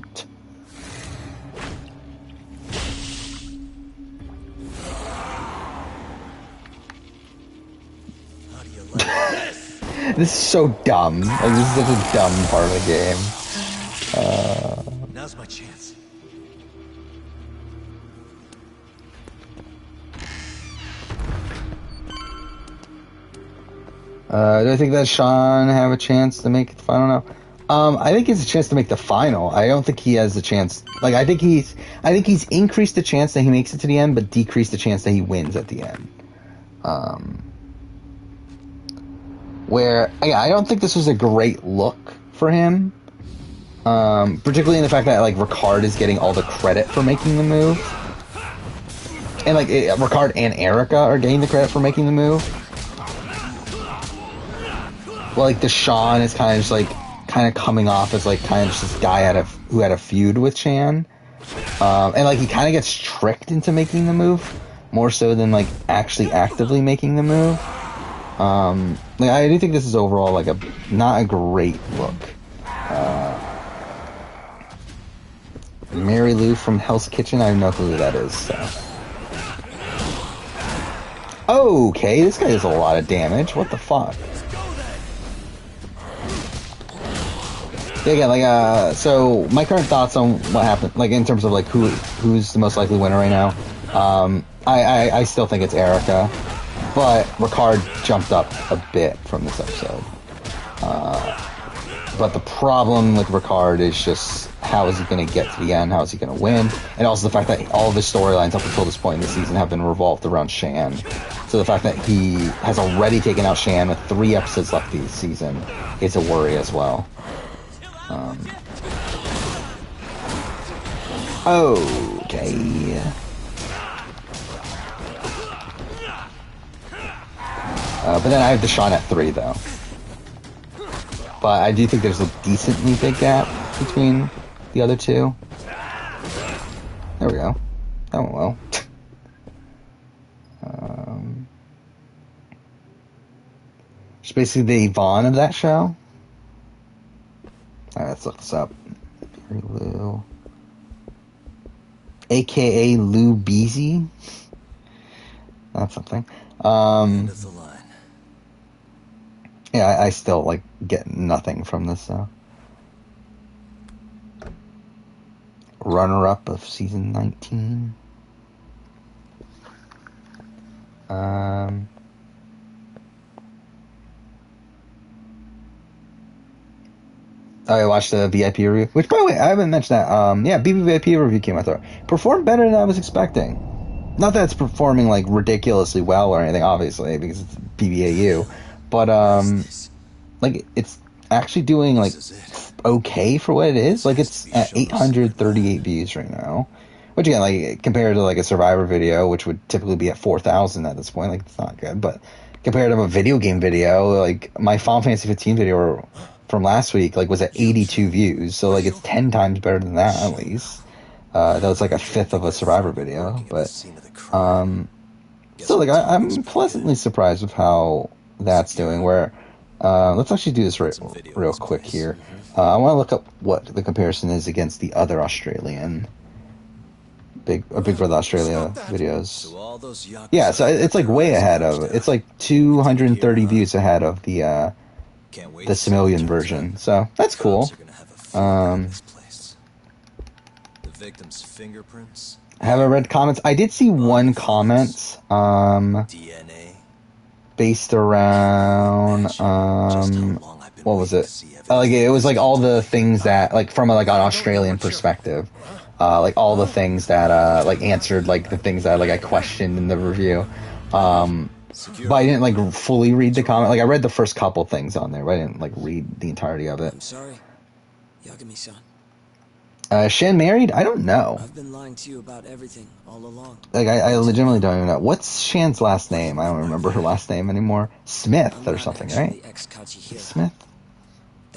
Speaker 1: This is so dumb. Like, this is such a dumb part of the game.
Speaker 4: Now's my chance.
Speaker 1: Do I think that Sean have a chance to make the final now? I think he has a chance to make the final. I don't think he has a chance. Like, I think he's increased the chance that he makes it to the end, but decreased the chance that he wins at the end. Where, yeah, I don't think this was a great look for him. Particularly in the fact that, like, Ricard is getting all the credit for making the move. And, like, Ricard and Erica are getting the credit for making the move. Well, like, Deshawn is kind of just, like, coming off as, like, kind of just this guy who had a feud with Shan. And, like, he kind of gets tricked into making the move, more so than, like, actually actively making the move. Like, I do think this is overall, like, not a great look. Mary Lou from Hell's Kitchen, I don't know who that is, so. Okay, this guy does a lot of damage. What the fuck? Yeah, again, like, so my current thoughts on what happened, like, in terms of, like, who's the most likely winner right now. I still think it's Erica, but Ricard jumped up a bit from this episode. But the problem with Ricard is just how is he going to get to the end? How is he going to win? And also the fact that all of his storylines up until this point in the season have been revolved around Shan. So the fact that he has already taken out Shan with 3 episodes left this season is a worry as well. Okay. But then I have Deshawn at 3, though. But I do think there's a decently big gap between the other two. There we go. That went well. It's basically the Yvonne of that show. Alright, let's look this up. Lou. AKA Lou Beezy. That's something. Yeah, I still, like, get nothing from this, though. Runner-up of season 19. I watched the VIP review, which, by the way, I haven't mentioned that. Yeah, BBVIP review came out there. Performed better than I was expecting. Not that it's performing, like, ridiculously well or anything, obviously, because it's BBAU. But, like, it's actually doing, like, okay for what it is. Like, it's at 838 views right now. Which, again, like, compared to, like, a Survivor video, which would typically be at 4,000 at this point, like, it's not good. But compared to a video game video, like, my Final Fantasy 15 video from last week, like, was at 82 views. So, like, it's 10 times better than that, at least. That was, like, a fifth of a Survivor video. But, so, like, I'm pleasantly surprised with how that's doing, where let's actually do this real quick here. I want to look up what the comparison is against the other Australian Big Brother Australia videos. Yeah, so it's like way ahead of it. It's like 230 views ahead of the Similian version, so that's cool.
Speaker 4: The victim's fingerprints.
Speaker 1: Have I read comments? I did see one comment
Speaker 4: DNA
Speaker 1: based around what was it? Like, it was like all the things that, like, from like an Australian perspective, like all the things that like answered, like, the things that, like, I questioned in the review. But I didn't, like, fully read the comment. Like, I read the first couple things on there, but I didn't, like, read the entirety of it.
Speaker 3: I'm sorry. Yagami-san.
Speaker 1: Shan married? I don't know.
Speaker 11: I've been lying to you about everything all along.
Speaker 1: Like, I legitimately don't even know. What's Shan's last name? I don't remember her last name anymore. Smith or something, right? Smith?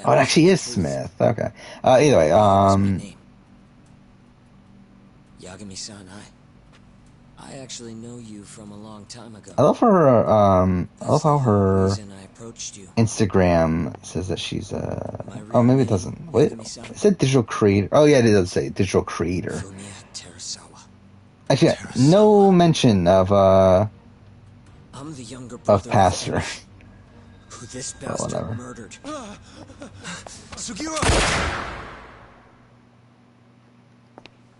Speaker 1: Oh, it actually is Smith. Okay. Either way,
Speaker 11: Yagami-san, I actually know you from a long time ago.
Speaker 1: I love her, I love how her Instagram says that she's oh, maybe it doesn't. Wait, it said digital creator. Oh, yeah, it does say digital creator. Actually, no mention of,
Speaker 11: I'm the younger brother
Speaker 1: Pastor.
Speaker 11: Who this bastard murdered.
Speaker 7: Sugiura!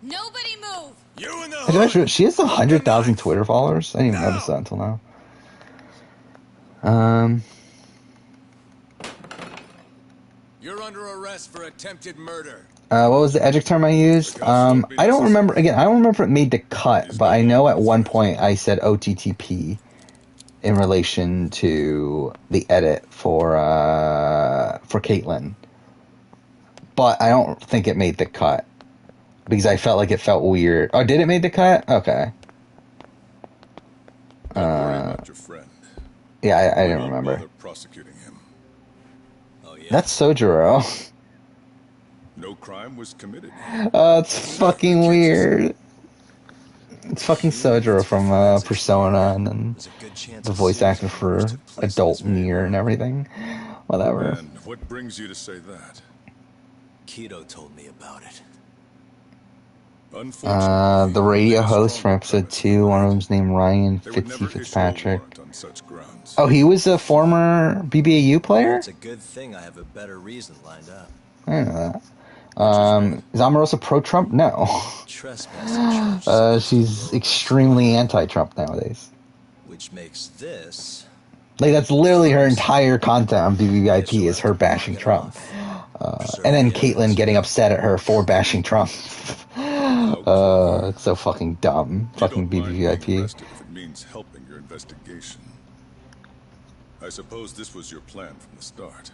Speaker 7: Nobody move!
Speaker 1: You in the she has 100,000 Twitter followers. I didn't even notice that until now.
Speaker 2: You're under arrest for attempted murder.
Speaker 1: What was the adjective term I used? I don't remember. Again, I don't remember if it made the cut, but I know at one point I said OTTP in relation to the edit for Caitlyn. But I don't think it made the cut. Because I felt like it felt weird. Oh, did it make the cut? Okay.
Speaker 2: About your friend.
Speaker 1: Yeah, I didn't remember.
Speaker 2: Prosecuting him.
Speaker 4: Oh, yeah.
Speaker 1: That's Sojiro.
Speaker 2: No crime was committed.
Speaker 1: Oh, it's fucking weird. It's fucking Sojiro from Persona, and then the voice actor for Adult Nier and everything. Whatever.
Speaker 2: And what brings you to say that?
Speaker 4: Kido told me about it.
Speaker 1: The radio host from episode 2, one of them's named Ryan Fitzpatrick. Oh, he was a former BBAU player?
Speaker 4: It's a good thing I have a better reason lined up.
Speaker 1: I didn't know that. Is Omarosa pro-Trump? No. She's extremely anti-Trump nowadays.
Speaker 4: Which makes this...
Speaker 1: Like, that's literally her entire content on BBVIP is her bashing Trump. And then Caitlyn getting upset at her for bashing Trump. It's so fucking dumb. Fucking BBVIP.
Speaker 2: If it means helping your investigation. I suppose this was your plan from the start.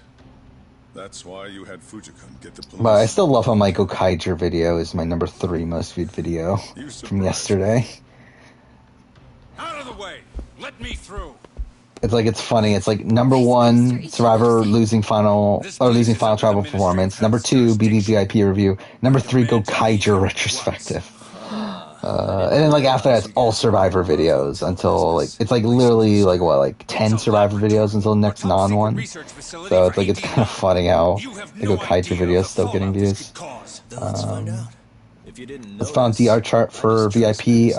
Speaker 2: That's why you had Fujikun get the police.
Speaker 1: But I still love how my Gokaiger video is my number 3 most viewed video from yesterday.
Speaker 2: Out of the way! Let me through!
Speaker 1: It's like, it's funny. It's like number 1, Survivor losing final tribal performance. Number 2, BBVIP review. Number 3, Gokaiger retrospective. And then like after that, it's all Survivor videos until like it's like literally like what, like 10 Survivor videos until the next non one. So it's like it's kind of funny how the Gokaiger videos still getting views. Let's find DR chart for VIP.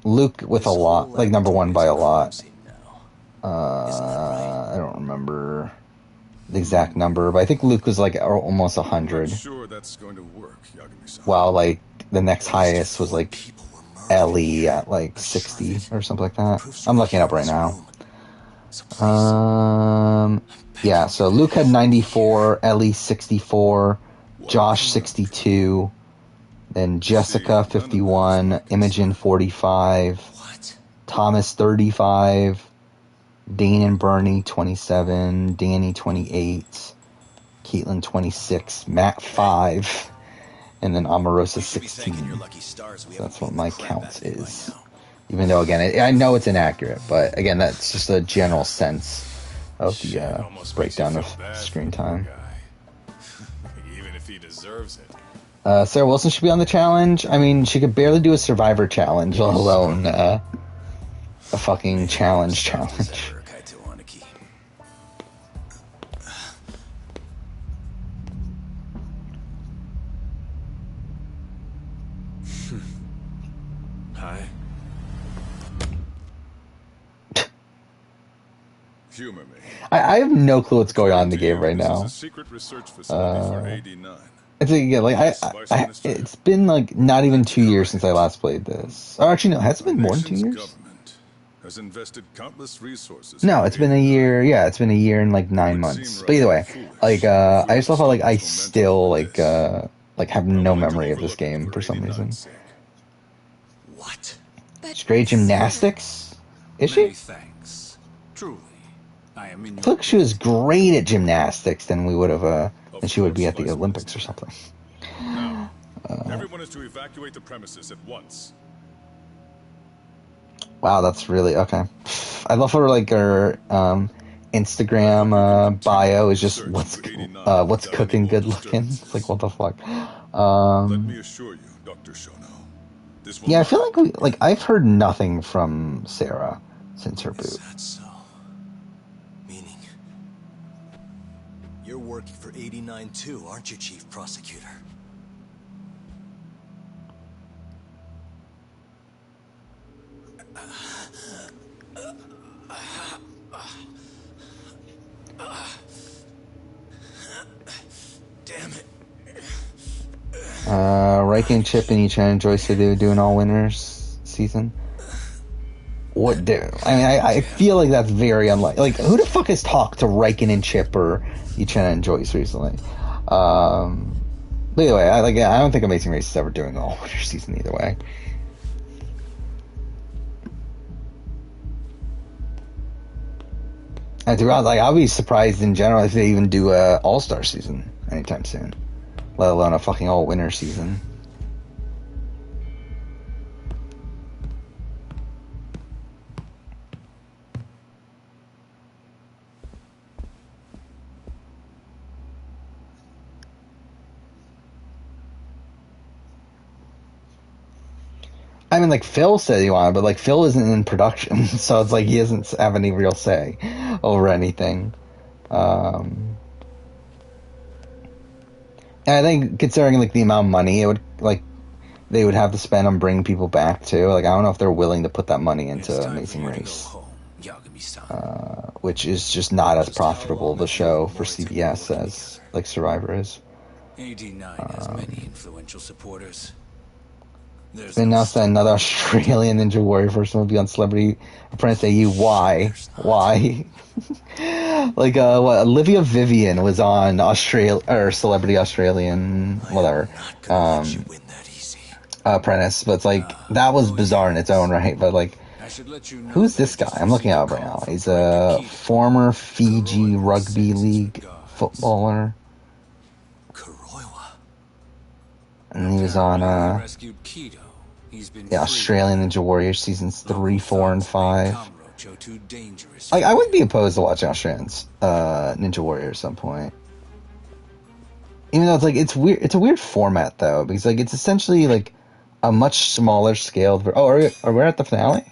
Speaker 1: Luke with a lot, like number 1 by a lot. I don't remember the exact number, but I think Luke was like almost 100. While like the next highest was like Ellie at like 60 or something like that. I'm looking it up right now. Yeah, so Luke had 94, Ellie 64, Josh 62, then Jessica 51, Imogen 45, Thomas 35, Dane and Bernie 27, Danny 28, Caitlyn 26, Matt 5, and then Omarosa 16. So that's what my count is. Even though, again, I know it's inaccurate, but again, that's just a general sense of the breakdown of screen time.
Speaker 2: Even if he deserves it.
Speaker 1: Sarah Wilson should be on the challenge. I mean, she could barely do a Survivor challenge, let alone a fucking challenge.
Speaker 2: Hi. Humor me.
Speaker 1: I have no clue what's going on in the game right now.
Speaker 2: It's a secret research facility for AD9.
Speaker 1: It's like, yeah, like it's been like not even 2 years since I last played this. Or actually, no, has it been more than 2 years?
Speaker 2: Has invested countless resources.
Speaker 1: No, it's been a year. Yeah, it's been a year and like 9 months. But either way, like I just love how like I still like have no memory of this game for some reason.
Speaker 4: What?
Speaker 1: She's great at gymnastics, is she?
Speaker 2: Thanks. Truly, I am in
Speaker 1: I feel like she was great at gymnastics, then we would have then she would be at the Olympics or something.
Speaker 12: Everyone is to evacuate the premises at once.
Speaker 1: Wow, that's really okay. I love her like her Instagram bio is just what's cooking good looking. It's like what the fuck.
Speaker 12: Let me assure you, Dr. Shono.
Speaker 1: Yeah, I feel like I've heard nothing from Sarah since her boot.
Speaker 4: Is that so? Meaning you're working for 89 too, aren't you, Chief Prosecutor? Damn it.
Speaker 1: Riken, Chip, and Ichan and Joyce said they were doing all winners season. What do? I mean, I feel like that's very unlikely. Like, who the fuck has talked to Riken and Chip or Ichan and Joyce recently? But either way, I don't think Amazing Race is ever doing all winner season either way. And to be honest, like, I'll be surprised in general if they even do a All-Star season anytime soon, let alone a fucking all-winner season. I mean, like, Phil said he wanted, but, like, Phil isn't in production, so it's like he doesn't have any real say over anything. And I think, considering, like, the amount of money it would, like, they would have to spend on bringing people back, too. Like, I don't know if they're willing to put that money into Amazing Race. Which is just not as profitable of a show for CBS as, like, Survivor is.
Speaker 3: 89 has many influential supporters.
Speaker 1: It's been announced that another Australian Ninja Warrior person will be on Celebrity Apprentice AU. Why? Why? Like, what? Olivia Vivian was on Celebrity Australian, whatever, Apprentice. But it's like, that was bizarre in its own right. But like, who's this guy? I'm looking at him right now. He's a former Fiji rugby league footballer. And he was on Australian Ninja Warrior seasons 3, 4, and 5. Like, I wouldn't be opposed to watching Australian Ninja Warrior at some point. Even though it's like it's weird. It's a weird format though, because like it's essentially like a much smaller scaled. Are we at the finale?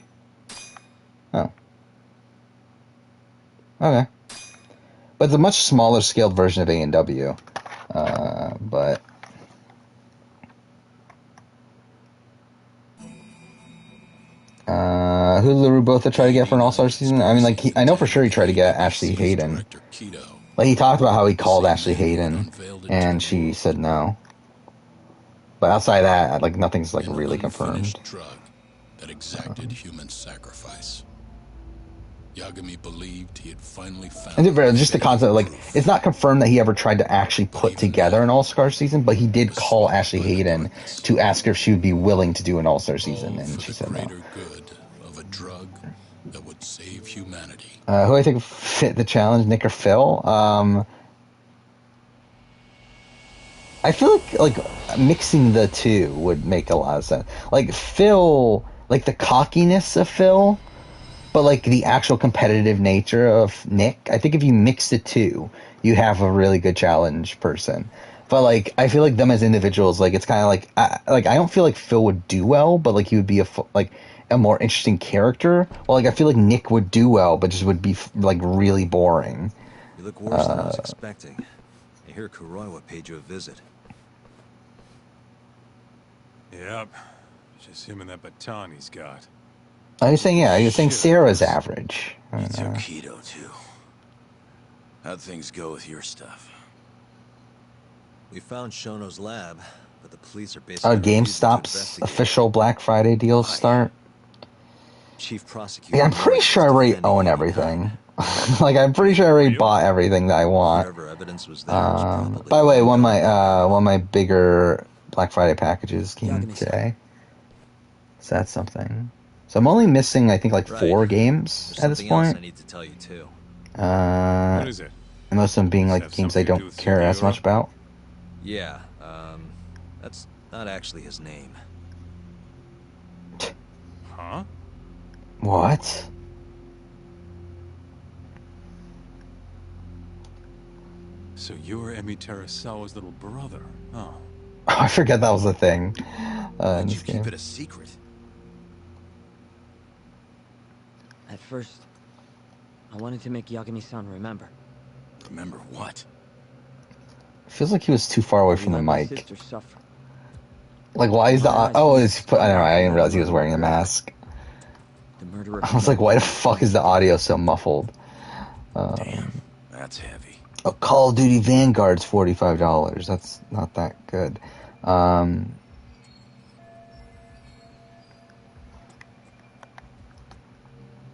Speaker 1: Oh, okay. But it's a much smaller scaled version of A&W. But. Who did LaRue try to get for an All-Star season? I mean, like, I know for sure he tried to get Ashley Hayden. Like, he talked about how he called Ashley Hayden, and she said no. But outside of that, like, nothing's, like, really confirmed.
Speaker 2: Drug that exacted human sacrifice. Yagami believed he had finally found...
Speaker 1: And just the concept, like, it's not confirmed that he ever tried to actually put together an All-Star season, but he did call Ashley Hayden to ask her if she would be willing to do an All-Star season, and she said no.
Speaker 2: Drug that would save humanity.
Speaker 1: Who I think fit the challenge, Nick or Phil? I feel like mixing the two would make a lot of sense. Like Phil, like the cockiness of Phil, but like the actual competitive nature of Nick. I think if you mix the two, you have a really good challenge person. But like, I feel like them as individuals, like it's kind of like I don't feel like Phil would do well, but like he would be a more interesting character. Well, like I feel like Nick would do well, but just would be like really boring.
Speaker 4: You look worse than I was expecting. I hear Kuroiwa paid you a visit.
Speaker 8: Yep, just him and that baton he's got.
Speaker 1: I was saying, he was saying Sarah's average.
Speaker 9: You took Keto too. How'd things go with your stuff?
Speaker 4: We found Shono's lab, but the police are basically...
Speaker 1: GameStop's official Black Friday deals start.
Speaker 4: Chief Prosecutor...
Speaker 1: Yeah, I'm pretty sure I already own everything. Like, I'm pretty sure I already bought everything that I want. By the way, one of my bigger Black Friday packages came today. So that's something. So I'm only missing, I think, like 4 games at this point.
Speaker 4: I need to tell you too.
Speaker 8: What is it?
Speaker 1: And most of them being like games I don't care as much about.
Speaker 4: Yeah, that's Not actually his name.
Speaker 8: Huh?
Speaker 1: What?
Speaker 8: So you're Emi Terasawa's little brother, huh?
Speaker 1: Oh, I forget that was a thing.
Speaker 9: Why'd you keep it a secret?
Speaker 11: At first, I wanted to make Yagami-san remember.
Speaker 9: Remember what?
Speaker 1: Feels like he was too far away from the
Speaker 11: My
Speaker 1: mic.
Speaker 11: sister suffered.
Speaker 1: Like, why is the... Oh, is he put... I don't know, I didn't realize he was wearing a mask.
Speaker 11: The murderer.
Speaker 1: I was like, why the fuck is the audio so muffled?
Speaker 9: Damn, that's heavy.
Speaker 1: Oh, Call of Duty Vanguard's $45. That's not that good.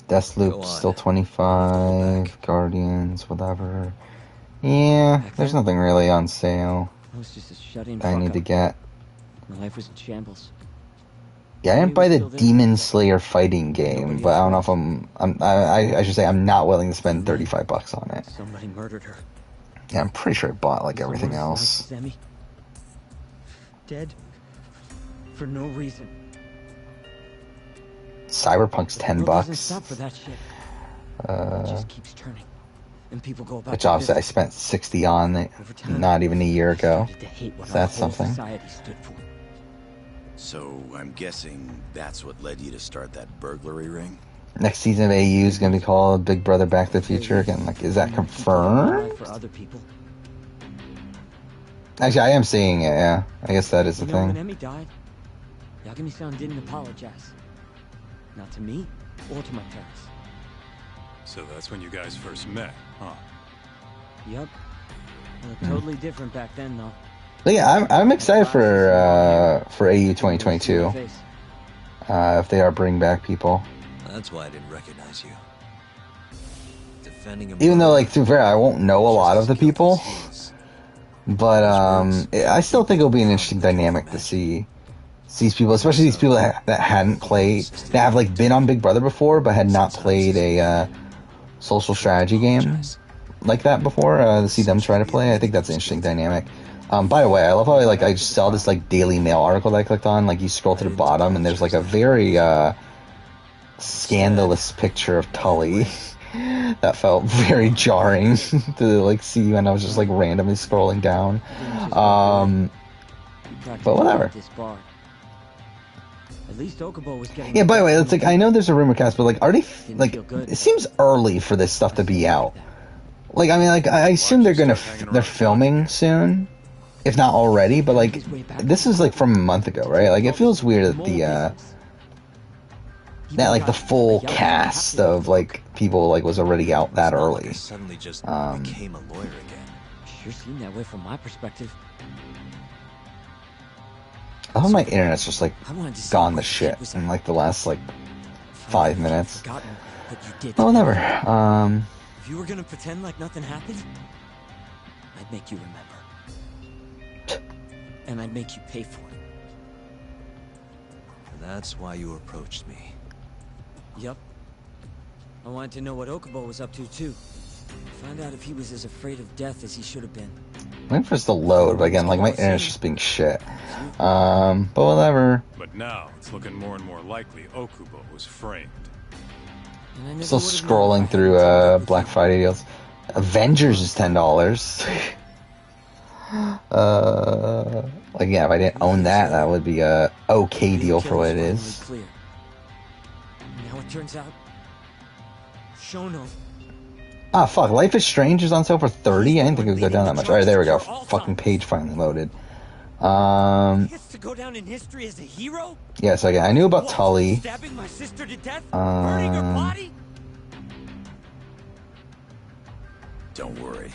Speaker 1: Deathloop still 25. Guardians, whatever. Yeah, there's nothing really on sale
Speaker 11: I was just a shut-in
Speaker 1: that I need to
Speaker 11: fuck-up.
Speaker 1: get.
Speaker 11: My life was in shambles.
Speaker 1: Yeah, I didn't buy the Demon Slayer fighting game, but I don't know if I should say I'm not willing to spend $35 on it.
Speaker 11: Somebody murdered her.
Speaker 1: Yeah, I'm pretty sure I bought like everything
Speaker 11: Someone
Speaker 1: else.
Speaker 11: sliced Emmy. Dead. For no reason.
Speaker 1: Cyberpunk's
Speaker 11: The world doesn't
Speaker 1: $10.
Speaker 11: stop for that shit. It just keeps turning. And people go about
Speaker 1: Which
Speaker 11: their
Speaker 1: obviously I
Speaker 11: business.
Speaker 1: spent 60 on it
Speaker 11: Over time,
Speaker 1: not even a year ago.
Speaker 11: started to hate what
Speaker 1: So
Speaker 11: our
Speaker 1: that's
Speaker 11: whole
Speaker 1: something.
Speaker 11: society stood for.
Speaker 9: So, I'm guessing that's what led you to start that burglary ring?
Speaker 1: Next season of AU is going to be called Big Brother Back to the Future again. Like, is that confirmed?
Speaker 11: For other people.
Speaker 1: Actually, I am seeing it, yeah. I guess that is the
Speaker 11: You know, when
Speaker 1: thing.
Speaker 11: Emmy died, Yagami-san didn't apologize. Not to me, or to my parents.
Speaker 8: So that's when you guys first met, huh?
Speaker 11: Yep. Looked totally different back then, though.
Speaker 1: But yeah, I'm excited for AU 2022. If they are bringing back people.
Speaker 4: That's why I didn't recognize you. Defending him.
Speaker 1: Even though, like, to be fair, I won't know a lot of the people. But I still think it'll be an interesting dynamic to see these people, especially these people that hadn't played, that have like been on Big Brother before, but had not played a social strategy game like that before. To see them try to play, I think that's an interesting dynamic. By the way, I love how I just saw this like Daily Mail article that I clicked on. Like you scroll to the bottom, and there's like a very scandalous picture of Tully. That felt very jarring to like see when I was just like randomly scrolling down. But whatever.
Speaker 11: At least Okubo was getting.
Speaker 1: Yeah. By the way, it's like I know there's a rumor cast, but like, are they like? It seems early for this stuff to be out. Like, I mean, like I assume they're filming soon, if not already. But like, this is like from a month ago, right? Like, it feels weird that the full cast of like people like was already out that early.
Speaker 4: Suddenly just became a lawyer again.
Speaker 11: Sure seemed that way from my perspective.
Speaker 1: I thought my internet's just like gone to shit in like the last like 5 minutes. Oh, whatever.
Speaker 11: If you were gonna pretend like nothing happened, I'd make you remember. And I'd make you pay for it.
Speaker 4: That's why you approached me.
Speaker 11: Yep. I wanted to know what Okubo was up to, too. Find out if he was as afraid of death as he should have been.
Speaker 1: I'm waiting for this to load, but again, like my internet's just being shit. But whatever.
Speaker 8: But now it's looking more and more likely Okubo was framed.
Speaker 1: Still scrolling through Black Friday deals. Avengers is $10. Like yeah, if I didn't own that, that would be a okay deal for what it is.
Speaker 11: Now it turns out, Shono.
Speaker 1: Ah, fuck. Life is Strange is on sale for $30. I didn't think it would go down that much. Alright, there we go. Fucking page finally loaded.
Speaker 11: He gets to go down in history as a hero?
Speaker 1: Yes, okay. I knew about Tully.
Speaker 11: Stabbing my sister to death? Burning her body?
Speaker 9: Don't worry.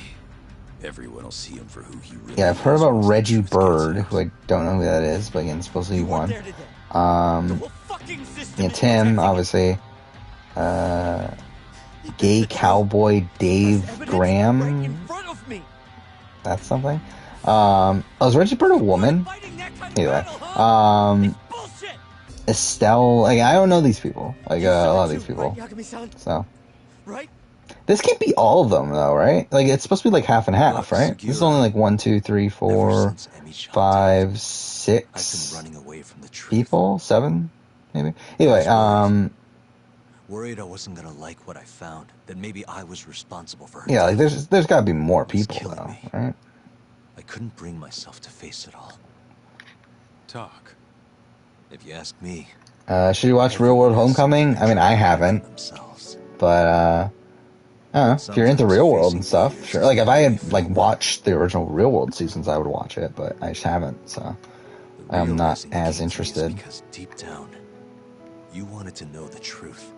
Speaker 9: Everyone will see him for who he really is.
Speaker 1: Yeah, I've heard about Reggie Bird, who I don't know who that is, but again, supposedly one. Yeah, Tim, obviously. Gay Cowboy Dave Graham. That's something. Is Reggie Bird a woman? Anyway. Estelle, like, I don't know these people. Like, a lot of these people. So. This can't be all of them, though, right? Like, it's supposed to be like half and half, right?
Speaker 4: Sugiura,
Speaker 1: This is only like 1, 2, 3, 4, 5, 6
Speaker 4: I've been running away from the truth.
Speaker 1: people? 7, maybe? Anyway,
Speaker 4: Worried I wasn't gonna like what I found. That maybe I was responsible for her.
Speaker 1: Yeah, like
Speaker 4: death.
Speaker 1: there's got to be more people,
Speaker 4: killing
Speaker 1: though,
Speaker 4: me.
Speaker 1: right?
Speaker 4: I couldn't bring myself to face it all.
Speaker 8: Talk.
Speaker 4: If you ask me.
Speaker 1: Should you watch Real World Homecoming? I mean, I haven't. But, I don't know. If you're into Real World and stuff, sure. Like, if I had, like, watched the original Real World seasons, I would watch it, but I just haven't, so I'm not as interested.
Speaker 4: Because deep down, you wanted to know the truth.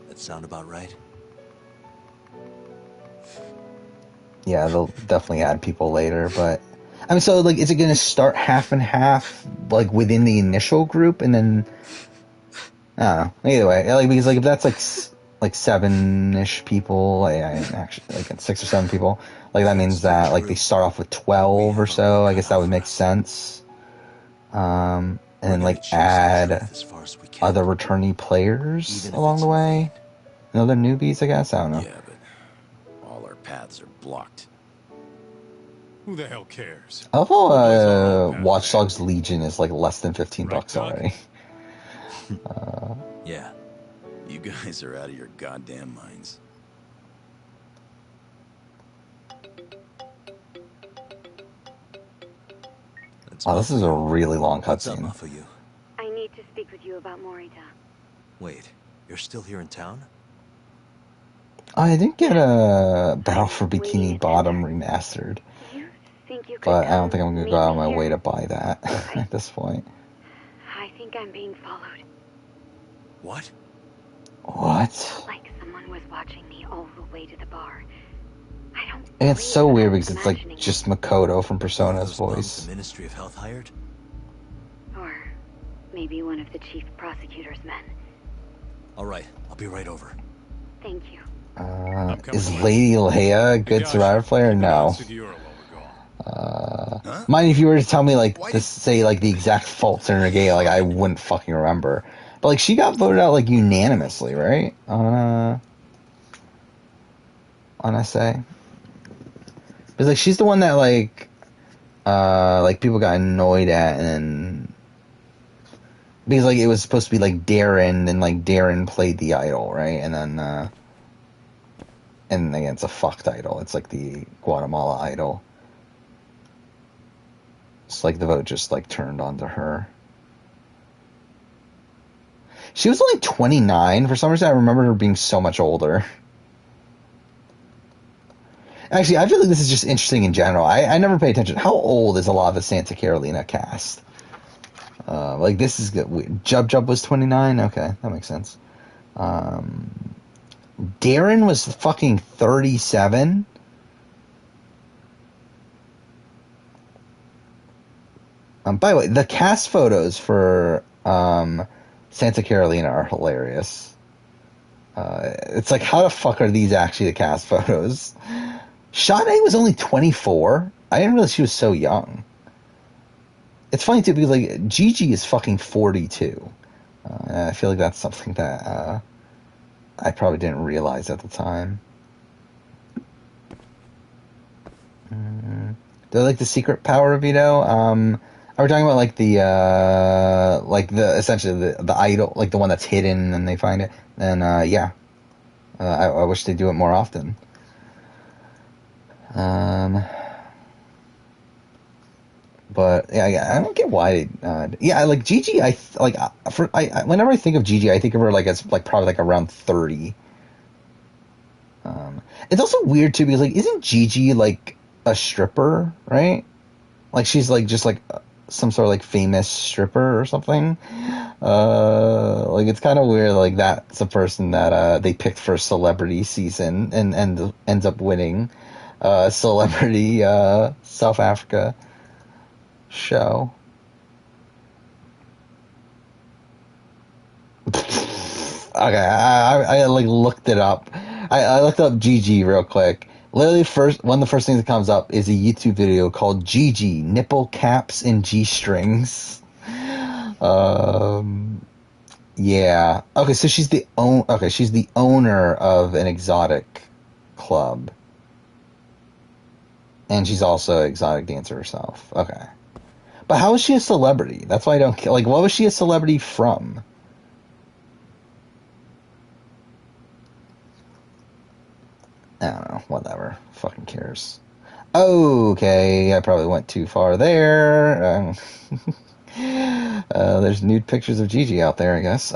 Speaker 4: That sound about right?
Speaker 1: Yeah, they'll definitely add people later, but I mean, so like, is it going to start half and half, like within the initial group, and then I don't know. Either way, like, because like if that's like 7-ish people, like actually like 6 or 7 people, like that means that like they start off with 12 or so. I guess that would make sense. And then like add other returnee players along the way, and other newbies, I guess. I don't know.
Speaker 9: Yeah, but all our paths are blocked.
Speaker 8: Who the hell cares?
Speaker 1: I love how Watch Dogs Legion is like less than $15 already.
Speaker 9: Yeah, you guys are out of your goddamn minds.
Speaker 1: Oh, this is a really long cutscene.
Speaker 13: I need to speak with you about Morita.
Speaker 4: Wait, you're still here in town?
Speaker 1: I didn't get a Battle for Bikini Bottom remastered, but I don't think I'm gonna go out of my way to buy that at this point.
Speaker 13: I think I'm being followed.
Speaker 4: What?
Speaker 1: What?
Speaker 13: Like someone was watching me all the way to the bar. I don't.
Speaker 1: And it's so weird because it's like just Makoto from Persona's voice.
Speaker 4: The Ministry of Health hired?
Speaker 13: Or maybe one of the chief prosecutor's men.
Speaker 4: All right, I'll be right over.
Speaker 13: Thank you.
Speaker 1: Is Lady Leia a good Survivor player? No. Mind if you were to tell me like this, say like the exact faults in her game, like I wouldn't fucking remember. But like she got voted out like unanimously, right? On SA. Because like she's the one that like people got annoyed at, and then because like it was supposed to be like Darren, and like Darren played the idol, right? And then and again, it's a fucked idol. It's like the Guatemala idol. It's like the vote just like turned onto her. She was only 29. For some reason, I remember her being so much older. Actually, I feel like this is just interesting in general. I never pay attention. How old is a lot of the Santa Carolina cast? Like this is good. Jub Jub was 29. Okay, that makes sense. Darren was fucking 37. By the way, the cast photos for Santa Carolina are hilarious. It's like, how the fuck are these actually the cast photos? Sade was only 24. I didn't realize she was so young. It's funny too because like Gigi is fucking 42. I feel like that's something that I probably didn't realize at the time. Do I like the secret power of Vito? Are we talking about like the essentially the idol, like the one that's hidden and they find it? Then yeah, I wish they'd do it more often. But yeah, I don't get why. Yeah, like Gigi. Whenever I think of Gigi, I think of her like as like probably like around 30. It's also weird too because like isn't Gigi like a stripper, right? Like she's like just like some sort of like famous stripper or something. Like it's kind of weird. Like that's a person that they picked for celebrity season and ends up winning celebrity South Africa show. Okay, I like looked it up. I looked up Gigi real quick. Literally, one of the first things that comes up is a YouTube video called Gigi Nipple Caps and G Strings. Yeah. Okay, so she's the owner of an exotic club. And she's also an exotic dancer herself. Okay. But how is she a celebrity? That's why I don't... Like, what was she a celebrity from? I don't know. Whatever. Fucking cares. Okay, I probably went too far there. There's nude pictures of Gigi out there, I guess.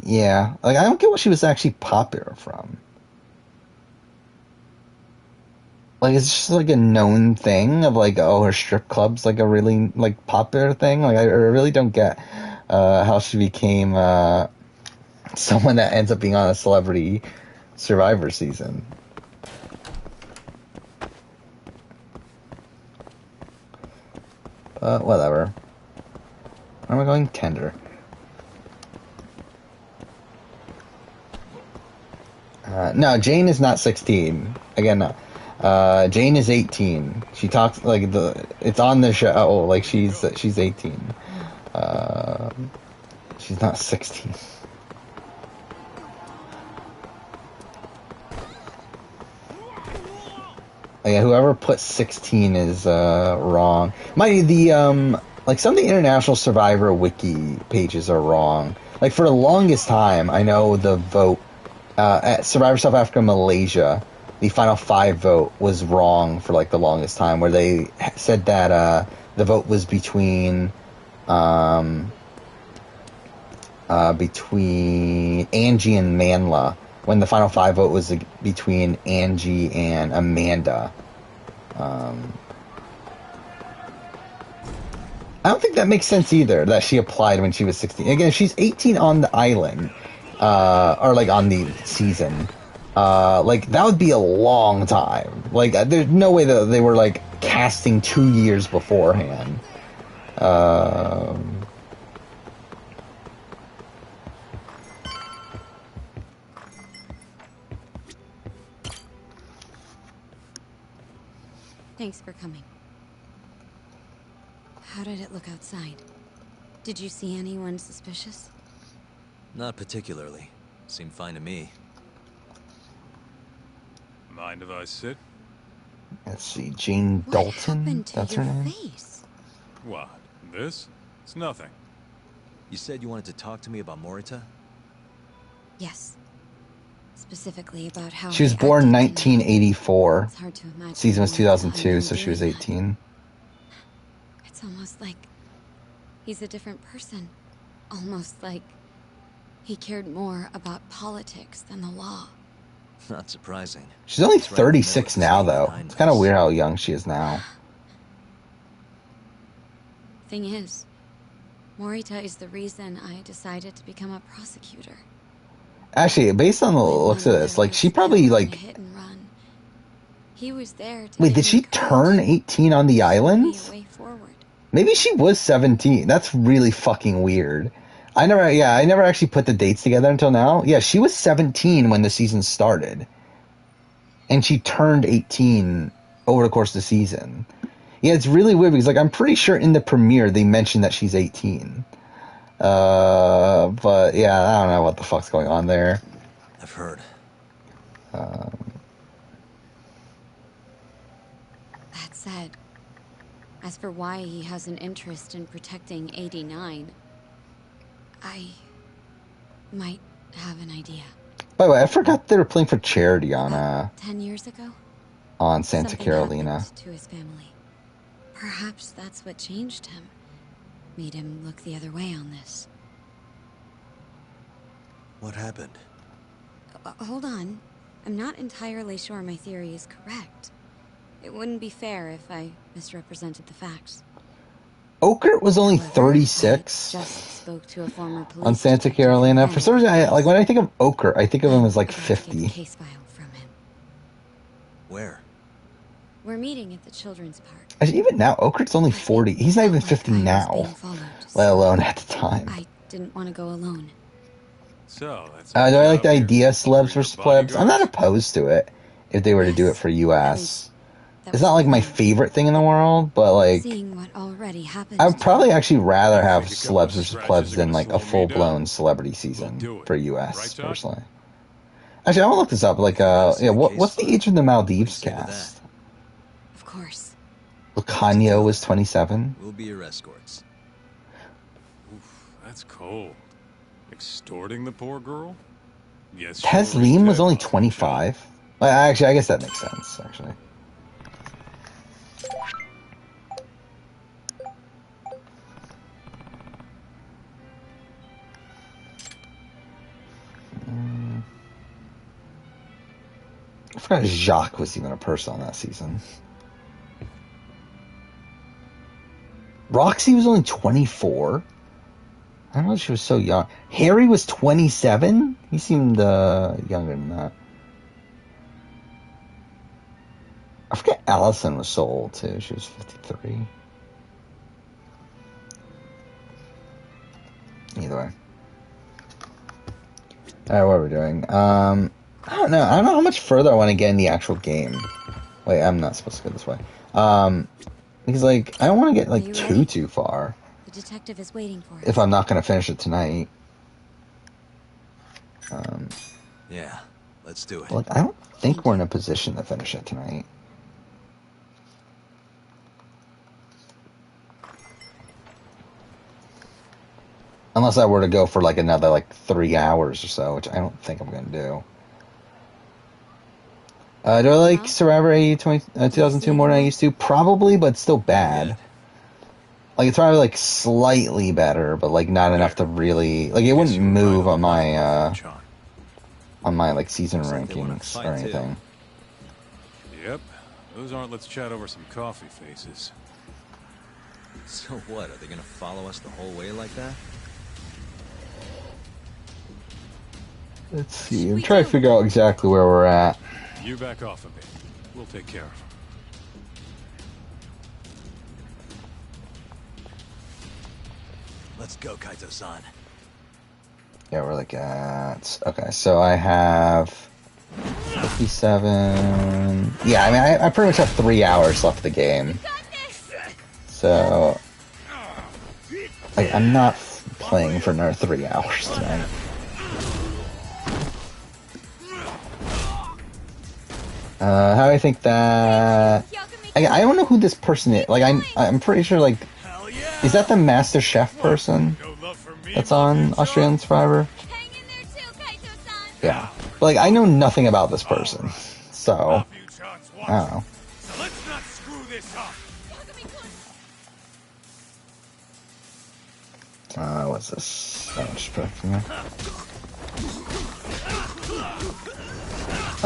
Speaker 1: Yeah. Like, I don't get what she was actually popular from. Like, it's just like a known thing of like, oh, her strip club's like a really like popular thing. Like, I really don't get how she became someone that ends up being on a Celebrity Survivor season. Whatever. Where am I going? Tender. No, Jane is not 16. Again, no. Jane is 18. She talks like it's on the show. Oh, like she's 18. She's not 16. Yeah, whoever put 16 is wrong. Like some of the International Survivor wiki pages are wrong. Like for the longest time, I know the vote at Survivor South Africa Malaysia, the final 5 vote was wrong for like the longest time, where they said that the vote was between Angie and Manla, when the final 5 vote was between Angie and Amanda. I don't think that makes sense either, that she applied when she was 16. Again, if she's 18 on the island, or like on the season, like that would be a long time. Like there's no way that they were like casting 2 years beforehand.
Speaker 13: Thanks for coming. How did it look outside? Did you see anyone suspicious?
Speaker 4: Not particularly. Seemed fine to me.
Speaker 8: Mind if I sit?
Speaker 1: Let's see, Jane Dalton? That's her name?
Speaker 13: Face?
Speaker 8: What? This? It's nothing.
Speaker 4: You said you wanted to talk to me about Morita?
Speaker 13: Yes. Specifically about how
Speaker 1: She was
Speaker 13: he
Speaker 1: born
Speaker 13: acted tonight.
Speaker 1: 1984.
Speaker 13: It's hard to imagine.
Speaker 1: Season was
Speaker 13: him
Speaker 1: 2002, so she was
Speaker 13: doing that.
Speaker 1: 18.
Speaker 13: It's almost like he's a different person. Almost like he cared more about politics than the law.
Speaker 4: Not surprising.
Speaker 1: She's only
Speaker 4: It's right in the middle
Speaker 1: 36
Speaker 4: of
Speaker 1: now,
Speaker 4: the
Speaker 1: though.
Speaker 4: behind
Speaker 1: It's kind of
Speaker 4: us.
Speaker 1: weird how young she is now.
Speaker 13: Thing is, Morita is the reason I decided to become a prosecutor.
Speaker 1: Actually, based on the looks of this, like, she probably, like...
Speaker 13: Hit and run. He was there to
Speaker 1: Wait,
Speaker 13: give
Speaker 1: did
Speaker 13: me
Speaker 1: she
Speaker 13: courage,
Speaker 1: turn 18 on the
Speaker 13: show me
Speaker 1: island?
Speaker 13: a way forward.
Speaker 1: Maybe she was 17. That's really fucking weird. I never actually put the dates together until now. Yeah, she was 17 when the season started. And she turned 18 over the course of the season. Yeah, it's really weird because, like, I'm pretty sure in the premiere they mentioned that she's 18. But yeah, I don't know what the fuck's going on there.
Speaker 4: I've heard.
Speaker 13: That said, as for why he has an interest in protecting 89, I might have an idea.
Speaker 1: By the way, I forgot they were playing for charity on
Speaker 13: 10 years ago,
Speaker 1: Santa
Speaker 13: something
Speaker 1: Carolina.
Speaker 13: happened to his family. Perhaps that's what changed him. Made him look the other way on this.
Speaker 4: What happened?
Speaker 13: Hold on. I'm not entirely sure my theory is correct. It wouldn't be fair if I misrepresented the facts.
Speaker 1: Oakert was only
Speaker 13: However,
Speaker 1: 36
Speaker 13: I just spoke to a former police
Speaker 1: on Santa
Speaker 13: detective
Speaker 1: Carolina.
Speaker 13: from
Speaker 1: For some reason, like when I think of Oakert, I think of him as like
Speaker 13: I'd like to get
Speaker 1: 50.
Speaker 13: the case file from him.
Speaker 4: Where?
Speaker 13: We're meeting at the children's park.
Speaker 1: Actually, even now, Oakert's only 40. He's not even 50
Speaker 13: I was
Speaker 1: now,
Speaker 13: being followed,
Speaker 1: let
Speaker 13: so
Speaker 1: alone at the time.
Speaker 13: I didn't want to go alone.
Speaker 8: So, that's
Speaker 1: Do I like the
Speaker 8: out here.
Speaker 1: idea, celebs
Speaker 8: You're
Speaker 1: versus plebs? I'm not
Speaker 8: bodyguards?
Speaker 1: opposed to it if they were to do it for US. it's not like my favorite thing in the world, but like
Speaker 13: seeing what already happened.
Speaker 1: I'd probably actually rather have Celebs vs. Plebs than like a full-blown celebrity season for US personally. Actually, I want to look this up. Like, yeah, what's the age of the Maldives cast?
Speaker 13: Of course.
Speaker 1: Lucanio was 27.
Speaker 4: We'll be your escorts.
Speaker 8: Oof, that's cold. Extorting the poor girl? Yes.
Speaker 1: Taslim was only 25. Well, actually, I guess that makes sense. Actually. I forgot Jacques was even a person on that season. Roxy was only 24. I don't know if she was so young. Harry was 27? He seemed younger than that. I forget Allison was so old too. She was 53. Either way. Alright, what are we doing? I don't know. I don't know how much further I want to get in the actual game. Wait, I'm not supposed to go this way. Because, like, I don't want to get, like, too far.
Speaker 13: The detective is waiting for us.
Speaker 1: If I'm not going to finish it tonight.
Speaker 4: Yeah, let's do it.
Speaker 1: Like, I don't think we're in a position to finish it tonight. Unless I were to go for, like, another, like, 3 hours or so, which I don't think I'm going to do. Do I like Survivor 2002 more than I used to? Probably, but still bad. Like, it's probably, like, slightly better, but, like, not enough to really... Like, it wouldn't move on my, like, season rankings or anything.
Speaker 8: Yep. Those aren't let's chat over some coffee faces.
Speaker 4: So what? Are they gonna follow us the whole way like that?
Speaker 1: Let's see. I'm trying to figure out exactly where we're at.
Speaker 8: You back off a bit. We'll take care of them.
Speaker 4: Let's go, Kaito-san.
Speaker 1: Yeah, we're like at... Okay, so I have 57... Yeah, I mean, I pretty much have 3 hours left of the game. So... Like, I'm not playing for another 3 hours tonight. How do I think that... I don't know who this person is. Like, I'm pretty sure, like... Is that the Master Chef person that's on Australian Survivor? Yeah. But, like, I know nothing about this person. So... I don't know.
Speaker 7: Let's not screw this up.
Speaker 1: What's this? Oh, just put it from there.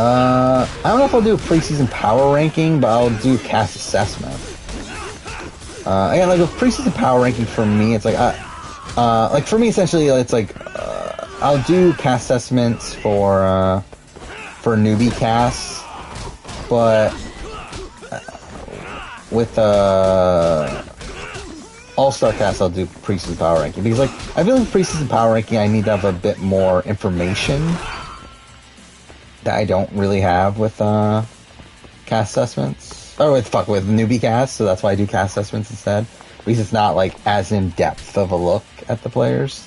Speaker 1: I don't know if I'll do a preseason power ranking, but I'll do cast assessment. Again, like with preseason power ranking for me, it's like, like for me essentially, it's like, I'll do cast assessments for newbie casts, but with all-star cast, I'll do preseason power ranking because, like, I feel like preseason power ranking, I need to have a bit more information that I don't really have with cast assessments. Or with newbie cast, so that's why I do cast assessments instead. Because it's not like as in depth of a look at the players.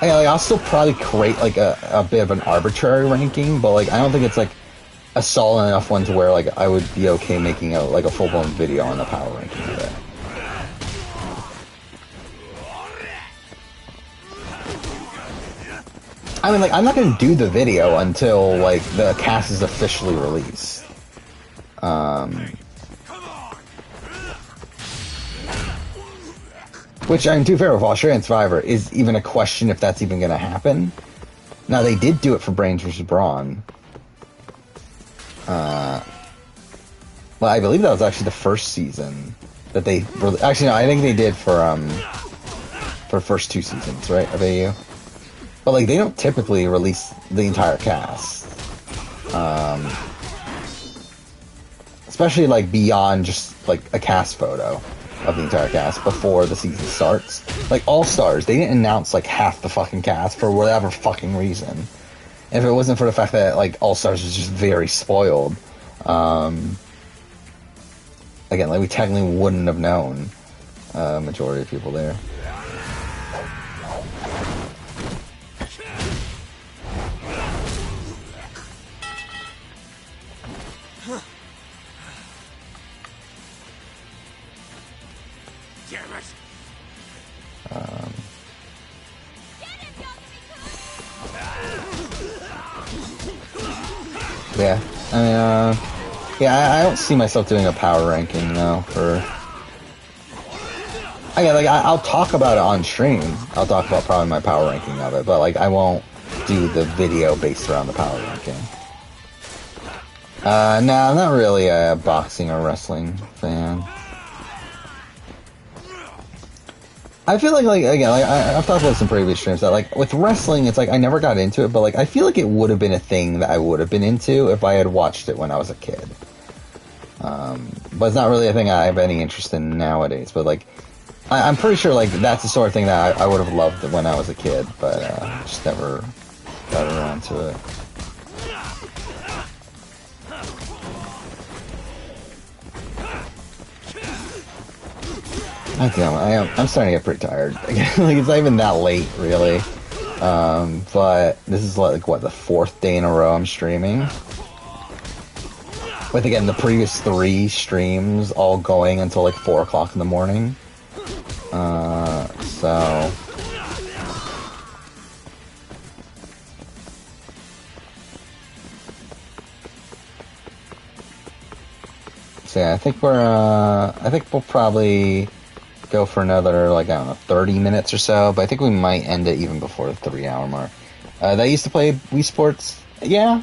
Speaker 1: Yeah, like, I'll still probably create like a bit of an arbitrary ranking, but like I don't think it's like a solid enough one to where like I would be okay making a full-blown video on the power ranking of it. I mean, like, I'm not going to do the video until, like, the cast is officially released. Which, I mean, to be fair with Australian Survivor, is even a question if that's even going to happen. Now, they did do it for Brains vs. Brawn. Well, I believe that was actually the first season that they... Actually, no, I think they did for first 2 seasons, right, of AU? But, like, they don't typically release the entire cast. Especially, like, beyond just, like, a cast photo. of the entire cast before the season starts. Like, All Stars, they didn't announce, like, half the fucking cast for whatever fucking reason. If it wasn't for the fact that, like, All Stars was just very spoiled, again, like, we technically wouldn't have known majority of people there. Yeah, I mean, yeah, I don't see myself doing a power ranking, though, for... Again, like, I'll talk about it on stream. I'll talk about probably my power ranking of it, but, like, I won't do the video based around the power ranking. No, I'm not really a boxing or wrestling fan. I feel like again, like, I've talked about this in previous streams, that, like, with wrestling, it's like, I never got into it, but, like, I feel like it would have been a thing that I would have been into if I had watched it when I was a kid. But it's not really a thing I have any interest in nowadays, but, like, I'm pretty sure, like, that's the sort of thing that I would have loved when I was a kid, but, just never got around to it. I'm starting to get pretty tired. Like, it's not even that late, really. But this is, like, what, the 4th day in a row I'm streaming? With, again, the previous 3 streams all going until, like, 4 o'clock in the morning. So... So, yeah, I think we'll probably go for another, like, I don't know, 30 minutes or so, but I think we might end it even before the 3-hour mark. They used to play Wii Sports? Yeah.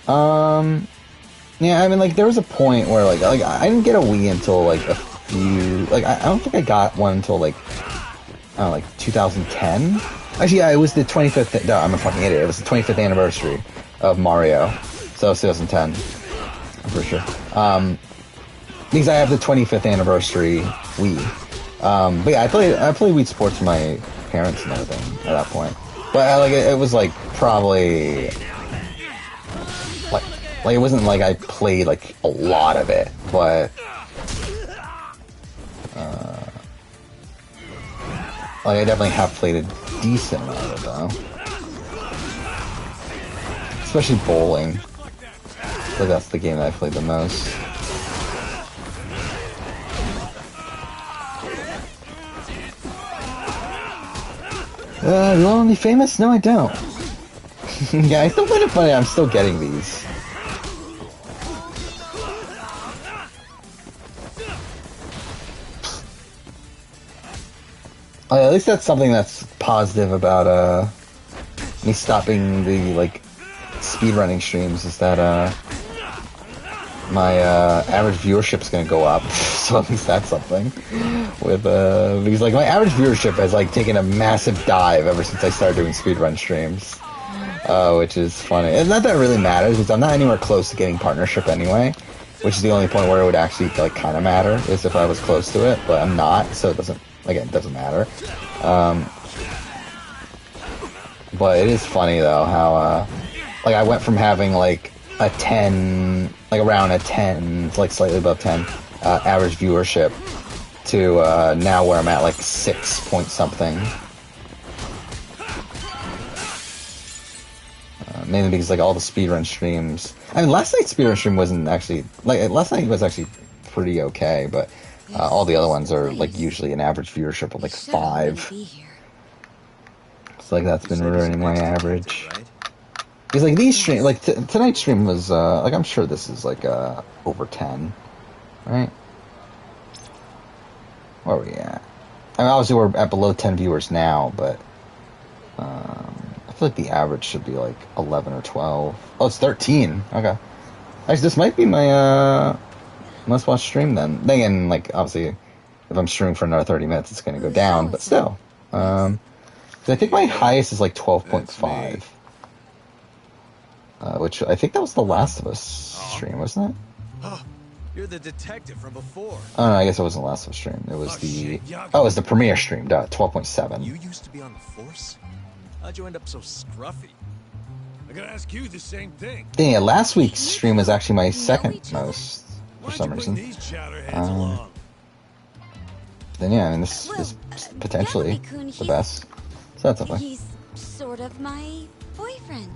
Speaker 1: Yeah, I mean, like, there was a point where, like, I didn't get a Wii until, like, a few, like, I don't think I got one until, like, I don't know, like, 2010? Actually, yeah, it was the 25th, no, I'm a fucking idiot, it was the 25th anniversary of Mario, so it was 2010, I'm pretty sure. Because I have the 25th anniversary Wii. But yeah, I played Wii Sports with my parents and everything at that point. But like, it was like probably like it wasn't like I played like a lot of it, but like I definitely have played a decent amount of it though. Especially bowling. I think that's the game that I played the most. You want to be famous? No, I don't. Yeah, I still find it funny. I'm still getting these. At least that's something that's positive about me stopping the like speedrunning streams. Is that my average viewership's gonna go up, so at least that's something. With because like my average viewership has like taken a massive dive ever since I started doing speedrun streams, which is funny. And not that it really matters, because I'm not anywhere close to getting partnership anyway, which is the only point where it would actually like kind of matter is if I was close to it, but I'm not, so it doesn't matter. But it is funny though how like I went from having like a 10, like around a 10, like slightly above 10 average viewership to now where I'm at like 6 point something. Mainly because like all the speedrun streams. I mean, last night's speedrun stream wasn't actually like last night was actually pretty okay, but all the other ones are like usually an average viewership of like 5. So like that's been ruining my average. Because like these streams, like tonight's stream was like I'm sure this is like over 10, right? Where are we at? I mean, obviously we're at below 10 viewers now, but I feel like the average should be like 11 or 12. Oh, it's 13. Okay. Actually, this might be my must watch stream then. Then again, like obviously, if I'm streaming for another 30 minutes, it's going to go down. But still, I think my highest is like 12.5. Which I think that was the Last of Us stream, wasn't it?
Speaker 4: You're the detective from before.
Speaker 14: Oh, no, I guess it wasn't the last stream. It was it was the premiere stream, 12.7.
Speaker 4: You used to be on the force? How'd you end up so scruffy?
Speaker 2: I gotta ask you the same thing.
Speaker 14: Dang, yeah, last week's stream was actually my second most for some reason. Then yeah, I mean this is potentially the best. So that's okay.
Speaker 13: He's sort of my boyfriend.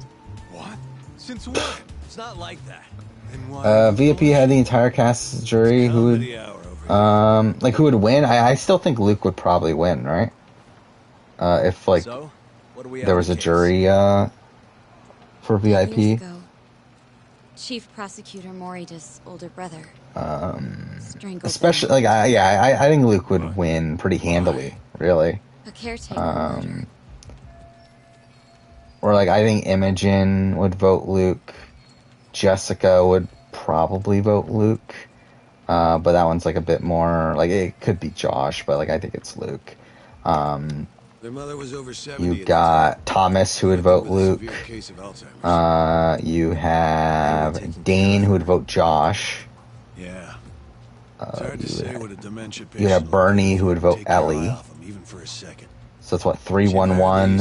Speaker 8: What? Since when?
Speaker 4: It's not like that.
Speaker 14: VIP had the entire cast as a jury. Who would like who would win? I still think Luke would probably win, right? If like there was a jury for VIP.
Speaker 13: Chief Prosecutor Morita's older brother.
Speaker 14: Especially like I think Luke would win pretty handily, really.
Speaker 13: A caretaker.
Speaker 14: Or like I think Imogen would vote Luke. Jessica would probably vote Luke. But that one's like a bit more like it could be Josh, but like I think it's Luke.
Speaker 2: Their mother was over 70.
Speaker 14: You got Thomas who would vote Luke. You have Dane who would vote Josh.
Speaker 2: Yeah. It's hard to say what a dementia patient.
Speaker 14: You have Bernie who would vote Ellie.
Speaker 2: Even for a second.
Speaker 14: So that's what 311.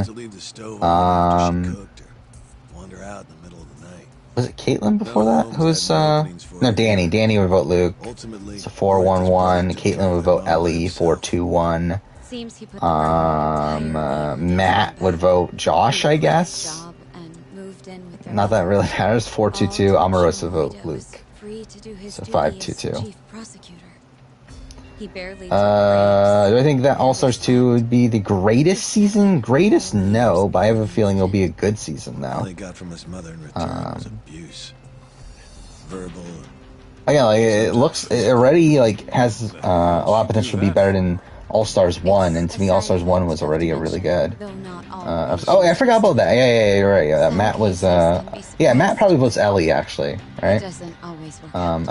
Speaker 2: Wander out in the middle of the night.
Speaker 14: Was it Caitlin before that? Who was no Danny. Danny would vote Luke. So 411. Caitlin would vote Ellie. 421. Matt would vote Josh, I guess. Not that really matters. 422. Omarosa would vote Luke. So 522. Do I think that All-Stars 2 would be the greatest season? Greatest? No, but I have a feeling it'll be a good season now.
Speaker 2: All he got from his mother in return was abuse. Verbal.
Speaker 14: Yeah, like it already like has a lot of potential to be better than All-Stars 1, and to me All-Stars 1 was already a really good. Oh, I forgot about that. Yeah, you're right. Yeah, Matt was Matt probably votes Ellie actually, right? I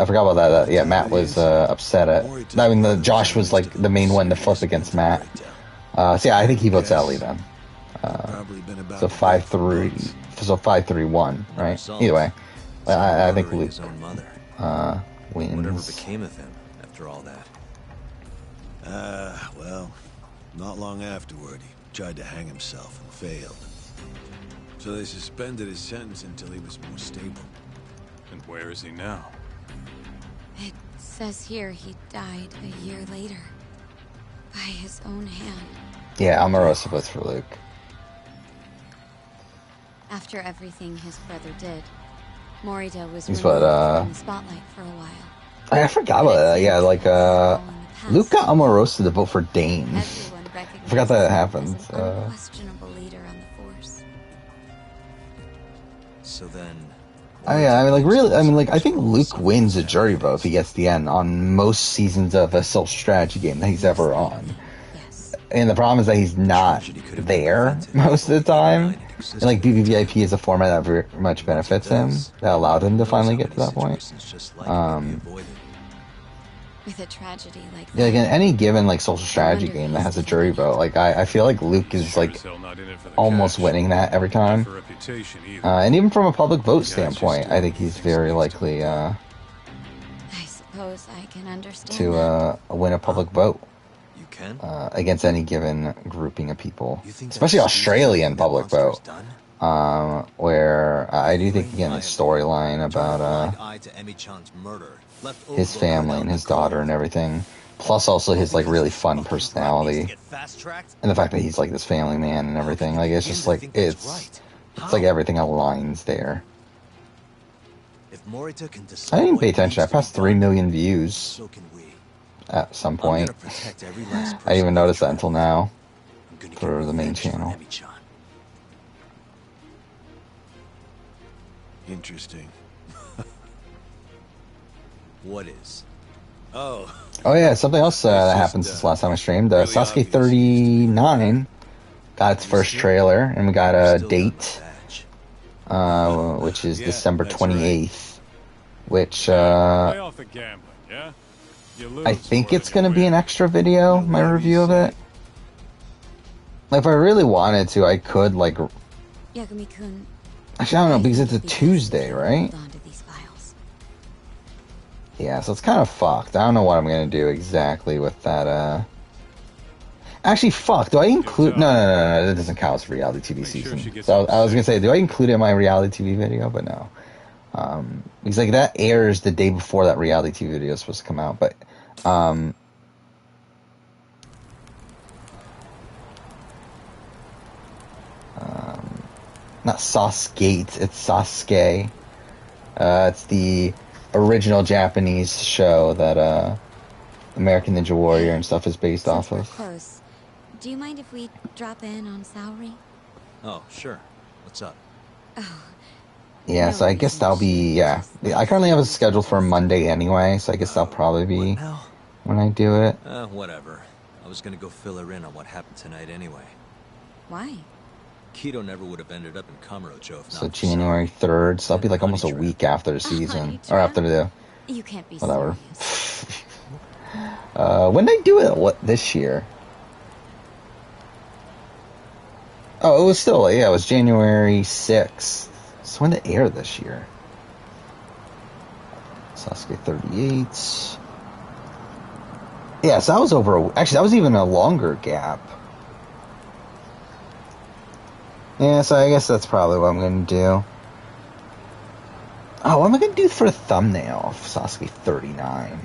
Speaker 14: forgot about that. Yeah, Matt was upset at. I mean, Josh was like the main one to flip against Matt. So yeah, I think he votes Ellie then. So 5-3. So 5-3-1, right? Either way, I think Luke wins.
Speaker 4: Whatever became of him after all that?
Speaker 2: Well, not long afterward, he tried to hang himself and failed. So they suspended his sentence until he was more stable.
Speaker 8: And where is he now?
Speaker 13: It says here he died a year later. By his own hand.
Speaker 14: Yeah, Omarosa votes for Luke.
Speaker 13: After everything his brother did, Morita was
Speaker 14: removed
Speaker 13: in the spotlight for a while.
Speaker 14: I forgot about that. Yeah, like Luke got Omarosa to vote for Dane. I forgot that happened.
Speaker 13: Unquestionable leader on the force.
Speaker 4: So then.
Speaker 14: I mean, like really. I mean, like I think Luke wins a jury vote if he gets the end on most seasons of a social strategy game that he's ever on. And the problem is that he's not there most of the time. And like BBVIP is a format that very much benefits him. That allowed him to finally get to that point.
Speaker 13: With a tragedy like that.
Speaker 14: Yeah, like in any given like social strategy game that has a jury vote, like I feel like Luke is like almost winning that every time. And even from a public vote standpoint, I think he's very likely
Speaker 13: I suppose I can understand
Speaker 14: to win a public vote.
Speaker 4: You can?
Speaker 14: Against any given grouping of people, especially Australian public vote. Where I do think again the storyline about his family and his daughter and everything, plus also his like really fun personality and the fact that he's like this family man and everything. Like it's just like it's like everything aligns there. I didn't even pay attention. I passed 3 million views at some point. I didn't even notice that until now for the main channel.
Speaker 2: Interesting.
Speaker 4: What is?
Speaker 2: Oh
Speaker 14: yeah, something else that happened since last time I streamed. Sasuke 39 got its first trailer, and we got a date, which is December 28th, which I think it's going to be an extra video, my review of it. Like, if I really wanted to, I could, like... Actually, I don't know, because it's a Tuesday, right? Yeah, so it's kind of fucked. I don't know what I'm gonna do exactly with that. Actually, fuck. Do I include? No. That doesn't count as reality TV season. So I was gonna say, do I include it in my reality TV video? But no. Because like that airs the day before that reality TV video is supposed to come out. But not Sasuke, it's Sasuke. It's the original Japanese show that American Ninja Warrior and stuff is based off of.
Speaker 13: Close. Do you mind if we drop in on Saori?
Speaker 4: Oh, sure. What's up?
Speaker 13: Oh.
Speaker 14: Yeah, so I guess that'll be, yeah. I currently have it scheduled for Monday anyway, so I guess that'll probably be when I do it.
Speaker 4: Whatever. I was gonna go fill her in on what happened tonight anyway.
Speaker 13: Why?
Speaker 4: Kido never would have ended up in Kamurocho if not.
Speaker 14: So January 3rd, so that'll be like almost a week after the season. Or after the...
Speaker 13: You can't be
Speaker 14: whatever. When did I do it? What, this year? Oh, it was still, yeah, it was January 6th. So when did it air this year? Sasuke 38. Yeah, so that was over, actually that was even a longer gap. Yeah, so I guess that's probably what I'm going to do. Oh, what am I going to do for a thumbnail of Sasuke 39?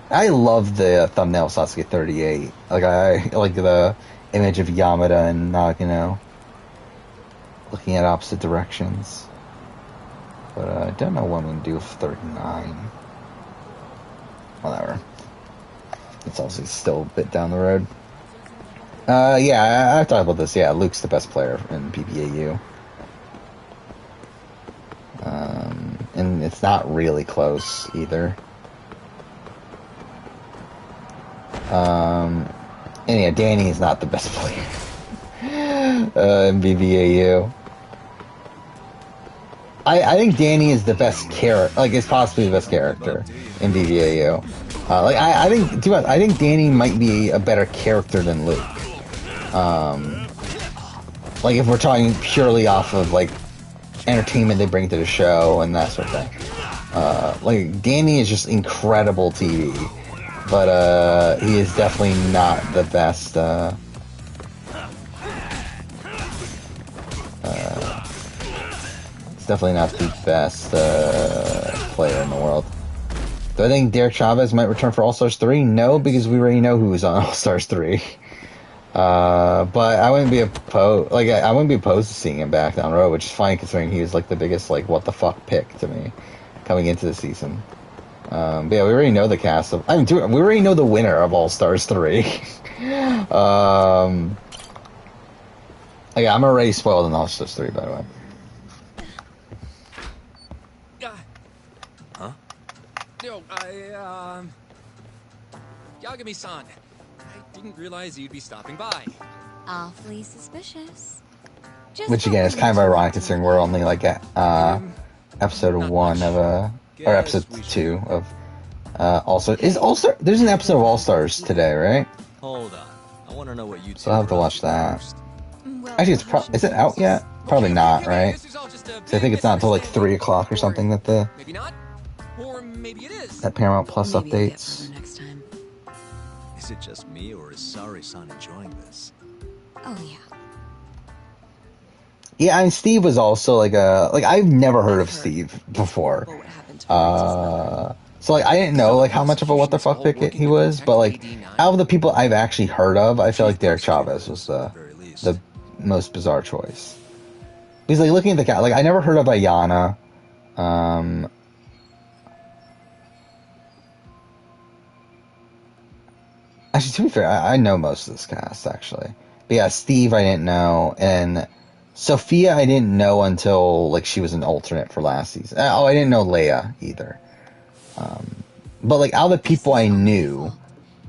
Speaker 14: I love the thumbnail of Sasuke 38. Like, I like the image of Yamada and Nagano looking at opposite directions. But I don't know what I'm going to do with 39. Whatever. It's also still a bit down the road. Yeah, I've talked about this. Yeah, Luke's the best player in PPAU. And it's not really close either. And yeah, Danny is not the best player in BBAU. I think Danny is the best character, like, is possibly the best character in BBAU. I think Danny might be a better character than Luke. Like, if we're talking purely off of, like, entertainment they bring to the show and that sort of thing. Like, Danny is just incredible TV, but, he is definitely not the best, it's definitely not the best, player in the world. Do I think Derek Chavez might return for All-Stars 3? No, because we already know who was on All-Stars 3. But I wouldn't be opposed. Like, I wouldn't be opposed to seeing him back down the road, which is fine considering he was like the biggest like what the fuck pick to me coming into the season. But yeah, we already know the cast of. We already know the winner of All Stars 3. Like, I'm already spoiled in All Stars 3, by the way.
Speaker 3: Huh? Yo, Yagami-san. I didn't realize you'd be stopping by.
Speaker 13: Awfully suspicious.
Speaker 14: Which again is kind of ironic considering we're only like at episode 1 of or episode 2 of All-Star. Is All-Star? There's an episode of All-Stars today, right?
Speaker 4: Hold on. I want to know what you two.
Speaker 14: So I'll have to watch that. Actually, is it out yet? Probably not, right? So I think it's not until like 3 o'clock or something that the
Speaker 3: maybe not, or maybe it is.
Speaker 14: That Paramount Plus updates.
Speaker 4: Is it just me, or is Saori-san enjoying this?
Speaker 13: Oh yeah.
Speaker 14: Yeah, and Steve was also like I've never heard of Steve before. So like I didn't know like how much of a what the fuck pick he was, but like out of the people I've actually heard of, I feel like Derek Chavez was the most bizarre choice. Because like looking at the cat, like I never heard of Ayana. Actually, to be fair, I know most of this cast, actually. But yeah, Steve I didn't know, and Sophia I didn't know until, like, she was an alternate for last season. Oh, I didn't know Leia, either. But, like, out of the people I knew,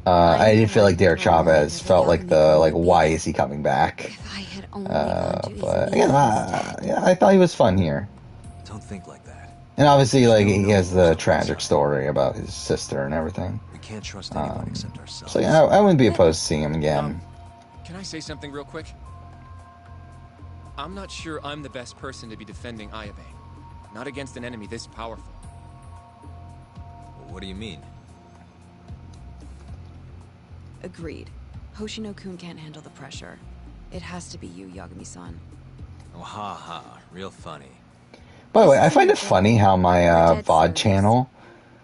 Speaker 14: I did feel like Derek Chavez felt like why is he coming back? But, again, yeah, I thought he was fun here.
Speaker 4: Don't think like that.
Speaker 14: And obviously, like, he has the tragic story about his sister and everything.
Speaker 4: We can't trust anyone except ourselves.
Speaker 14: So yeah, I wouldn't be opposed to seeing him again.
Speaker 3: Can I say something real quick? I'm not sure I'm the best person to be defending Ayabe. Not against an enemy this powerful.
Speaker 4: What do you mean?
Speaker 5: Agreed. Hoshino-kun can't handle the pressure. It has to be you, Yagami-san.
Speaker 4: Oh, ha ha. Real funny.
Speaker 14: By the way, I find it funny how my VOD channel,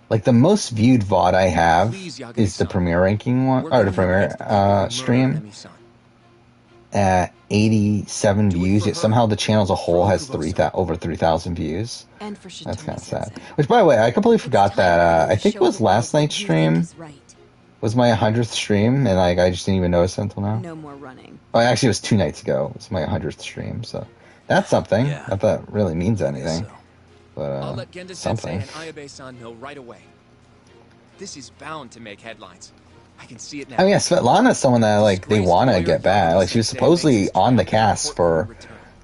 Speaker 14: like the most viewed VOD I have is the Premiere ranking one, or the Premiere stream at 87 views, yet somehow the channel as a whole has over 3,000 views. That's kind of sad. Which, by the way, I completely forgot that, I think it was last night's stream was my 100th stream, and like I just didn't even notice it until now.
Speaker 5: No more running.
Speaker 14: Oh, actually, it was 2 nights ago. It was my 100th stream, so that's something.
Speaker 4: Yeah.
Speaker 14: Not that it really means anything, but
Speaker 3: I'll let Genda
Speaker 14: something.
Speaker 3: Sensei and Ayabe-san know right away. This is bound to make headlines. I can see it now.
Speaker 14: I mean, yeah, Svetlana's someone that like they want to get back. Like she was supposedly on the cast for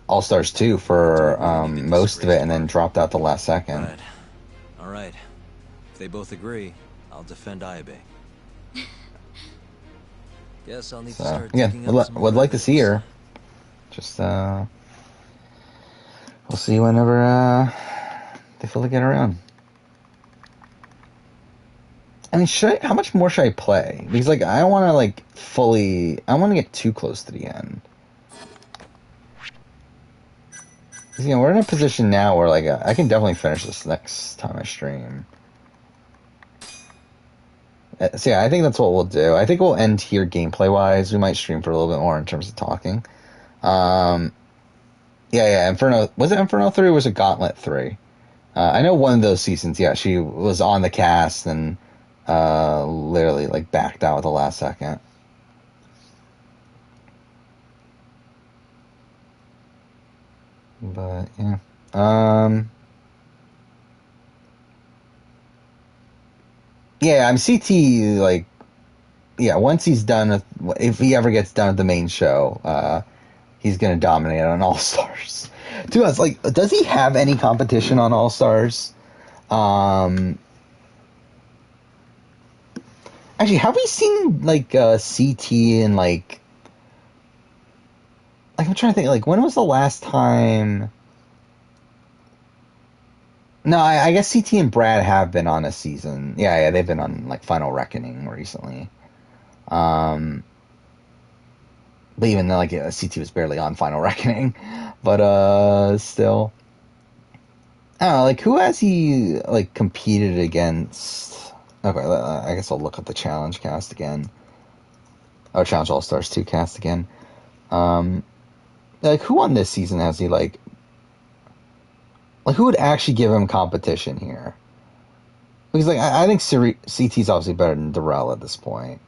Speaker 14: All Stars 2 for most of it, and then dropped out the last second.
Speaker 4: Right. All right. If they both agree, I'll defend Ayabe. Guess I'll need to start
Speaker 14: Again, would like to see her. Just we'll see whenever they feel to get around. I mean, how much more should I play? Because like I don't want to like fully. I don't want to get too close to the end. Because, you know, we're in a position now where like I can definitely finish this next time I stream. So yeah, I think that's what we'll do. I think we'll end here gameplay-wise. We might stream for a little bit more in terms of talking. Yeah, Inferno... Was it Inferno 3 or was it Gauntlet 3? I know one of those seasons, yeah, she was on the cast and literally, like, backed out at the last second. But, yeah. Yeah, I'm CT, like, yeah, once he's done with, if he ever gets done with the main show, he's going to dominate on All-Stars. To us, like, does he have any competition on All-Stars? Actually, have we seen, like, CT and, like, I'm trying to think, like, when was the last time... No, I guess CT and Brad have been on a season. Yeah, they've been on, like, Final Reckoning recently. But even though, like, CT was barely on Final Reckoning. But, still. I don't know, like, who has he, like, competed against? Okay, I guess I'll look at the Challenge cast again. Or Challenge All-Stars 2 cast again. Like, who on this season has he, like, who would actually give him competition here? Because, like, I think CT's obviously better than Darrell at this point.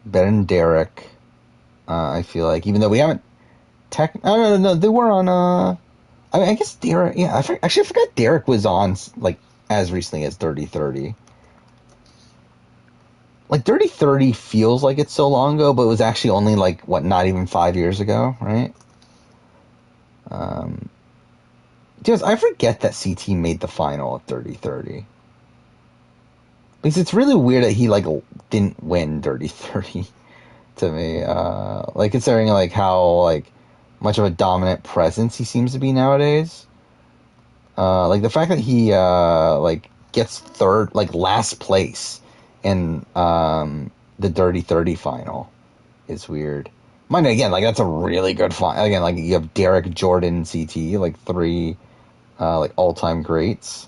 Speaker 14: Better than Derek. I feel like, even though we haven't no, they were on, I mean, I guess Derek, yeah, I forgot Derek was on, like, as recently as Dirty 30. Like, Dirty 30 feels like it's so long ago, but it was actually only, like, what, not even 5 years ago, right? Because I forget that CT made the final at Dirty 30. Because it's really weird that he, like, didn't win Dirty 30 to me. Like, considering, like, how, like, much of a dominant presence he seems to be nowadays. Like, the fact that he, like, gets third, like, last place in the Dirty 30 final is weird. Mind you, again, like, that's a really good final. Again, like, you have Derek, Jordan, CT, like, 3... like all-time greats,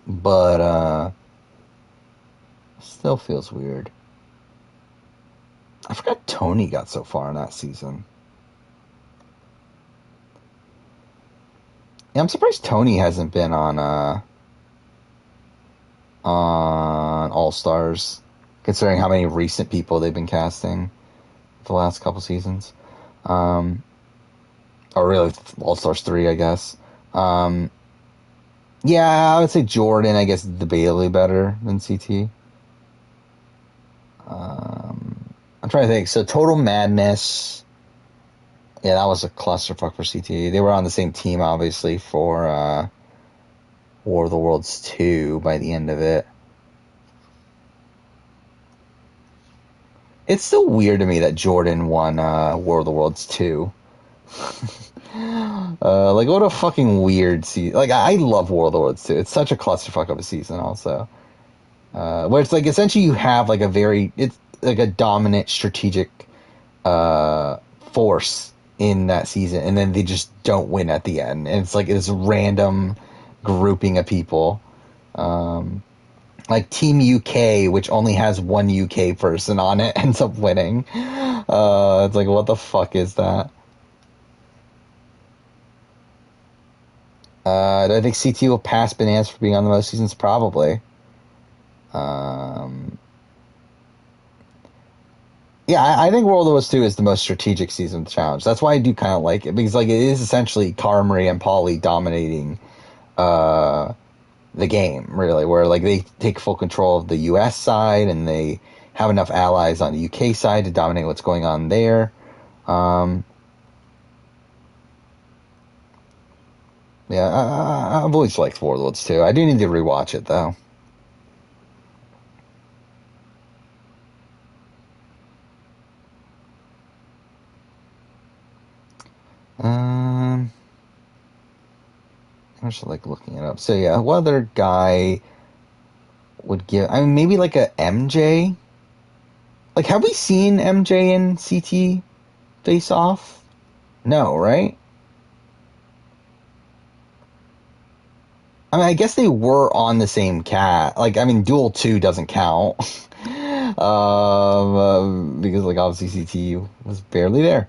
Speaker 14: but still feels weird. I forgot Tony got so far in that season. Yeah, I'm surprised Tony hasn't been on All-Stars, considering how many recent people they've been casting the last couple seasons. Or really, All-Stars 3, I guess. Yeah, I would say Jordan, I guess, debatably better than CT. I'm trying to think. So, Total Madness. Yeah, that was a clusterfuck for CT. They were on the same team, obviously, for War of the Worlds 2 by the end of it. It's still weird to me that Jordan won War of the Worlds 2. Like, what a fucking weird season. Like, I love War of the Worlds 2. It's such a clusterfuck of a season, also. Where it's like essentially you have like it's like a dominant strategic force in that season, and then they just don't win at the end, and it's like this random grouping of people, like Team UK, which only has one UK person on it, ends up winning. It's like, what the fuck is that? Do I think CT will pass Bananas for being on the most seasons? Probably. Yeah, I think World of Wars 2 is the most strategic season of the challenge. That's why I do kind of like it, because like it is essentially Cara, Marie, and Polly dominating the game, really, where like they take full control of the US side and they have enough allies on the UK side to dominate what's going on there. Yeah, I've always liked World of Wars 2. I do need to rewatch it though. I should like looking it up. So yeah, what other guy would give? I mean, maybe like a MJ. Like, have we seen MJ and CT face off? No, right? I mean, I guess they were on the same cat. Like, I mean, Duel 2 doesn't count. Because, like, obviously CT was barely there.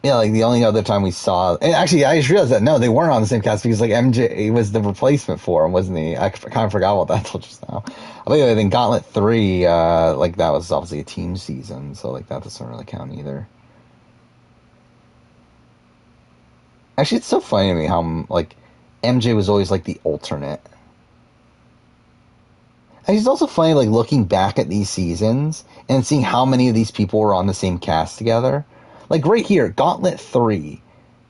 Speaker 14: Yeah, like, the only other time we saw... And actually, I just realized that, no, they weren't on the same cast because, like, MJ was the replacement for him, wasn't he? I kind of forgot about that until just now. But anyway, then Gauntlet 3, like, that was obviously a team season, so, like, that doesn't really count either. Actually, it's so funny to me how, like, MJ was always, like, the alternate. And it's also funny, like, looking back at these seasons and seeing how many of these people were on the same cast together. Like, right here, Gauntlet 3.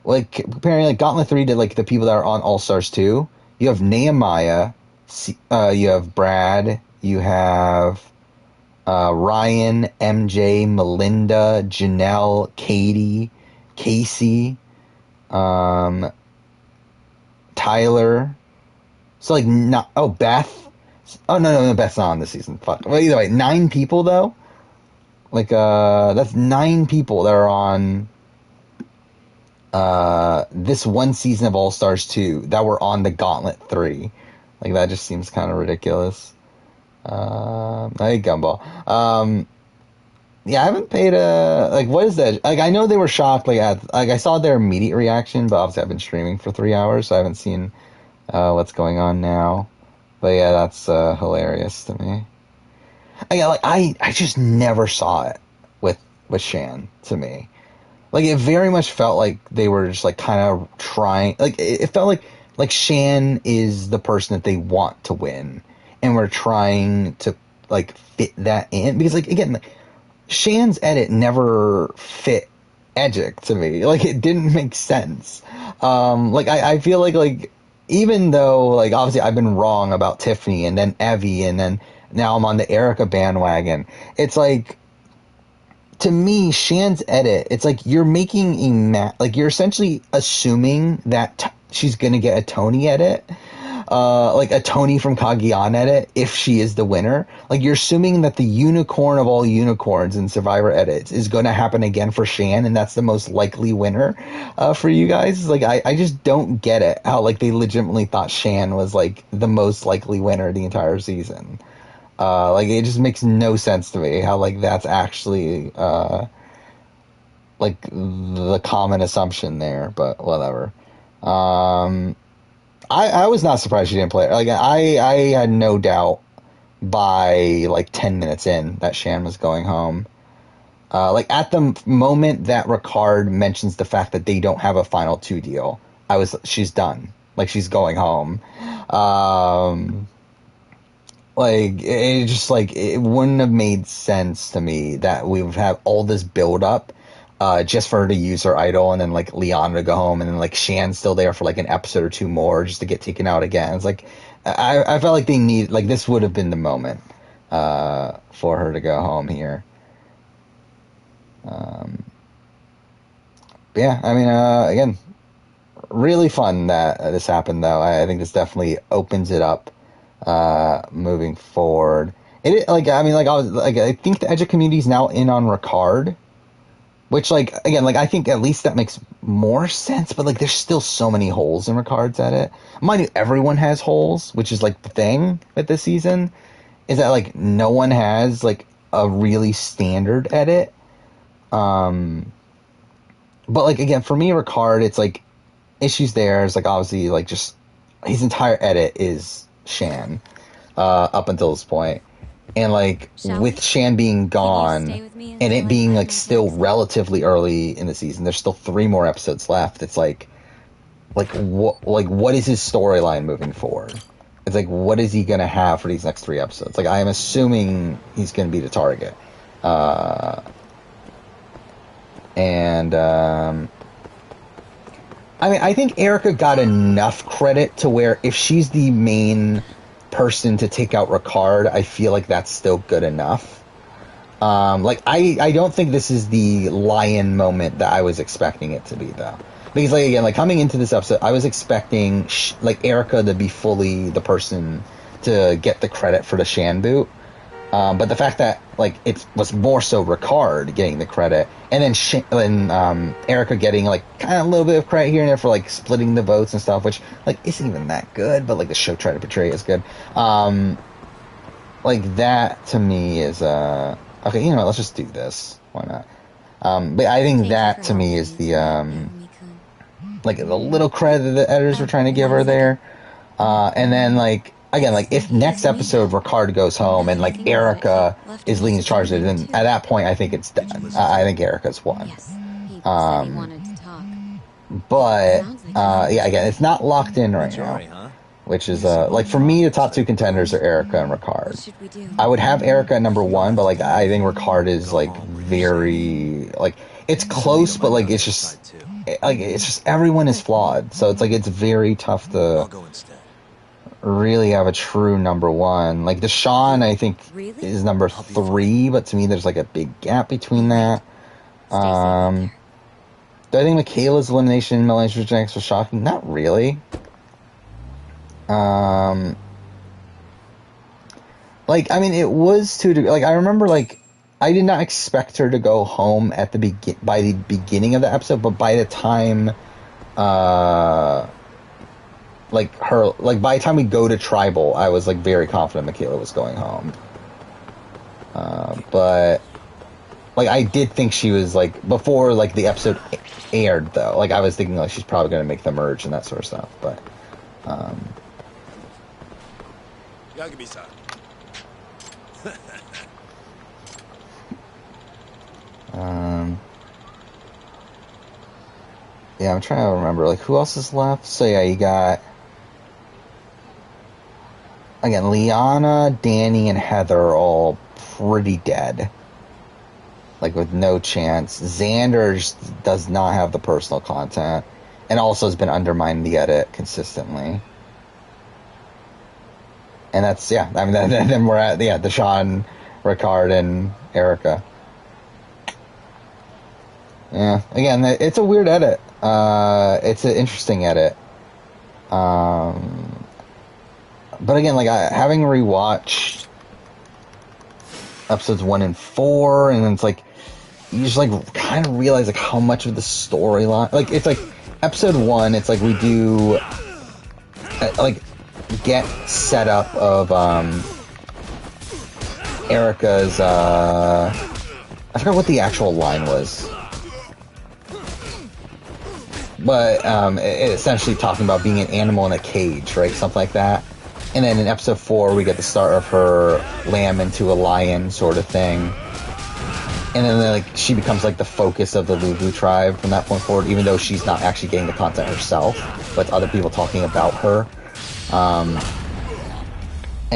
Speaker 14: Like, comparing, like, Gauntlet 3 to, like, the people that are on All-Stars 2. You have Nehemiah, you have Brad, you have Ryan, MJ, Melinda, Janelle, Katie, Casey, Tyler. So, like, Beth. Oh, no, Beth's not on this season. Fuck. Well, either way, 9 people, though. Like, that's 9 people that are on this one season of All-Stars 2 that were on the Gauntlet 3. Like, that just seems kind of ridiculous. Hey, Gumball. Yeah, I haven't paid like, what is that? Like, I know they were shocked, like, I saw their immediate reaction, but obviously I've been streaming for 3 hours, so I haven't seen what's going on now. But yeah, that's hilarious to me. I just never saw it with Shan, to me. Like, it very much felt like they were just, like, kind of trying... Like, it felt like Shan is the person that they want to win. And we're trying to, like, fit that in. Because, like, again, like, Shan's edit never fit Edgic to me. Like, it didn't make sense. Like, I feel like, even though, like, obviously I've been wrong about Tiffany and then Evie and then... Now I'm on the Erica bandwagon. It's like, to me, Shan's edit, it's like you're making like you're essentially assuming that she's going to get a Tony edit, like a Tony from Kaguya edit if she is the winner. Like, you're assuming that the unicorn of all unicorns in Survivor edits is going to happen again for Shan, and that's the most likely winner for you guys. Like, I just don't get it, how, like, they legitimately thought Shan was, like, the most likely winner the entire season. Like, it just makes no sense to me how, like, that's actually, like, the common assumption there, but whatever. I was not surprised she didn't play it. Like, I had no doubt by, like, 10 minutes in that Shan was going home. Like, at the moment that Ricard mentions the fact that they don't have a Final 2 deal, she's done. Like, she's going home. Like, it just, like, it wouldn't have made sense to me that we would have all this build-up just for her to use her idol and then, like, Liana to go home and then, like, Shan's still there for, like, an episode or 2 more just to get taken out again. It's like, I felt like this would have been the moment for her to go home here. Yeah, I mean, again, really fun that this happened, though. I think this definitely opens it up moving forward. I think the Edge community is now in on Ricard, which, I think at least that makes more sense. But there's still so many holes in Ricard's edit. Mind you, everyone has holes, which is the thing with this season, is that no one has a really standard edit. But again, for me, Ricard, it's issues there. It's obviously just his entire edit is Shan up until this point. And with Shan being gone and it being still relatively early in the season, there's still 3 more episodes left. It's what is his storyline moving forward? It's what is he gonna have for these next 3 episodes? I am assuming he's gonna be the target. I think Erica got enough credit to where if she's the main person to take out Ricard, I feel like that's still good enough. I don't think this is the lion moment that I was expecting it to be, though. Because, again, coming into this episode, I was expecting, Erica to be fully the person to get the credit for the Shan boot. But the fact that, it was more so Ricard getting the credit, and then Erica getting, kind of a little bit of credit here and there for, splitting the votes and stuff, which, isn't even that good, but, the show tried to portray it as good. That, to me, is, okay, you know what, let's just do this. Why not? But I think that, to me, is the, the little credit that the editors were trying to give her there. And then, again, if next episode Ricard goes home and Erica is leading the charge, then at that point I think it's done. I think Erica's won. But again, it's not locked in right now, which is for me the top 2 contenders are Erica and Ricard. I would have Erica at number 1, but I think Ricard is very it's close, but it's just everyone is flawed, so it's very tough to really have a true number 1. Deshawn, I think, is number 3, but to me there's a big gap between that. Do I think Michaela's elimination in Millennium Genetics was shocking? Not really. It was to I remember I did not expect her to go home at by the beginning of the episode, but by the time by the time we go to Tribal, I was very confident Michaela was going home. But I did think she was before the episode aired, though. I was thinking she's probably going to make the merge and that sort of stuff. But yeah, I'm trying to remember who else is left. So yeah, you got. Again, Liana, Danny, and Heather are all pretty dead. With no chance. Xander does not have the personal content. And also has been undermining the edit consistently. And that's, yeah. Then we're at, Deshawn, Ricard, and Erica. Yeah. Again, it's a weird edit. It's an interesting edit. But again, having rewatched episodes 1 and 4, and then it's you just kind of realize how much of the storyline, it's episode 1, it's we do get set up of Erica's I forgot what the actual line was, but essentially talking about being an animal in a cage, right? Something like that. And then in episode 4, we get the start of her lamb into a lion sort of thing. And then she becomes the focus of the Luvu tribe from that point forward, even though she's not actually getting the content herself, but other people talking about her. And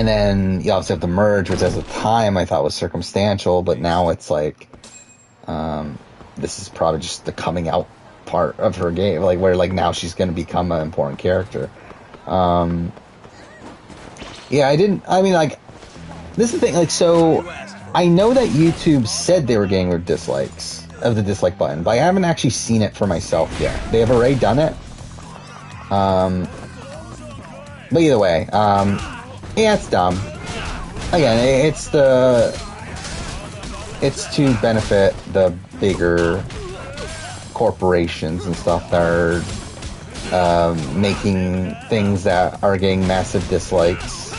Speaker 14: then you obviously have the merge, which at the time I thought was circumstantial, but now it's this is probably just the coming out part of her game, where now she's going to become an important character. Yeah, this is the thing, so, I know that YouTube said they were getting rid of dislikes, of the dislike button, but I haven't actually seen it for myself yet. They have already done it? But either way, yeah, it's dumb. Again, it's to benefit the bigger corporations and stuff that are making things that are getting massive dislikes.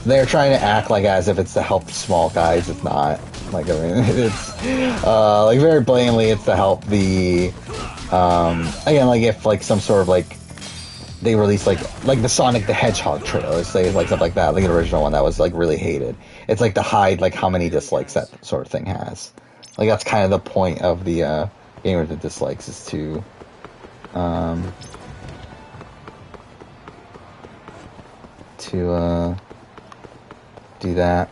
Speaker 14: They're trying to act like as if it's to help small guys. It's not. Like, I mean, it's like very blatantly, it's to help the again, like if like some sort of like they released like the Sonic the Hedgehog trailer, say like stuff like that, like an original one that was like really hated. It's like to hide like how many dislikes that sort of thing has. Like that's kind of the point of the game with the dislikes is to do that.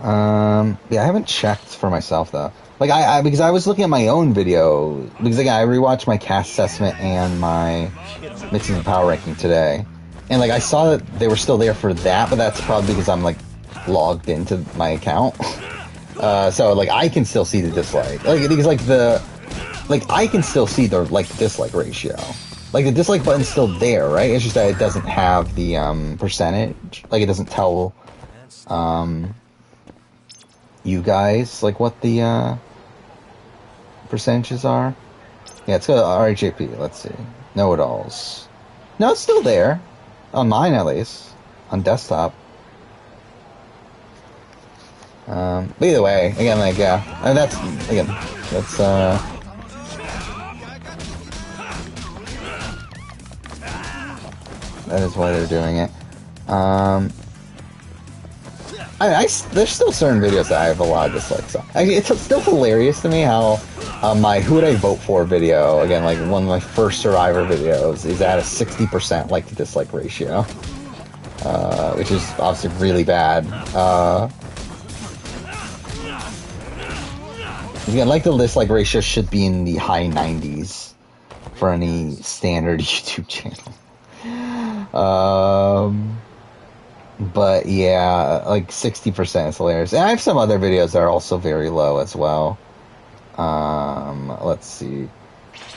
Speaker 14: Yeah, I haven't checked for myself though. Like I because I was looking at my own video because again I rewatched my cast assessment and my mixing and power ranking today, and like I saw that they were still there for that, but that's probably because I'm like logged into my account. So like I can still see the dislike, like because like I can still see the like dislike ratio. Like the dislike button's still there, right? It's just that it doesn't have the percentage. Like it doesn't tell you guys like what the percentages are. Yeah, let's go to RHAP. Let's see. Know-it-alls. No, it's still there. On mine, at least. On desktop. But either way, again, like, yeah. I mean, that's that is why they're doing it. There's still certain videos that I have a lot of dislikes on. It's still hilarious to me how my Who Would I Vote For video, again, like one of my first Survivor videos, is at a 60% like to dislike ratio. Which is obviously really bad. Again, like the dislike ratio should be in the high 90s for any standard YouTube channel. But yeah, like 60% is hilarious. And I have some other videos that are also very low as well. Let's see.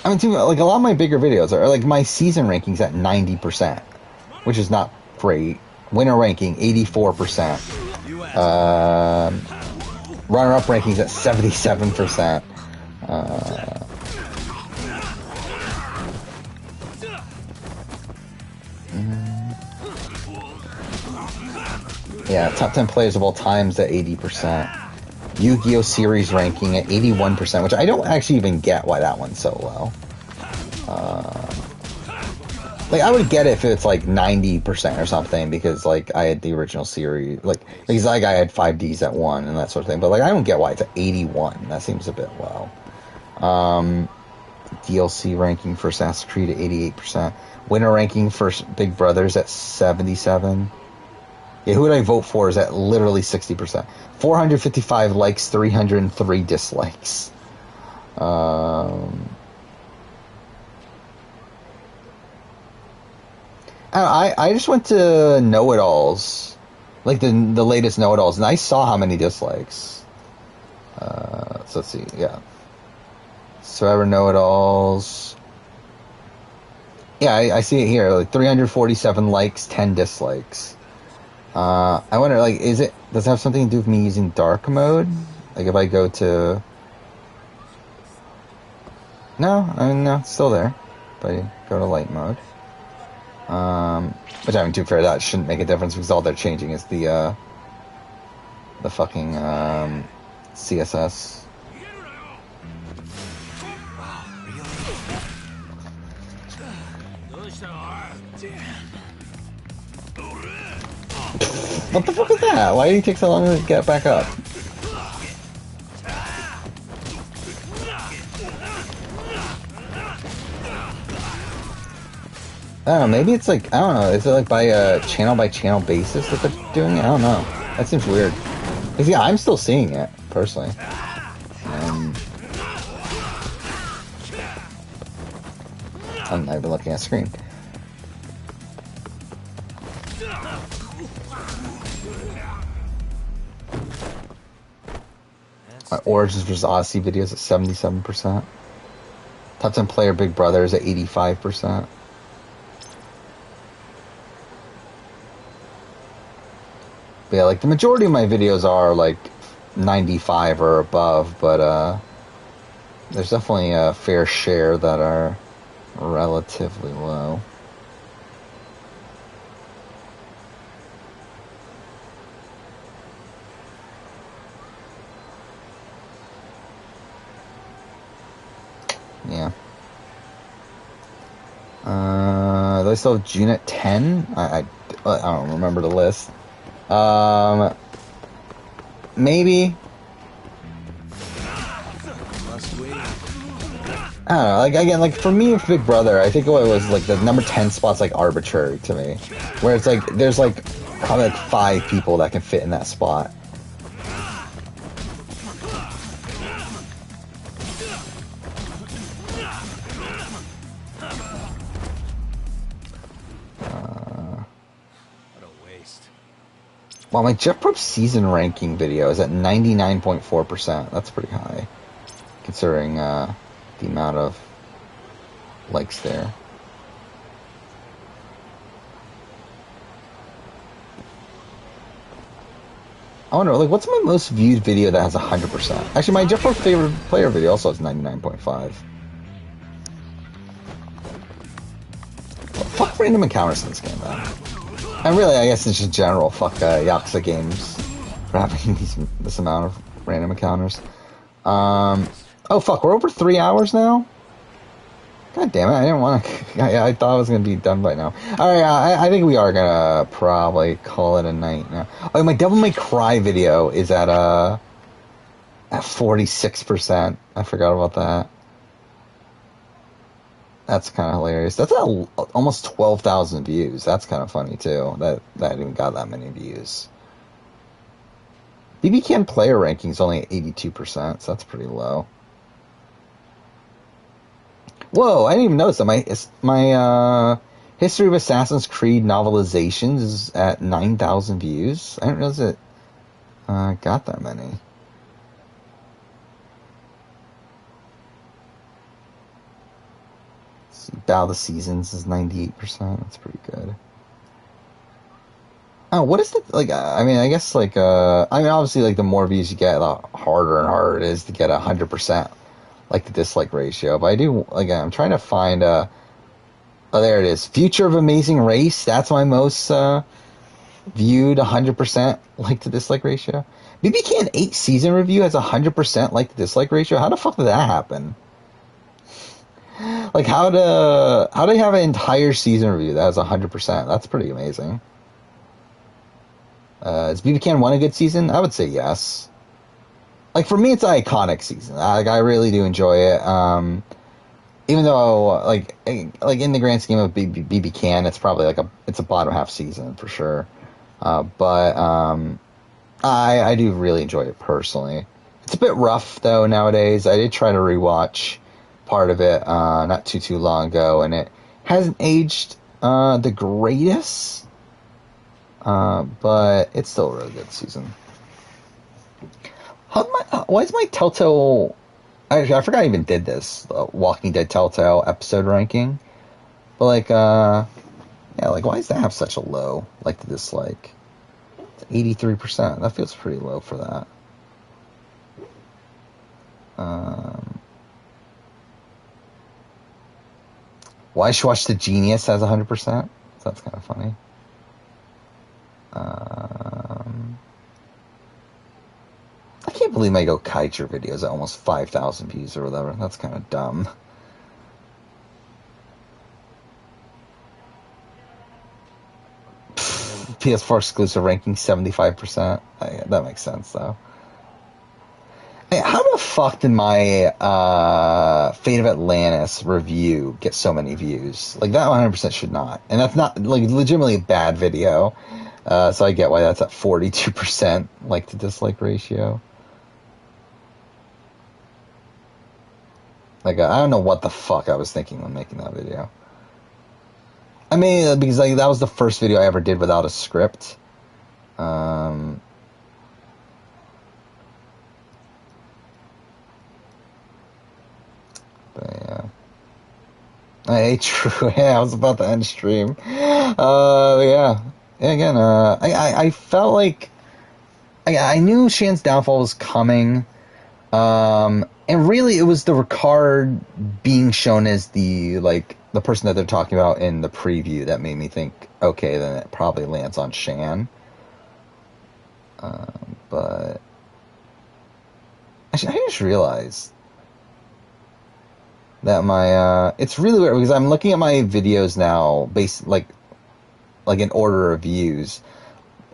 Speaker 14: I mean, like a lot of my bigger videos are like my season rankings at 90%, which is not great. Winner ranking 84%. Runner-up rankings at 77%. Yeah, top 10 players of all times at 80%. Yu-Gi-Oh! Series ranking at 81%, which I don't actually even get why that one's so low. Like, I would get it if it's like 90% or something, because like I had the original series, like because like I had 5Ds at 1 and that sort of thing. But like I don't get why it's at 81. That seems a bit low. DLC ranking for Assassin's Creed at 88%. Winner ranking for Big Brothers at 77%. Yeah, Who Would I Vote For is at literally 60%. 455 likes, 303 dislikes. I just went to Know-it-alls, like the latest Know-it-alls, and I saw how many dislikes. So let's see, yeah. Survivor Know-it-alls. Yeah, I see it here, like 347 likes, 10 dislikes. I wonder, like, does it have something to do with me using dark mode? Like, if I go to... No, I mean, no, it's still there. If I go to light mode. Which, I mean, to be fair, that shouldn't make a difference, because all they're changing is the fucking, CSS. What the fuck is that? Why did he take so long to get back up? I don't know, maybe it's like, I don't know, is it like by channel basis that they're doing it? I don't know. That seems weird. Because yeah, I'm still seeing it, personally. I've been looking at the screen. My Origins vs. Odyssey videos at 77%. Top 10 player Big Brother is at 85%. But yeah, like the majority of my videos are like 95 or above, but there's definitely a fair share that are relatively low. Yeah. Do I still have June at 10? I don't remember the list. Maybe. I don't know, like, again, like, for me, with Big Brother, I think it was, like, the number 10 spot's, like, arbitrary to me. Where it's, like, there's, like, probably, like, 5 people that can fit in that spot. Well, my Jet Prop season ranking video is at 99.4%. That's pretty high, considering the amount of likes there. I wonder, like, what's my most viewed video that has 100%? Actually, my Jet Prop favorite player video also has 99.5. Well, fuck random encounters in this game, though. And really, I guess it's just general fuck Yakuza games for having this amount of random encounters. Oh fuck, we're over 3 hours now? God damn it, I didn't want to... I thought I was going to be done by now. Alright, I think we are going to probably call it a night now. Oh, my Devil May Cry video is at 46%. I forgot about that. That's kind of hilarious. That's at almost 12,000 views. That's kind of funny, too. That even got that many views. BB Can player ranking is only at 82%, so that's pretty low. Whoa, I didn't even notice that my History of Assassin's Creed novelizations is at 9,000 views. I didn't realize it got that many. Battle of the Seasons is 98%. That's pretty good. Oh, what is the, like, I mean, I guess, like, I mean, obviously, like, the more views you get, the harder and harder it is to get 100%, like, the dislike ratio. But I do, like, I'm trying to find, oh, there it is. Future of Amazing Race, that's my most, viewed 100% like to dislike ratio. BB Can 8 season review has 100% like to dislike ratio. How the fuck did that happen? Like, how do you have an entire season review that has 100%? That's pretty amazing. Is BB Can 1 a good season? I would say yes. Like, for me, it's an iconic season. I really do enjoy it. Even though, like in the grand scheme of BB Can, it's probably like it's a bottom half season for sure. But I do really enjoy it personally. It's a bit rough though nowadays. I did try to rewatch part of it not too long ago, and it hasn't aged the greatest, but it's still a really good season. Why is my Telltale... I forgot I even did this, Walking Dead Telltale episode ranking, but like yeah, like why does that have such a low like to dislike? It's 83%. That feels pretty low for that. Why Should Watch the Genius has 100%. So that's kind of funny. I can't believe my Go Kaiser videos at almost 5,000 views or whatever. That's kind of dumb. PS4 exclusive ranking 75%. That makes sense though. Hey, how the fuck did my Fate of Atlantis review get so many views? Like, that 100% should not. And that's not, like, legitimately a bad video. So I get why that's at 42% like to dislike ratio. Like, I don't know what the fuck I was thinking when making that video. I mean, because like that was the first video I ever did without a script. But yeah. True. Yeah, I was about to end stream. Yeah. Again, I felt like I knew Shan's downfall was coming. And really, it was the Ricard being shown as the person that they're talking about in the preview that made me think, okay, then it probably lands on Shan. But actually, I just realized that my it's really weird because I'm looking at my videos now based like in order of views.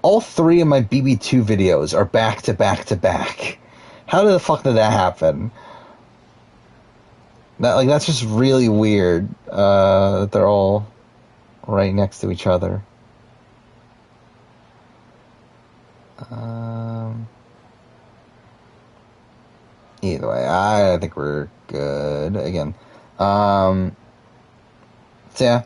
Speaker 14: All 3 of my BB2 videos are back to back to back. How the fuck did that happen? That's just really weird. That they're all right next to each other. Either way, I think we're good. Again, so yeah,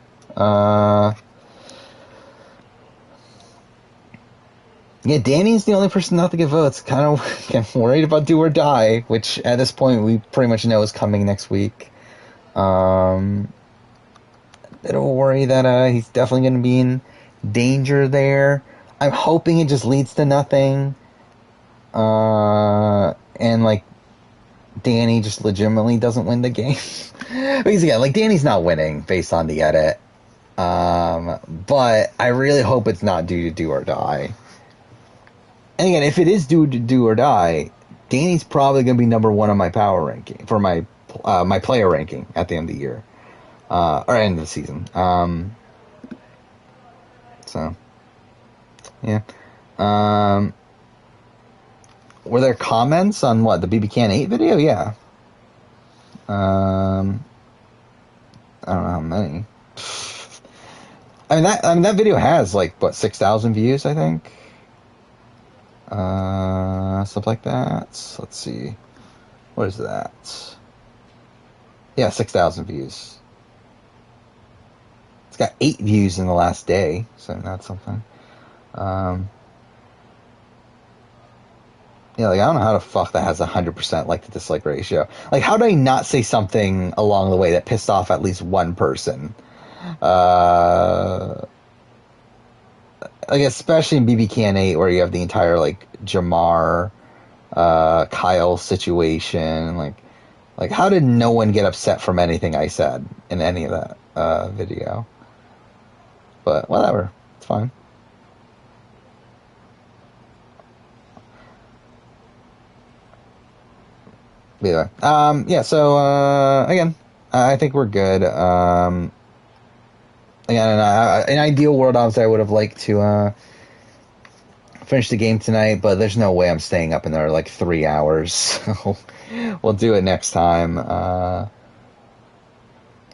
Speaker 14: yeah, Danny's the only person not to get votes. Kind of worried about Do or Die, which at this point we pretty much know is coming next week. Little worry that he's definitely going to be in danger there. I'm hoping it just leads to nothing. And Danny just legitimately doesn't win the game. Because again, Danny's not winning based on the edit. But I really hope it's not due to Do or Die. And again, if it is due to Do or Die, Danny's probably going to be number 1 on my power ranking for my player ranking at the end of the year, or end of the season. So yeah. Were there comments on the BB Can 8 video? Yeah. I don't know how many. I mean that video has 6,000 views, I think. Stuff like that. Let's see. What is that? Yeah, 6,000 views. It's got 8 views in the last day, so that's something. Yeah, I don't know how the fuck that has 100% like to dislike ratio. How did I not say something along the way that pissed off at least one person? Especially in BB Can 8, where you have the entire Jamar, Kyle situation. How did no one get upset from anything I said in any of that video? But whatever, it's fine. Anyway, yeah. So again, I think we're good. Again, in an ideal world, obviously, I would have liked to finish the game tonight, but there's no way I'm staying up in there 3 hours. So we'll do it next time.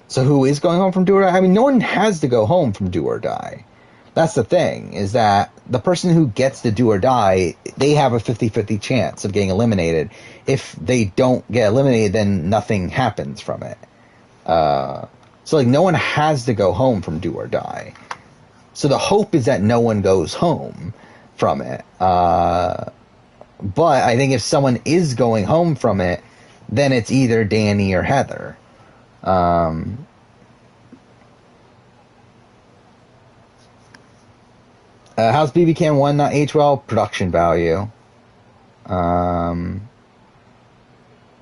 Speaker 14: So who is going home from Do or Die? I mean, no one has to go home from Do or Die. That's the thing, is that the person who gets to Do or Die, they have a 50-50 chance of getting eliminated. If they don't get eliminated, then nothing happens from it. So no one has to go home from Do or Die. So the hope is that no one goes home from it. But I think if someone is going home from it, then it's either Danny or Heather. How's BB Can 1 not age well? Production value.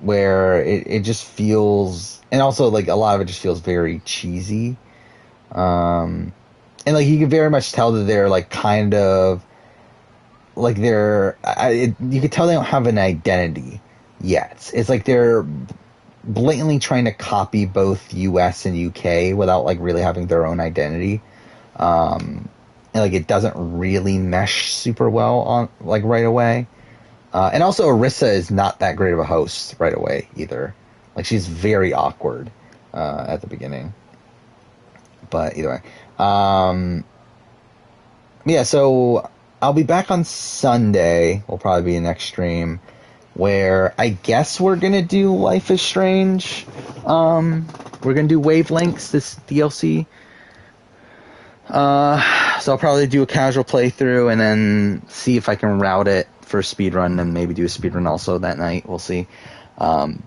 Speaker 14: Where it just feels, and also a lot of it just feels very cheesy. And you can very much tell that they're kind of you can tell they don't have an identity yet. It's they're blatantly trying to copy both US and UK without really having their own identity. And it doesn't really mesh super well on right away. And also Orisa is not that great of a host right away either. She's very awkward at the beginning. But either way. Yeah, so I'll be back on Sunday. Will probably be the next stream, where I guess we're going to do Life is Strange. We're going to do Wavelengths, this DLC. So I'll probably do a casual playthrough and then see if I can route it for a speedrun, and maybe do a speedrun also that night. We'll see. And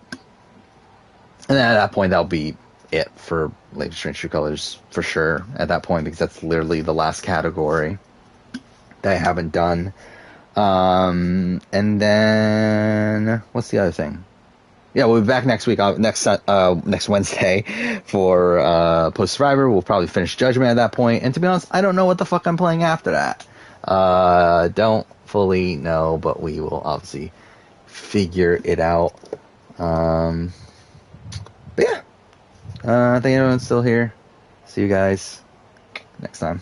Speaker 14: then at that point, that'll be it for Life is Strange True Colors for sure at that point, because that's literally the last category that I haven't done. And then what's the other thing? Yeah, we'll be back next week, next Wednesday for Post Survivor. We'll probably finish Judgment at that point. And to be honest, I don't know what the fuck I'm playing after that. Don't fully know, but we will obviously figure it out. But yeah, I think everyone's still here. See you guys next time.